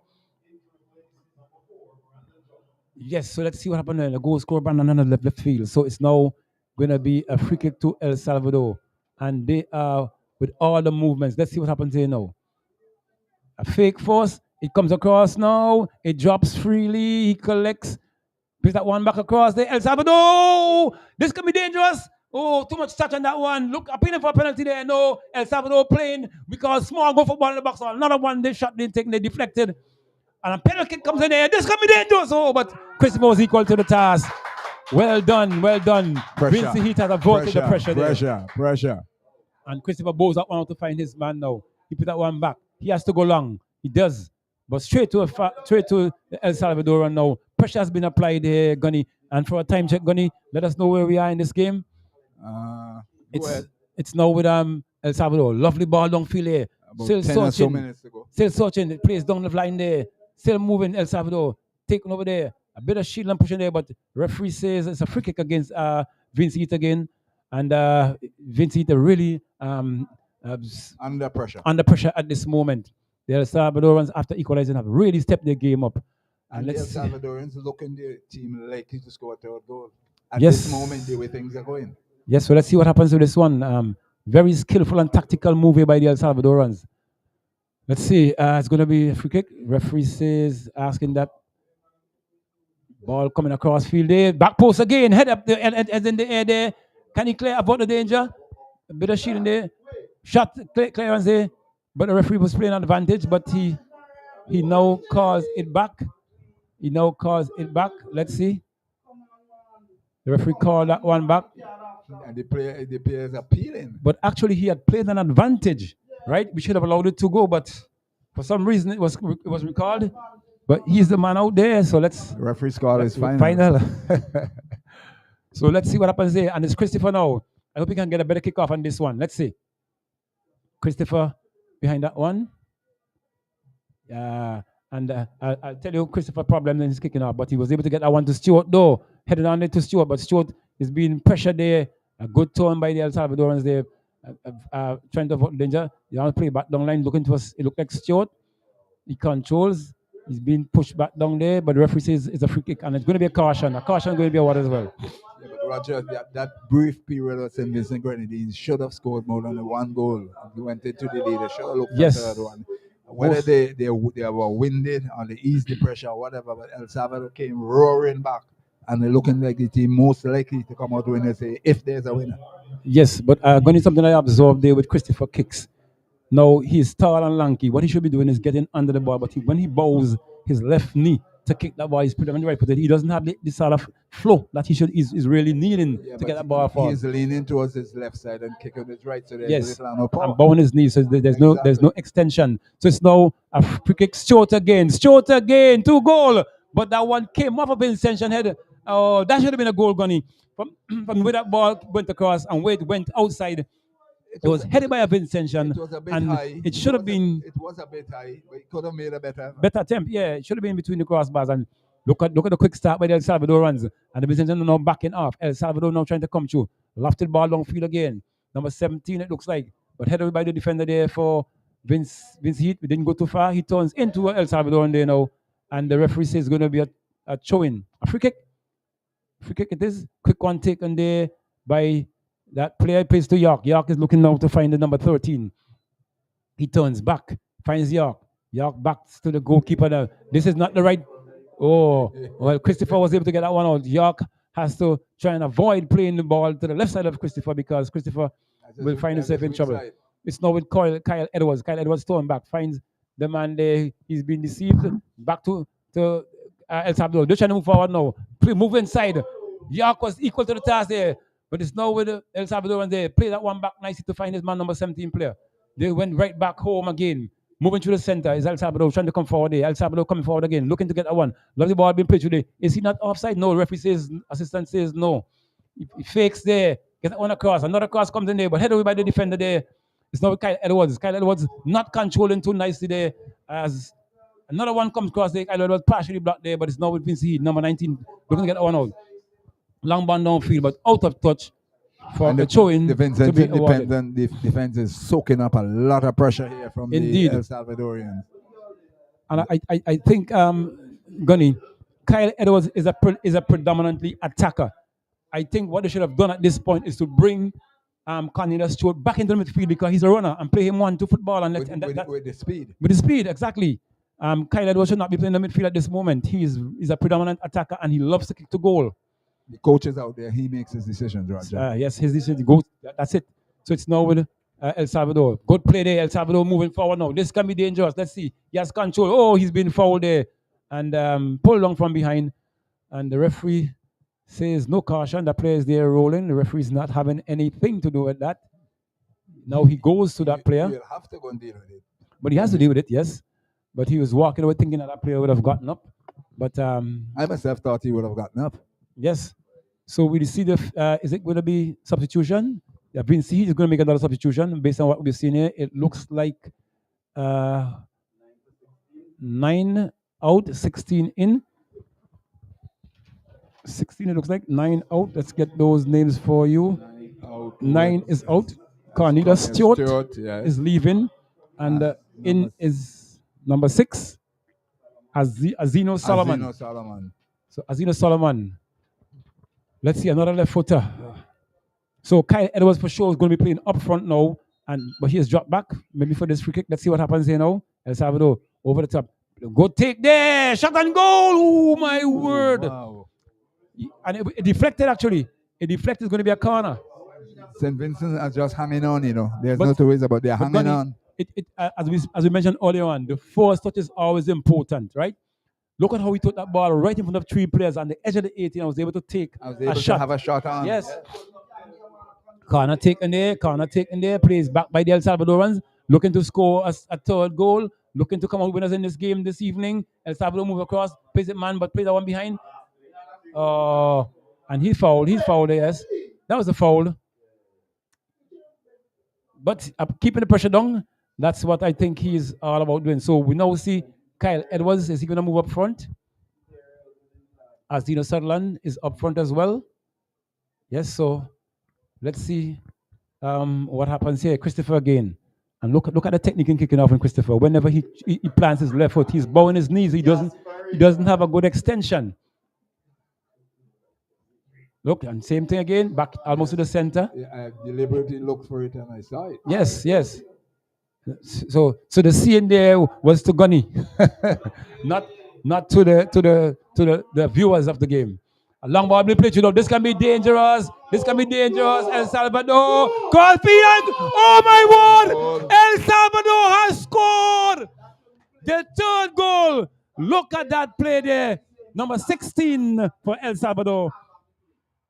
Yes, so let's see what happens there. The goal scorer Brandon on the left field. So it's now going to be a free kick to El Salvador. And they are with all the movements. Let's see what happens here now. A fake force. It comes across now. It drops freely. He collects. Plays that one back across there. El Salvador! This can be dangerous. Oh, too much touch on that one. Look, appealing for a penalty there. No, El Salvador playing because Small go for ball in the box. Another one, they shot, they take, they deflected. And a penalty kick comes in there. This can be dangerous. Oh, but Christopher was equal to the task. Well done, well done. Vincy Heat has avoided the pressure there. Pressure. And Christopher bows that one out to find his man now. He put that one back. He has to go long. He does. But straight to the El Salvadoran now. Pressure has been applied here, Gunny. And for a time check, Gunny, let us know where we are in this game. It's now with El Salvador. Lovely ball downfield here. Still searching. Still searching. It plays down the line there. Still moving El Salvador. Taking over there. A bit of shield and pushing there, but referee says it's a free kick against Vincy again. And Vincy really under pressure. Under pressure at this moment. The El Salvadorans, after equalizing, have really stepped their game up. And the El Salvadorans looking their team likely to score a third goal. At this moment, the way things are going. Yes, so let's see what happens with this one. Very skillful and tactical move here by the El Salvadorans. Let's see. It's going to be a free kick. Referee says, asking that. Ball coming across field there. Back post again. Head up there, as in the air there. Can he clear avoid the danger? A bit of shielding there. Shot clearance there. But the referee was playing an advantage. But he now calls it back. Let's see. The referee called that one back. And the player is appealing. But actually, he had played an advantage, right? We should have allowed it to go, but for some reason, it was recalled. But he's the man out there, so let's... The referee's call is final. So let's see what happens there. And it's Christopher now. I hope he can get a better kickoff on this one. Let's see. Christopher behind that one. And I'll tell you Christopher problem in his kicking off, but he was able to get that one to Stewart, though. Headed on it to Stewart, but Stewart is being pressured there. A good turn by the El Salvadorans there. Trying to avoid danger. They want to play back down line, looking to us. It looked like Stewart. He controls. He's being pushed back down there, but the referee says it's a free kick, and it's going to be a caution. A caution is going to be a what as well. Yeah, but Roger, that brief period of St. Vincent Grenadines should have scored more than the one goal. He went into the lead. They should have looked Yes. for the third one. Whether they were winded or they eased the pressure or whatever, but El Salvador came roaring back, and they're looking like the team most likely to come out winner, say, if there's a winner. Yes, but going to something I observed there with Christopher Kicks. Now, he's tall and lanky. What he should be doing is getting under the ball, but when he bows his left knee to kick that ball, he's put him in the right position. He doesn't have the sort of flow that he should is really needing to get that ball forward. He's leaning towards his left side and kicking his right, so there's Yes, little no power. and bowing his knee, so there's no extension. So it's now a free kick, short again, 2 goal. But that one came off of Vincentian head. Oh, that should have been a goal, Gunny. From where that ball went across and where it went outside. It was headed by a Vincentian. It was a bit and high. It should have been. It was a bit high, but it could have made a better attempt. Yeah, it should have been between the crossbars. And look at the quick start by the El Salvadorans. And the Vincentian now backing off. El Salvador now trying to come through. Lofted ball downfield again. Number 17, it looks like. But headed by the defender there for Vince Heat. We didn't go too far. He turns into El Salvador there now. And the referee says it's going to be a throw-in. A free kick. Free kick it is. Quick one taken there by that player. Plays to York. York is looking now to find the number 13. He turns back. Finds York. York backs to the goalkeeper now. This is not the right. Oh, well, Christopher was able to get that one out. York has to try and avoid playing the ball to the left side of Christopher because Christopher will find himself in trouble. Side. It's now with Kyle Edwards. Kyle Edwards turns back, finds the man there. He's been deceived. Back to El Salvador. They're trying to move forward now. Move inside. York was equal to the task there, but it's now with El Salvador and they play that one back nicely to find his man, number 17 player. They went right back home again. Moving through the center is El Salvador trying to come forward there. El Salvador coming forward again, looking to get that one. Lovely ball being played today. Is he not offside? No. Referee says, assistant says no. He fakes there. Get that one across. Another cross comes in there, but head away by the defender there. It's now with Kyle Edwards. Kyle Edwards not controlling too nicely there. As another one comes across there. Kyle Edwards partially blocked there, but it's now with Vincy, number 19, looking to get that one out. Long ball downfield, but out of touch. For the showing the Vincent independent defense is soaking up a lot of pressure here from the El Salvadorians. And I think Gunny, Kyle Edwards is a predominantly attacker. I think what they should have done at this point is to bring Cornelius Stewart back into the midfield because he's a runner and play him 1-2 football and with the speed. With the speed, exactly. Kyle Edwards should not be playing the midfield at this moment. He's a predominant attacker and he loves to kick to goal. The coach is out there. He makes his decisions, Roger. Yes, his decision goes. That's it. So it's now with El Salvador. Good play there. El Salvador moving forward now. This can be dangerous. Let's see. He has control. Oh, he's been fouled there. And pulled along from behind. And the referee says no caution. The player is there rolling. The referee is not having anything to do with that. Now he goes to that player. He'll have to go and deal with it. But he has to deal with it, yes. But he was walking away thinking that player would have gotten up. But I myself thought he would have gotten up. Yes. So we see is it going to be substitution? Yeah, Vincy is going to make another substitution based on what we've seen here. It looks like 9 out, 16 in. 16, it looks like 9 out. Let's get those names for you. 9 is out. Cornelius Stewart is leaving. And in is number 6, Azino Solomon. So Azino Solomon. Let's see, another left footer. So Kyle Edwards for sure is going to be playing up front now, but he has dropped back, maybe for this free kick. Let's see what happens here now. El Salvador over the top. Good take there, shot and goal. Oh my word! Wow. And it deflected actually. It deflected. Is going to be a corner. St. Vincent are just hanging on, you know. There's no two ways about it. They're hanging on. As we mentioned earlier on, the first touch is always important, right? Look at how he took that ball right in front of 3 players on the edge of the 18. I was able to take a shot. Have a shot on. Yes. Corner taken there. Plays back by the El Salvadorans. Looking to score a third goal. Looking to come out winners in this game this evening. El Salvador move across. Plays it man, but plays that one behind. And he fouled. He's fouled there, yes. That was a foul. But keeping the pressure down, that's what I think he's all about doing. So we now see Kyle Edwards, is he going to move up front? Azino Sutherland is up front as well. Yes, so let's see what happens here. Christopher again. And look at the technique in kicking off in Christopher. Whenever he plants his left foot, he's bowing his knees. He doesn't have a good extension. Look, and same thing again, back almost to the center. Yeah, I deliberately looked for it and I saw it. Yes. So the C in there was to Gunny, not to the viewers of the game. A long ball being played. This can be dangerous. El Salvador. Call and oh my word! El Salvador has scored the third goal. Look at that play there. Number 16 for El Salvador.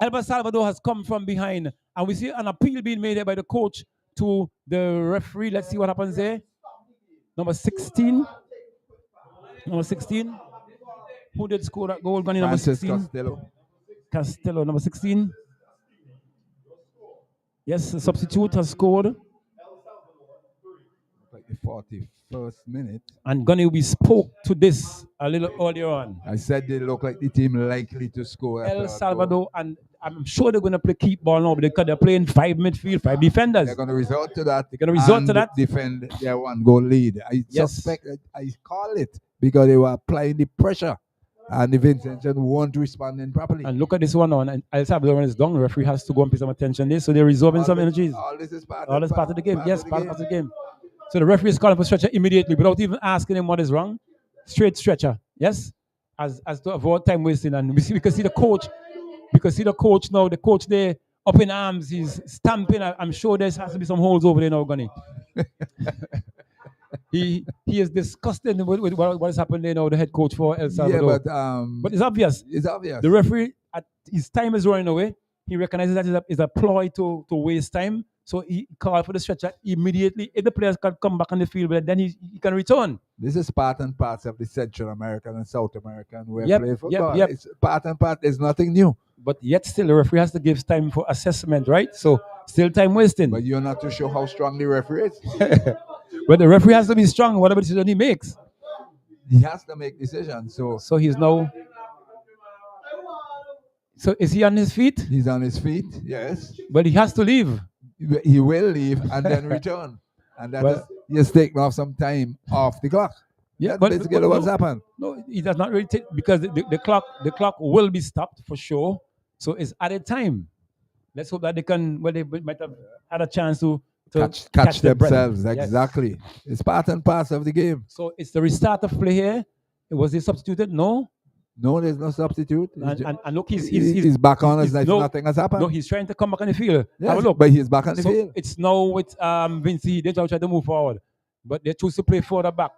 El Salvador has come from behind, and we see an appeal being made here by the coach to the referee. Let's see what happens there. Number 16. Who did score that goal? Number 16. Castello, number 16. Yes, the substitute has scored. Like the 41st minute. And Gunny, we spoke to this a little earlier on. I said they look like the team likely to score. El Salvador, and I'm sure they're going to play keep ball now because they're playing 5 midfield, 5 defenders. They're going to resort to that. Defend their 1-goal lead. I suspect, I call it, because they were applying the pressure. And the Vincent weren't responding properly. And look at this one on. And El Salvador is down. The referee has to go and pay some attention there. So they're resolving some energies. All this is part of the game. Yes, part of the game. So the referee is calling for stretcher immediately without even asking him what is wrong. Straight stretcher. Yes? As to avoid time wasting. And we can see the coach. Now. The coach there up in arms. He's stamping. I'm sure there has to be some holes over there now, Gunny. He is disgusted with what has happened there now, the head coach for El Salvador. Yeah, but it's obvious. The referee, his time is running away. He recognizes that it's a ploy to waste time. So he called for the stretcher immediately. If the players can come back on the field, but then he can return. This is part and parcel of the Central American and South American way of playing football. Yep. It's part and part. There's nothing new. But yet still, the referee has to give time for assessment, right? So still time wasting. But you're not too sure how strong the referee is. But the referee has to be strong, whatever decision he makes. He has to make decisions. So he's now... So is he on his feet? He's on his feet, yes. But he has to leave. He will leave and then return. And that is taking off some time off the clock. Yeah, that's basically what's happened. No, he does not really take, because the clock will be stopped for sure. So it's added time. Let's hope that they might have had a chance to catch themselves. Yes. Exactly. It's part and parcel of the game. So it's the restart of play here. Was he substituted? No, there's no substitute. And look, he's back on as if nothing has happened. No, he's trying to come back on the field. Yes, have a look. But he's back on the field. It's now with Vincy. They try to move forward, but they choose to play further back.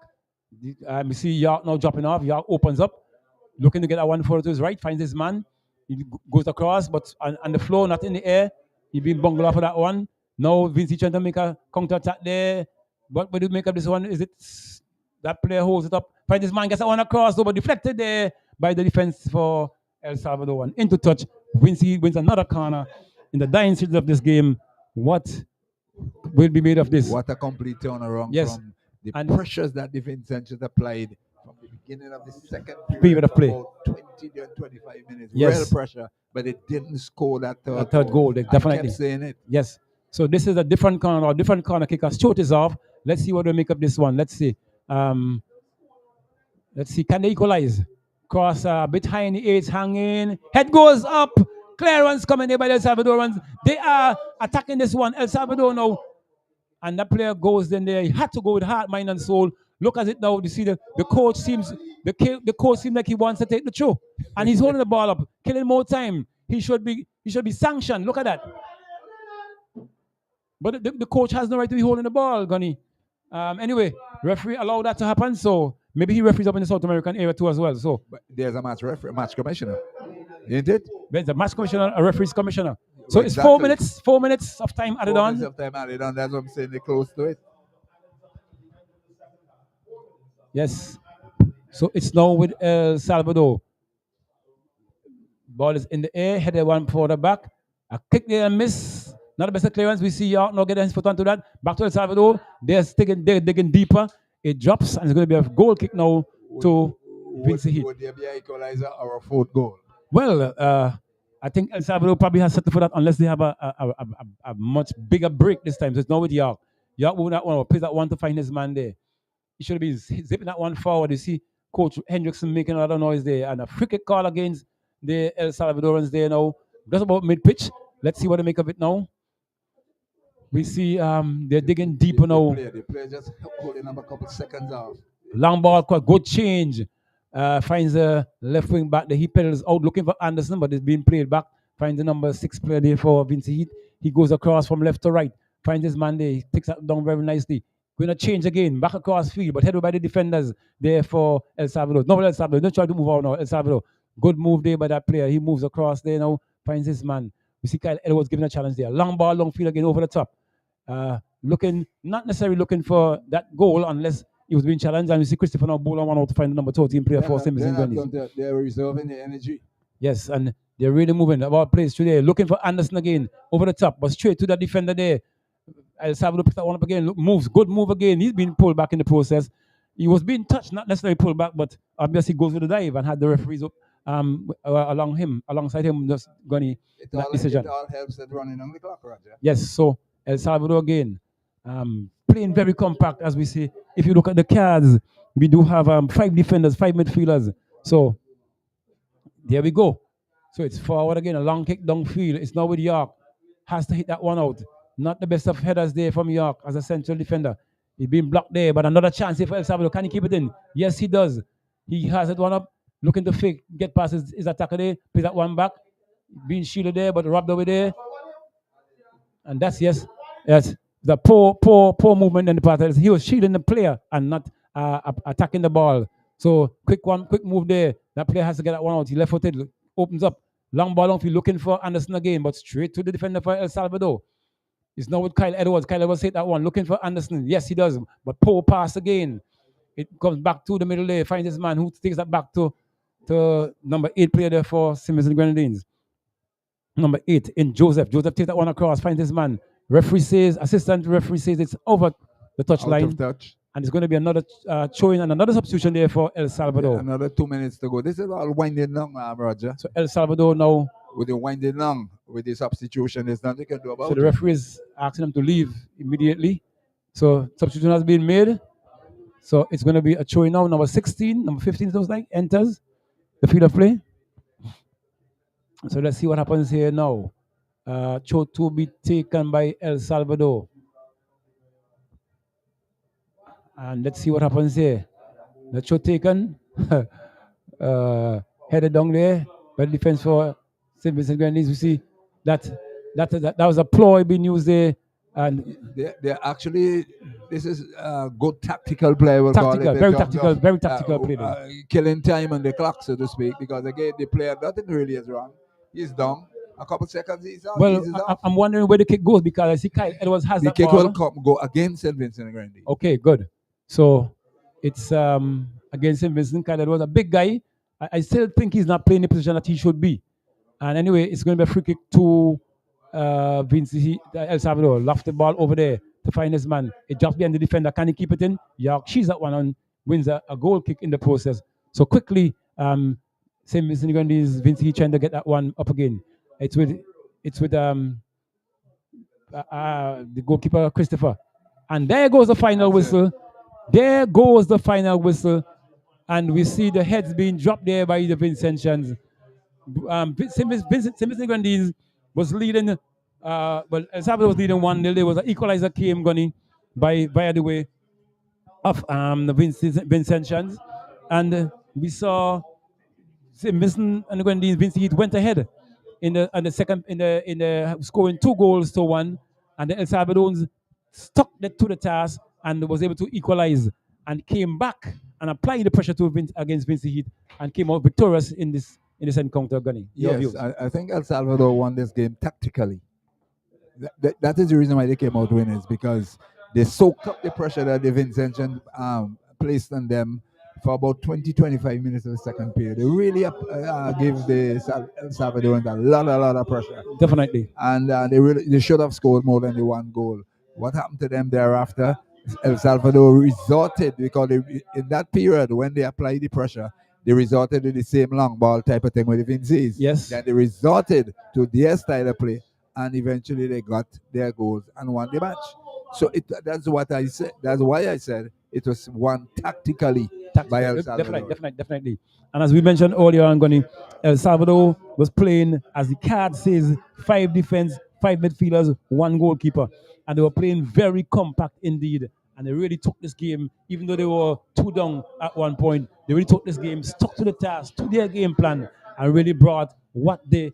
You see York now dropping off. York opens up, looking to get a one forward to his right, finds his man. He goes across, but on the floor, not in the air. He been bungled off for that one. Now Vincy trying to make a counter attack there. What do you make of this one? Is it that player holds it up? Finds his man, gets that one across, but deflected there by the defense for El Salvador. One into touch. Vincy wins another corner in the dying stages of this game. What will be made of this? What a complete turnaround from the pressures that the Vincentians applied from the beginning of the second period of play. About 20 to 25 minutes. Yes. Real pressure, but it didn't score that third goal. They definitely kept saying it. Yes. So this is a different corner kick. As short is off. Let's see what they make of this one. Let's see. Can they equalize? Cross a bit high in the eights, hanging. Head goes up. Clearance coming there by the El Salvadorans. They are attacking this one. El Salvador now. And that player goes in there. He had to go with heart, mind, and soul. Look at it now. You see the coach seems like he wants to take the throw. And he's holding the ball up, killing more time. He should be sanctioned. Look at that. But the coach has no right to be holding the ball, Gunny. Anyway, referee allowed that to happen, so maybe he referees up in the South American area too as well. So but there's a match commissioner, isn't it? There's a match commissioner, a referee's commissioner. So exactly. It's 4 minutes of time added on. 4 minutes of time added on. That's what I'm saying. They're close to it. Yes. So it's now with El Salvador. Ball is in the air, headed one for the back. A kick there and miss. Not the best clearance. We see York now getting his foot onto that. Back to El Salvador. They're digging deeper. It drops and it's going to be a goal kick now to Vincy. Would there be an equalizer or a fourth goal? Well, I think El Salvador probably has settled for that unless they have a much bigger break this time. So it's not with York. York moving that one out, plays that one to find his man there. He should have been zipping that one forward. You see Coach Hendrickson making a lot of noise there. And a free kick call against the El Salvadorans there now. Just about mid-pitch. Let's see what they make of it now. We see they're digging deeper now. The player just holding up a couple seconds off. Long ball, quite good change. Finds a left wing back. He pedals out looking for Anderson, but it's being played back. Finds the number 6 player there for Vincy. He goes across from left to right. Finds his man there. He takes that down very nicely. Going to change again, back across field, but headed by the defenders there for El Salvador. No, El Salvador, don't try to move out now. El Salvador, good move there by that player. He moves across there now, finds his man. We see Kyle Edwards giving a challenge there. Long ball, long field again over the top. Not necessarily looking for that goal unless he was being challenged. And we see Christopher now ball on one out to find the number 13 player for Simpson. They're reserving the energy. Yes, and they're really moving. The ball plays through there, looking for Anderson again over the top, but straight to the defender there. El Salvador picks that one up again. Moves, good move again. He's been pulled back in the process. He was being touched, not necessarily pulled back, but obviously goes with the dive and had the referees up alongside him, just going that decision. It all helps at running on the clock, Roger. Yes, so El Salvador again, playing very compact, as we see. If you look at the cards, we do have 5 defenders, 5 midfielders. So there we go. So it's forward again, a long kick downfield. It's now with York. Has to hit that one out. Not the best of headers there from York as a central defender. He's been blocked there, but another chance here for El Salvador. Can he keep it in? Yes, he does. He has it one up, looking to fake, get past his attacker there, plays that one back. Being shielded there, but robbed over there. And that's the poor movement in the part. He was shielding the player and not attacking the ball. So quick move there. That player has to get that one out. He left-footed, opens up. Long ball, looking for Anderson again, but straight to the defender for El Salvador. It's now with Kyle Edwards. Kyle Edwards hit that one, looking for Anderson. Yes, he does, but poor pass again. It comes back to the middle there, finds his man who takes that back to number 8 player there for Simmons and Grenadines. Number 8 in Joseph. Joseph takes that one across, finds his man. Assistant referee says it's over the touchline. And it's going to be another showing and another substitution there for El Salvador. Yeah, another 2 minutes to go. This is all winding long, Roger. So El Salvador now. With the winding long, with the substitution, there's nothing they can do about it. So the referee is asking them to leave immediately. So substitution has been made. So it's going to be a showing now. Number 16, number 15, looks like, enters the field of play. So let's see what happens here now. Show to be taken by El Salvador. And let's see what happens here. The show taken. Headed down there by the defense for St. Vincent Grenadines. We see that was a ploy being used there. And they're actually, this is a good tactical play. We'll tactical, call it. Very tactical play. Killing time on the clock, so to speak, because again, the player, nothing really is wrong. He's down. A couple seconds, he's out. Well, I'm wondering where the kick goes because I see Kyle Edwards has that ball. The kick will go against St. Vincent Grenadines. Okay, good. So it's against St. Vincent. Kyle Edwards, a big guy. I still think he's not playing the position that he should be. And anyway, it's going to be a free kick to Vincy, El Salvador. Lofts the ball over there to find his man. It drops behind the defender. Can he keep it in? York she's that one and wins a goal kick in the process. So quickly, St. Vincent Grenadines, Vincy trying to get that one up again. It's with the goalkeeper Christopher. And there goes the final whistle. There goes the final whistle. And we see the heads being dropped there by the Vincentians. St. Vincent Grenadines was leading, well, El Salvador was leading 1-0. There was an equalizer came gunning via the way of the Vincentians. And we saw St. Vincent and Grenadines, Vincy went ahead in the scoring 2 goals to 1. And the El Salvadorans stuck to the task and was able to equalize and came back and applied the pressure against Vincy and came out victorious in this encounter, Gunny. Yes, I think El Salvador won this game tactically. That is the reason why they came out winners, because they soaked up the pressure that the Vincentians placed on them for about 20-25 minutes of the second period. They really gave the El Salvadorans a lot of pressure. Definitely. And they should have scored more than the 1 goal. What happened to them thereafter? El Salvador resorted, because in that period when they applied the pressure, they resorted to the same long ball type of thing with the Vincy's. Yes. Then they resorted to their style of play, and eventually they got their goals and won the match. So that's what I said. That's why I said it was won tactically by El Salvador. Definitely. And as we mentioned earlier on, Goni, El Salvador was playing, as the card says, 5 defense, 5 midfielders, 1 goalkeeper. And they were playing very compact indeed. And they really took this game, even though they were 2 down at one point, they really took this game, stuck to the task, to their game plan, and really brought what they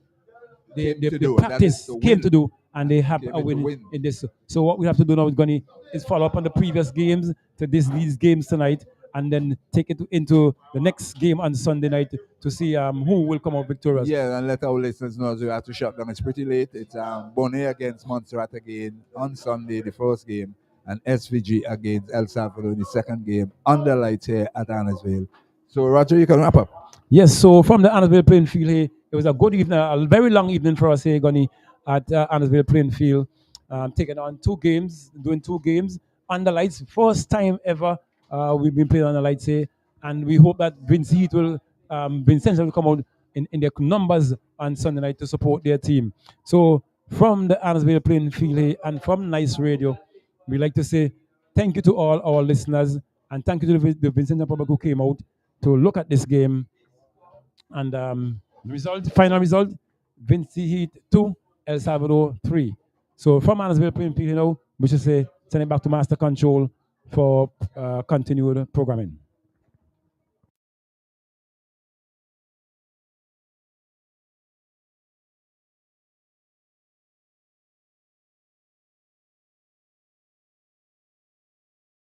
practice came to do, and they have a win in this. So what we have to do now is follow up on the previous games to these games tonight, and then take it into the next game on Sunday night to see who will come out victorious. Yeah, and let our listeners know as we have to shut down. It's pretty late. It's Bonet against Montserrat again on Sunday, the first game, and SVG against El Salvador in the second game under lights here at Arnosville. So Roger, you can wrap up. Yes, so from the Arnosville playing field here, it was a good evening, a very long evening for us here, Gunny, at Arnosville playing field, taking on 2 games, doing 2 games under lights. First time ever we've been playing on the lights here, and we hope that Vincy will come out in their numbers on Sunday night to support their team. So from the Arnosville playing field here and from Nice Radio, we like to say thank you to all our listeners, and thank you to the Vincent public who came out to look at this game. And final result, Vincy Heat 2, El Salvador 3. So from Arnosville playing field, we should say send it back to Master Control for continued programming.